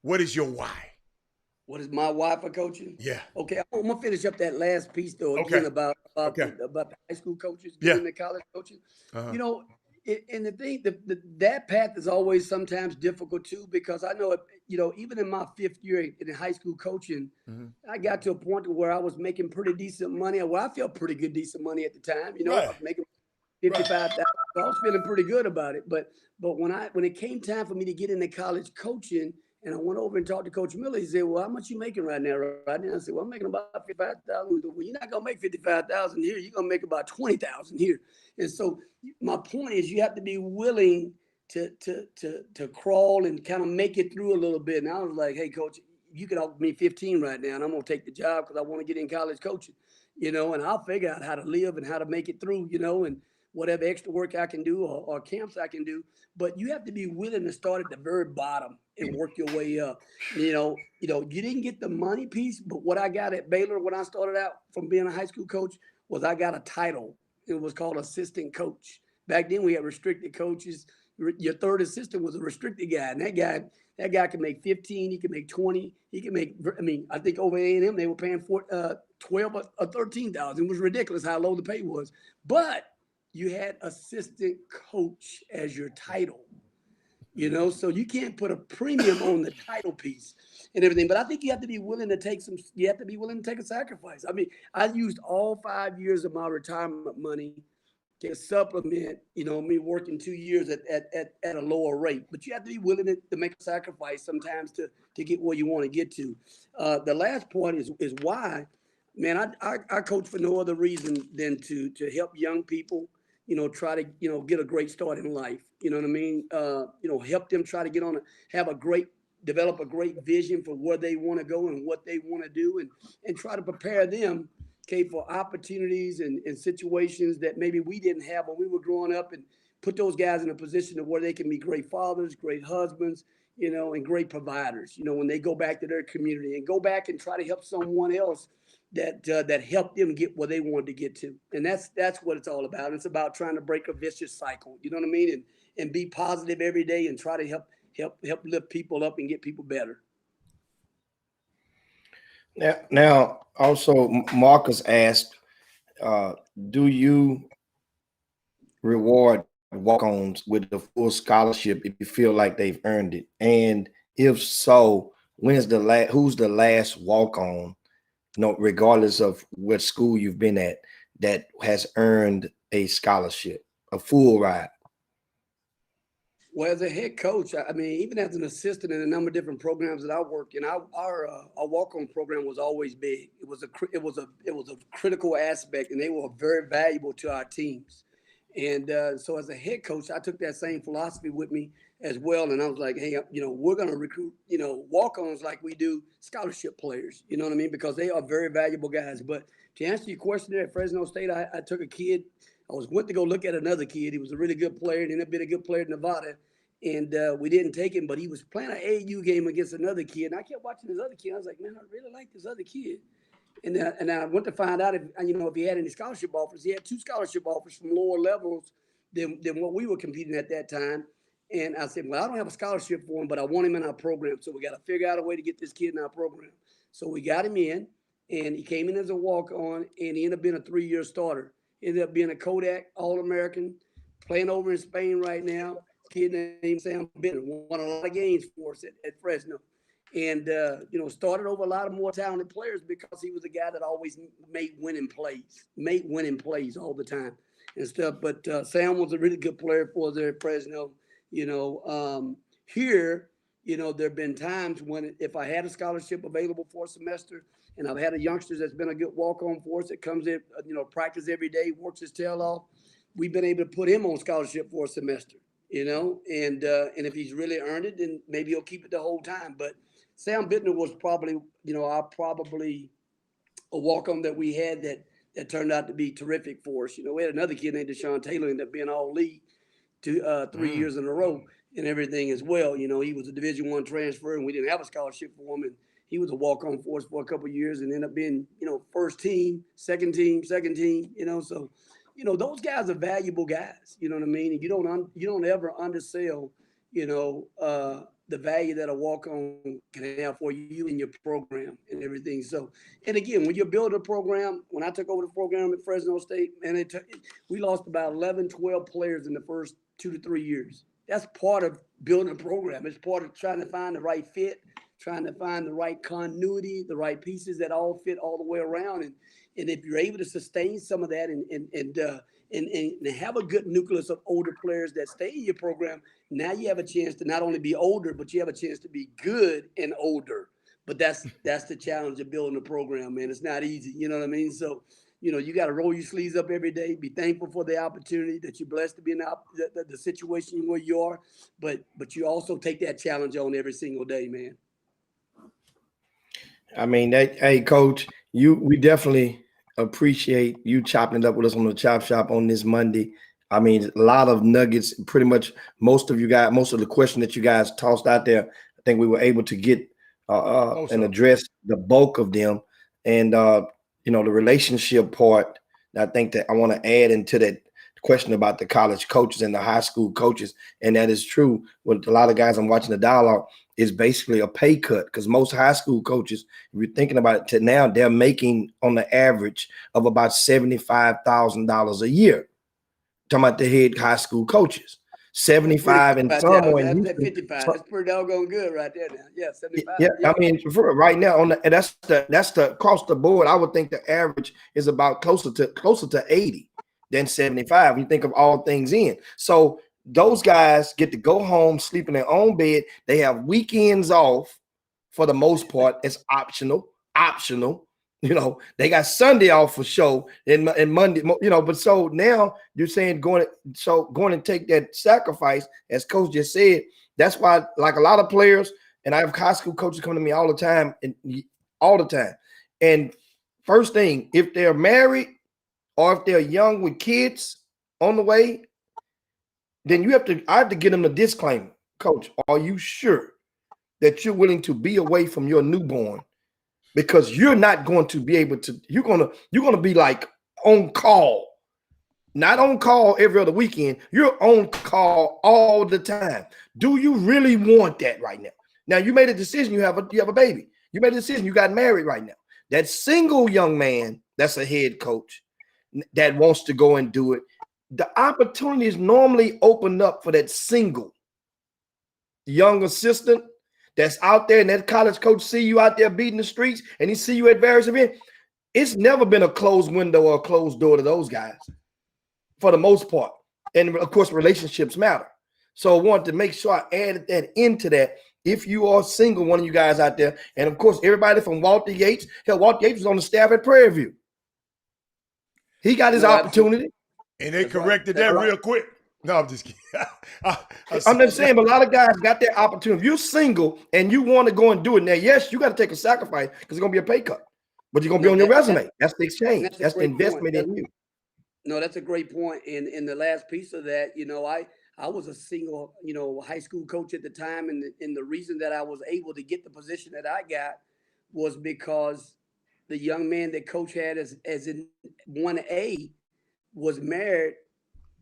What is your why?" What is my why for coaching? Yeah. Okay, I'm gonna finish up that last piece though again about the high school coaches getting the college coaching. Uh-huh. And the thing that path is always sometimes difficult too, because I know even in my 5th year in high school coaching, I got to a point where I was making pretty decent money. Well, I felt pretty good, decent money at the time. I was making $55,000. I was feeling pretty good about it. But when it came time for me to get into college coaching, and I went over and talked to Coach Miller. He said, "Well, how much you making right now?" Right now, I said, "Well, I'm making about $55,000." Well, you're not gonna make $55,000 here. You're gonna make about $20,000 here. And so, my point is, you have to be willing to crawl and kind of make it through a little bit. And I was like, "Hey, Coach, you can offer me 15 right now, and I'm gonna take the job because I want to get in college coaching, and I'll figure out how to live and how to make it through, and whatever extra work I can do or camps I can do." But you have to be willing to start at the very bottom and work your way up. You didn't get the money piece, but what I got at Baylor when I started out from being a high school coach was I got a title. It was called assistant coach. Back then we had restricted coaches. Your third assistant was a restricted guy, and that guy could make 15, he could make 20, he could make. I think over A&M they were paying 12 or 13,000. It was ridiculous how low the pay was, but you had assistant coach as your title, so you can't put a premium on the title piece and everything. But I think you have to be willing to take a sacrifice. I used all 5 years of my retirement money to supplement, me working 2 years at a lower rate. But you have to be willing to make a sacrifice sometimes to get where you want to get to. The last point is why, man, I coach for no other reason than to help young people, try to, get a great start in life. You know what I mean? Help them try to develop a great vision for where they want to go and what they want to do, and try to prepare them, for opportunities and situations that maybe we didn't have when we were growing up, and put those guys in a position of where they can be great fathers, great husbands, and great providers, when they go back to their community and go back and try to help someone else that helped them get where they wanted to get to. And that's what it's all about. It's about trying to break a vicious cycle, you know what I mean? And be positive every day and try to help lift people up and get people better. Now also Marcus asked, do you reward walk-ons with the full scholarship if you feel like they've earned it? And if so, who's the last walk-on, regardless of what school you've been at, that has earned a scholarship, a full ride? Well, as a head coach, even as an assistant in a number of different programs that I worked in, our walk-on program was always big. It was a critical aspect, and they were very valuable to our teams. And so as a head coach, I took that same philosophy with me as well. And I was like, hey, we're going to recruit, walk-ons like we do scholarship players, you know what I mean? Because they are very valuable guys. But to answer your question there at Fresno State, I took a kid. Went to go look at another kid. He was a really good player, and ended up being a good player in Nevada. And we didn't take him, but he was playing an AAU game against another kid. And I kept watching this other kid. I was like, man, I really like this other kid. And I went to find out if he had any scholarship offers. He had 2 scholarship offers from lower levels than what we were competing at that time. And I said, well, I don't have a scholarship for him, but I want him in our program. So we got to figure out a way to get this kid in our program. So we got him in, and he came in as a walk-on, and he ended up being a 3-year starter. Ended up being a Kodak All-American, playing over in Spain right now. kid named Sam Bennett, won a lot of games for us at Fresno. And, started over a lot of more talented players because he was a guy that always made winning plays all the time and stuff. But Sam was a really good player for us there at Fresno. Here, there have been times when if I had a scholarship available for a semester and I've had a youngster that's been a good walk-on for us that comes in, practice every day, works his tail off, we've been able to put him on scholarship for a semester, and if he's really earned it, then maybe he'll keep it the whole time. But Sam Bittner was probably, a walk-on that we had that turned out to be terrific for us. We had another kid named Deshaun Taylor ended up being all league 3 years in a row and everything as well. He was a Division I transfer, and we didn't have a scholarship for him, and he was a walk-on for us for a couple of years and ended up being, first team, second team. So, those guys are valuable guys. You know what I mean? And you don't ever undersell, the value that a walk-on can have for you and your program and everything. So, and again, when you're building a program, when I took over the program at Fresno State, and we lost about 11, 12 players in the first 2 to 3 years. That's part of building a program. It's part of trying to find the right fit, trying to find the right continuity, the right pieces that all fit all the way around. And if you're able to sustain some of that and have a good nucleus of older players that stay in your program, now you have a chance to not only be older, but you have a chance to be good and older. But that's the challenge of building a program, man. It's not easy. You know what I mean? So, you got to roll your sleeves up every day, be thankful for the opportunity that you're blessed to be in the situation where you are. But you also take that challenge on every single day, man. I mean, hey, Coach, we definitely appreciate you chopping it up with us on the Chop Shop on this Monday. I mean, a lot of nuggets. Pretty much most of the questions that you guys tossed out there, I think we were able to get and address the bulk of them. And the relationship part, I think that I want to add into that question about the college coaches and the high school coaches, and that is true. With a lot of guys I'm watching the dialogue, is basically a pay cut, because most high school coaches, if you're thinking about it to now, they're making on the average of about $75,000 a year. Talking about the head high school coaches, 75 and somewhere. That's 55. That's pretty doggone good right there. Now. Yeah, 75. Yeah, I mean, for right now, that's the across the board. I would think the average is about closer to 80 than 75. When you think of all things in. So those guys get to go home, sleep in their own bed. They have weekends off for the most part. It's optional. They got Sunday off for show and Monday, but so now you're saying going and take that sacrifice, as Coach just said. That's why, like a lot of players, and I have high school coaches come to me all the time. And first thing, if they're married or if they're young with kids on the way, then I have to get them the disclaimer. Coach, are you sure that you're willing to be away from your newborn? Because you're not going to be able to, you're gonna be like on call, not on call every other weekend. You're on call all the time. Do you really want that right now? Now you made a decision. You have a baby. You made a decision. You got married right now. That single young man that's a head coach that wants to go and do it, the opportunities normally open up for that single young assistant that's out there, and that college coach see you out there beating the streets, and he see you at various events. It's never been a closed window or a closed door to those guys for the most part. And of course, relationships matter. So I wanted to make sure I added that into that. If you are single, one of you guys out there, and of course, everybody from Walter Yates. Hell, Walter Yates was on the staff at Prairie View. He got his opportunity. And they corrected that real quick. No, I'm just kidding. I'm just saying, but a lot of guys got their opportunity. If you're single and you want to go and do it now, yes, you got to take a sacrifice because it's going to be a pay cut, but you're going to be on your resume. That's the exchange. That's the investment in you. No, that's a great point. And the last piece of that, I was a single, high school coach at the time. And the reason that I was able to get the position that I got was because the young man that coach had as in 1A was married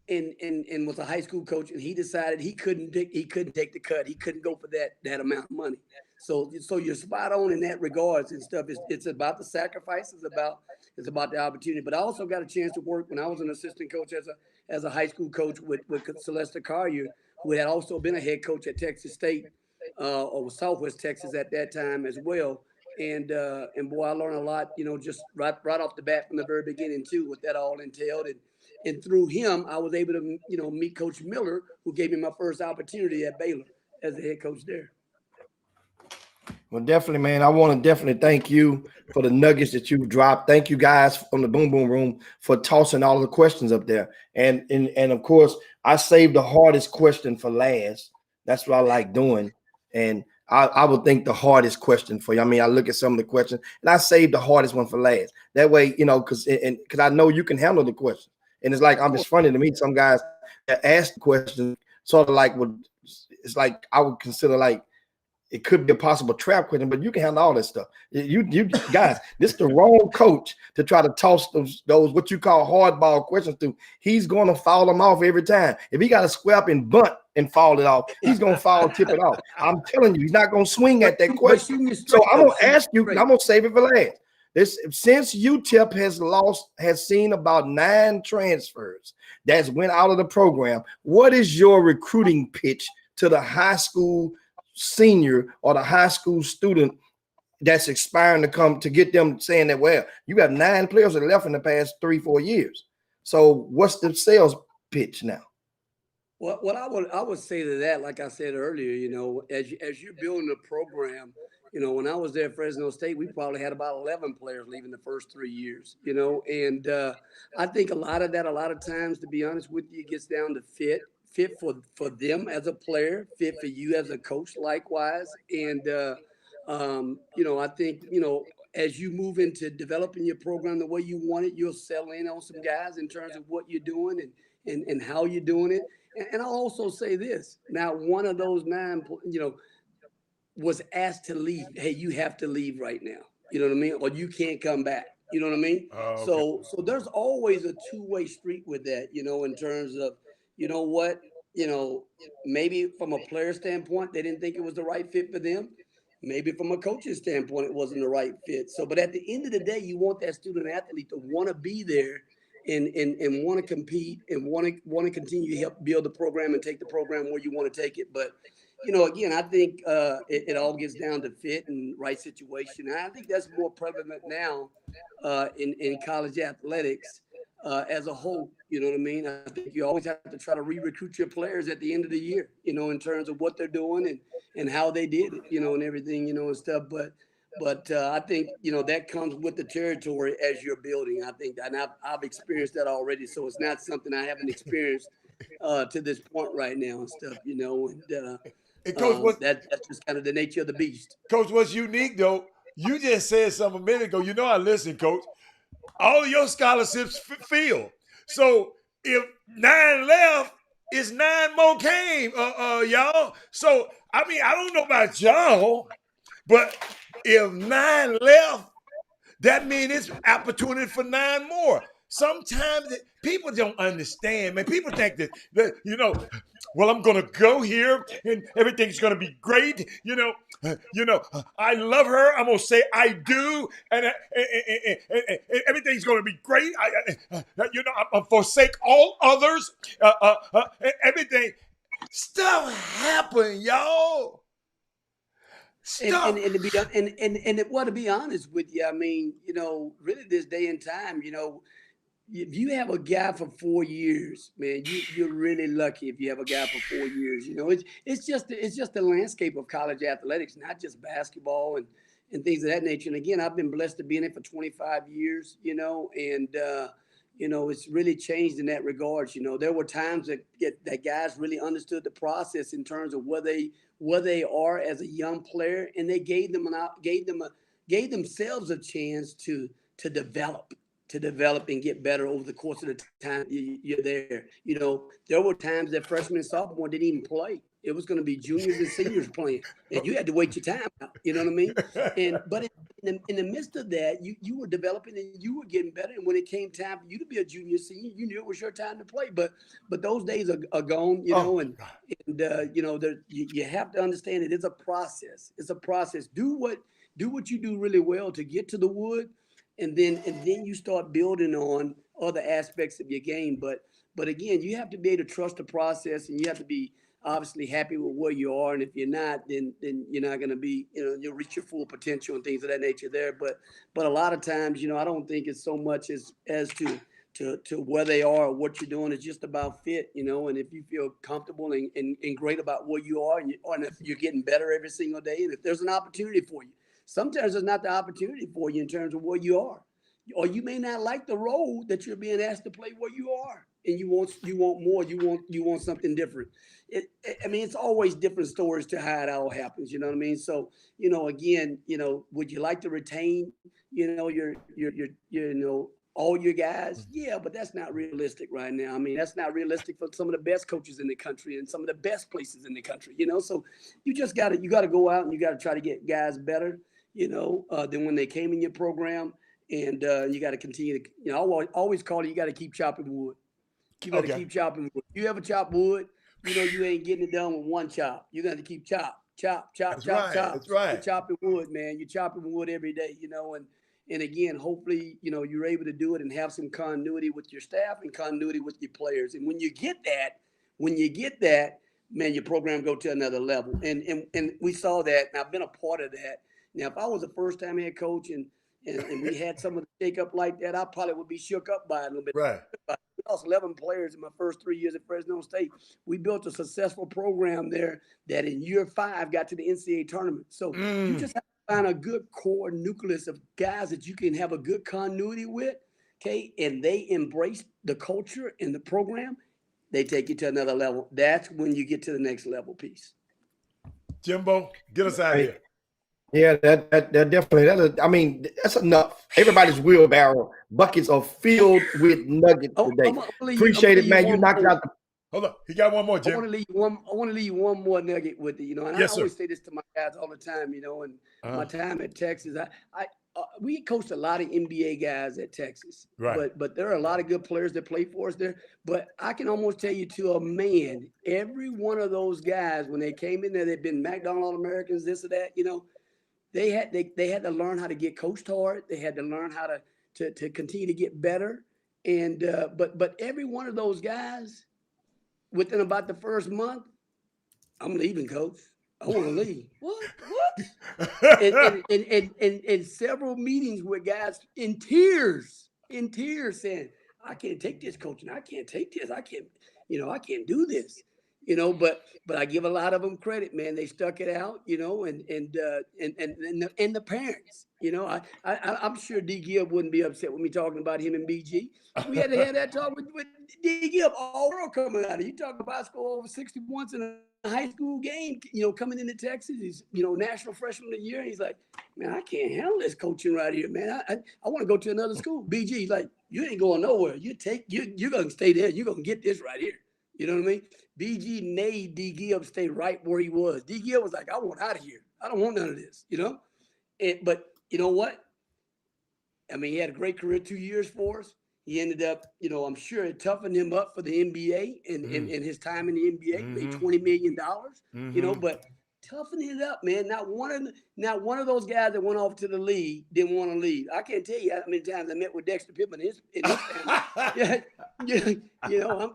and was a high school coach, and he decided he couldn't take the cut. He couldn't go for that amount of money. So you're spot on in that regards and stuff. It's about the sacrifice. It's about the opportunity. But I also got a chance to work when I was an assistant coach as a high school coach with Celeste Carrier, who had also been a head coach at Texas State or Southwest Texas at that time as well. And boy, I learned a lot, just right off the bat from the very beginning too, what that all entailed. And through him, I was able to, meet Coach Miller, who gave me my first opportunity at Baylor as the head coach there. Well, definitely, man. I want to definitely thank you for the nuggets that you've dropped. Thank you guys from the Boom Boom Room for tossing all the questions up there. And of course, I saved the hardest question for last. That's what I like doing. And I would think the hardest question for you. I mean, I look at some of the questions and I saved the hardest one for last. That way, because I know you can handle the question. And it's like, it's funny to me, some guys that ask the question sort of like, it's like I would consider like, it could be a possible trap question, but you can handle all that stuff. You guys, this is the wrong coach to try to toss those what you call hardball questions to. He's going to foul them off every time. If he got to square up and bunt and foul it off, he's going to foul tip it off. I'm telling you, he's not going to swing at that question. So I'm going to ask you, I'm going to save it for last. Since UTEP has seen about 9 transfers that's went out of the program, what is your recruiting pitch to the high school senior or the high school student that's aspiring to come to get them saying that, well, you got 9 players that left in the past 3-4 years. So what's the sales pitch now? What I would say to that, like I said earlier, as you're building a program, when I was there at Fresno State, we probably had about 11 players leaving the first 3 years, and I think a lot of times, to be honest with you, it gets down to fit for them as a player, fit for you as a coach likewise. And, I think, as you move into developing your program the way you want it, you'll settle in on some guys in terms of what you're doing and how you're doing it. And I'll also say this. Now, one of those 9, was asked to leave. Hey, you have to leave right now. You know what I mean? Or you can't come back. You know what I mean? Okay. So there's always a two-way street with that, in terms of, maybe from a player standpoint, they didn't think it was the right fit for them. Maybe from a coach's standpoint, it wasn't the right fit. So, but at the end of the day, you want that student athlete to want to be there and want to compete and want to continue to help build the program and take the program where you want to take it. But, again, I think it all gets down to fit and right situation. And I think that's more prevalent now in college athletics as a whole. You know what I mean? I think you always have to try to re-recruit your players at the end of the year, in terms of what they're doing and how they did it, and everything, and stuff. But I think, that comes with the territory as you're building. I think, and I've experienced that already. So it's not something I haven't experienced to this point right now and stuff, and Coach, that's just kind of the nature of the beast. Coach, what's unique though, you just said something a minute ago. I listen, Coach. All of your scholarships fill. So if 9 left, it's 9 more came, y'all. So I mean, I don't know about y'all, but if 9 left, that means it's opportunity for 9 more. Sometimes people don't understand, man. People think that well, I'm gonna go here and everything's gonna be great. I love her. I'm gonna say I do, and everything's gonna be great. I forsake all others. Everything. Stuff happen, y'all. And to be honest with you, I mean, really this day and time, if you have a guy for 4 years, man, you're really lucky if you have a guy for 4 years. It's just the landscape of college athletics, not just basketball and things of that nature. And again, I've been blessed to be in it for 25 years, and it's really changed in that regards. There were times that guys really understood the process in terms of where they are as a young player, and they gave themselves a chance to develop and get better over the course of the time you're there. There were times that freshmen and sophomore didn't even play. It was going to be juniors and seniors playing, and you had to wait your time out. You know what I mean? But in the midst of that, you were developing and you were getting better. And when it came time for you to be a junior, senior, you knew it was your time to play. But those days are gone. You have to understand it is a process. It's a process. Do what you do really well to get to the wood. And then you start building on other aspects of your game. But again, you have to be able to trust the process, and you have to be obviously happy with where you are. And if you're not, then you're not going to be, you'll reach your full potential and things of that nature there. But a lot of times, I don't think it's so much as to where they are or what you're doing. It's just about fit, and if you feel comfortable and great about where you are, and if you're getting better every single day, and if there's an opportunity for you. Sometimes there's not the opportunity for you in terms of where you are, or you may not like the role that you're being asked to play where you are, and you want more, you want something different. It's always different stories to how it all happens. You know what I mean? So, again, would you like to retain, your all your guys? Yeah, but that's not realistic right now. That's not realistic for some of the best coaches in the country and some of the best places in the country. So you just gotta go out and you gotta try to get guys better, than when they came in your program. And you got to continue to, I always call it, you got to keep chopping wood. You got to keep chopping wood. You ever chop wood, you ain't getting it done with one chop. You got to keep chop. That's right. You're chopping wood, man. You're chopping wood every day, and again, hopefully, you're able to do it and have some continuity with your staff and continuity with your players. And when you get that, man, your program go to another level. And we saw that, and I've been a part of that. Now, if I was a first-time head coach and we had some of the shake-up like that, I probably would be shook up by it a little bit. Right. We lost 11 players in my first 3 years at Fresno State. We built a successful program there that in year 5 got to the NCAA tournament. So you just have to find a good core nucleus of guys that you can have a good continuity with, okay? And they embrace the culture and the program. They take you to another level. That's when you get to the next level piece. Jimbo, get us out of here. Yeah, that definitely. That's enough. Everybody's wheelbarrow buckets are filled with nuggets today. Appreciate it, man. You knocked out. Hold on, he got one more, Jim. I want to leave you one more nugget with it. And yes, I always say this to my guys all the time. And my time at Texas, we coached a lot of NBA guys at Texas, right? But there are a lot of good players that play for us there. But I can almost tell you to a man, every one of those guys when they came in there, they've been McDonald Americans, this or that, They had to learn how to get coached hard. They had to learn how to continue to get better. And but every one of those guys, within about the first month, I'm leaving, coach. I want to leave. What? and several meetings with guys in tears saying, I can't take this, coach, and I can't take this. I can't do this. But I give a lot of them credit, man. They stuck it out, and the parents, I'm sure D. Gibb wouldn't be upset with me talking about him and BG. We had to have that talk with D. Gibb, all world coming out of. You talk about score over 60 points in a high school game, coming into Texas. He's, national freshman of the year. He's like, man, I can't handle this coaching right here, man. I want to go to another school. BG, he's like, you ain't going nowhere. You're going to stay there. You're going to get this right here. You know what I mean? BG made D. Gibb stay right where he was. D. Gibb was like, I want out of here. I don't want none of this, But you know what? He had a great career, 2 years for us. He ended up, I'm sure it toughened him up for the NBA and his time in the NBA, made $20 million, but toughening it up, man. Not one of those guys that went off to the league didn't want to leave. I can't tell you how many times I met with Dexter Pippen and his family.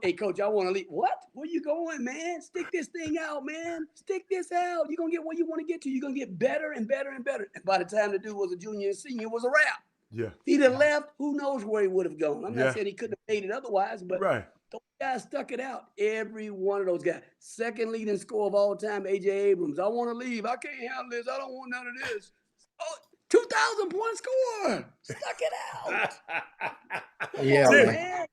Hey, coach, I want to leave. What? Where you going, man? Stick this thing out, man. Stick this out. You're going to get where you want to get to. You're going to get better and better and better. And by the time the dude was a junior and senior, it was a wrap. Yeah. If he'd have left, who knows where he would have gone. I'm not saying he couldn't have made it otherwise, but those guys stuck it out. Every one of those guys. Second leading scorer of all time, A.J. Abrams. I want to leave. I can't handle this. I don't want none of this. 2,000-point score. Stuck it out. Yeah, man.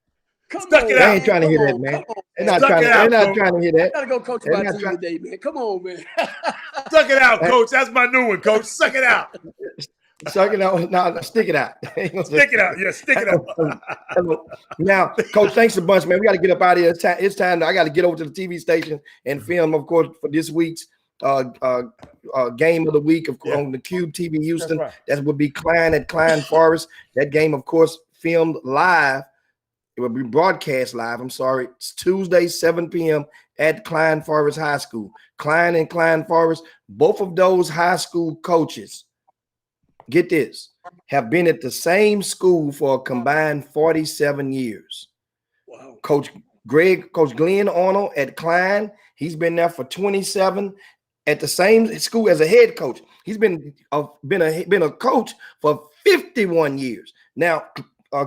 Stuck it out. They ain't trying to hear that, man. They're not trying to hear that. Gotta go coach my team today, man. Come on, man. Suck it out, coach. That's my new one, coach. Suck it out. Suck it out. No, stick it out. Stick it out. Yeah, stick it out. Now, coach, thanks a bunch, man. We got to get up out of here. It's time. I got to get over to the TV station and film, of course, for this week's game of the week, of course, on the Cube TV Houston. That would be Klein at Klein Forest. That game, of course, filmed live. It will be broadcast live. I'm sorry. It's Tuesday, 7 p.m. at Klein Forest High School. Klein and Klein Forest, both of those high school coaches, get this, have been at the same school for a combined 47 years. Wow. Coach Glenn Arnold at Klein He's been there for 27 at the same school as a head coach. He's been a coach for 51 years. Now,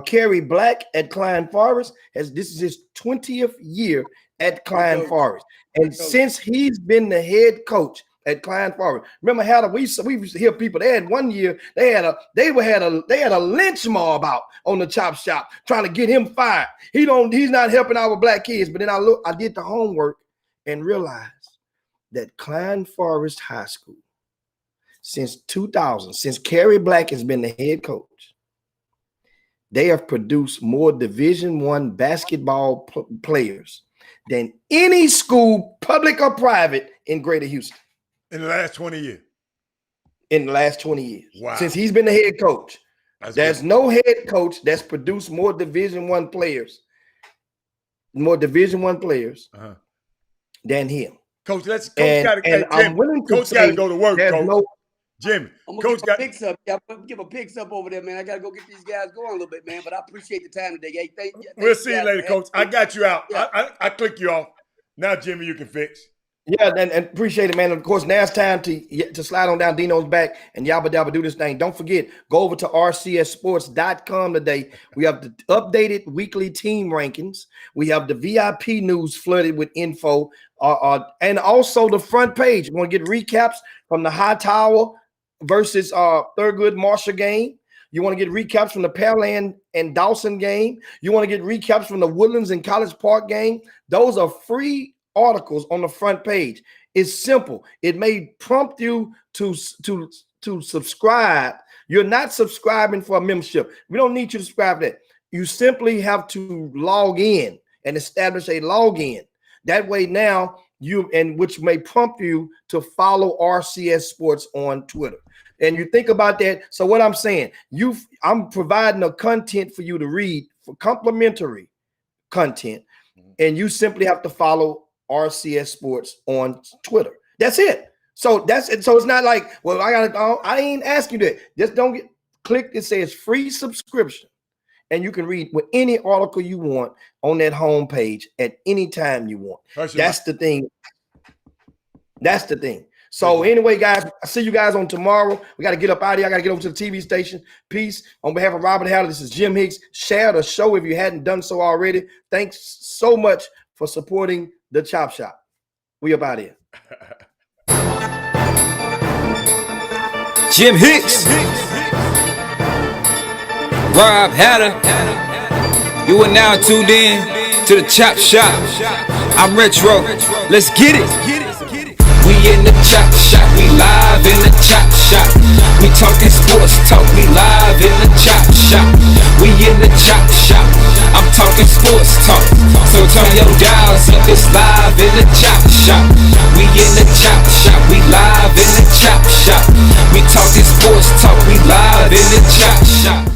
Kerry Black at Klein Forest this is his 20th year at Klein Forest. And since he's been the head coach at Klein Forest, remember how we used to hear people, they had one year, they had a lynch mob out on the chop shop trying to get him fired. He's not helping our black kids. But then I did the homework and realized that Klein Forest High School, since 2000, since Kerry Black has been the head coach, they have produced more Division I basketball players than any school, public or private, in Greater Houston. In the last 20 years. In the last 20 years. Wow. Since he's been the head coach. There's good. no head coach that's produced more Division I players, than him. Coach, Coach I'm willing to say got to go to work, Coach. Jimmy, I'm gonna picks up. Yeah, I'm gonna give a picks up over there, man. I gotta go get these guys going a little bit, man. But I appreciate the time today. Hey, thank we'll see you later, Coach. I got you out. Yeah. I click you off. Now, Jimmy, you can fix. Yeah, and appreciate it, man. Of course, now it's time to slide on down Dino's back and yabba dabba do this thing. Don't forget, go over to rcssports.com today. We have the updated weekly team rankings. We have the VIP news flooded with info, and also the front page. We want to get recaps from the High Tower versus Thurgood Marshall game. You want to get recaps from the Pearland and Dawson game. You want to get recaps from the Woodlands and College Park game. Those are free articles on the front page. It's simple. It may prompt you to subscribe. You're not subscribing for a membership. We don't need you to subscribe to that. You simply have to log in and establish a login. That way now which may prompt you to follow RCS Sports on Twitter. And you think about that. So what I'm saying, I'm providing a content for you to read for complimentary content, and you simply have to follow RCS Sports on Twitter. That's it. So that's it. So it's not like, well, I ain't asking you that. Just don't click. It says free subscription, and you can read with any article you want on that homepage at any time you want. That's the thing. That's the thing. So anyway, guys, I see you guys on tomorrow. We got to get up out of here. I got to get over to the TV station. Peace. On behalf of Robert Haller, this is Jim Hicks. Share the show if you hadn't done so already. Thanks so much for supporting the Chop Shop. We up out of here. Jim Hicks. Rob Hatter. You are now tuned in to the Chop Shop. I'm Retro. Let's get it. We in the chop shop, we live in the chop shop. We talking sports talk, we live in the chop shop. We in the chop shop, I'm talking sports talk. So turn your dials up, it's live in the chop shop. We in the chop shop, we live in the chop shop. We talking sports talk, we live in the chop shop.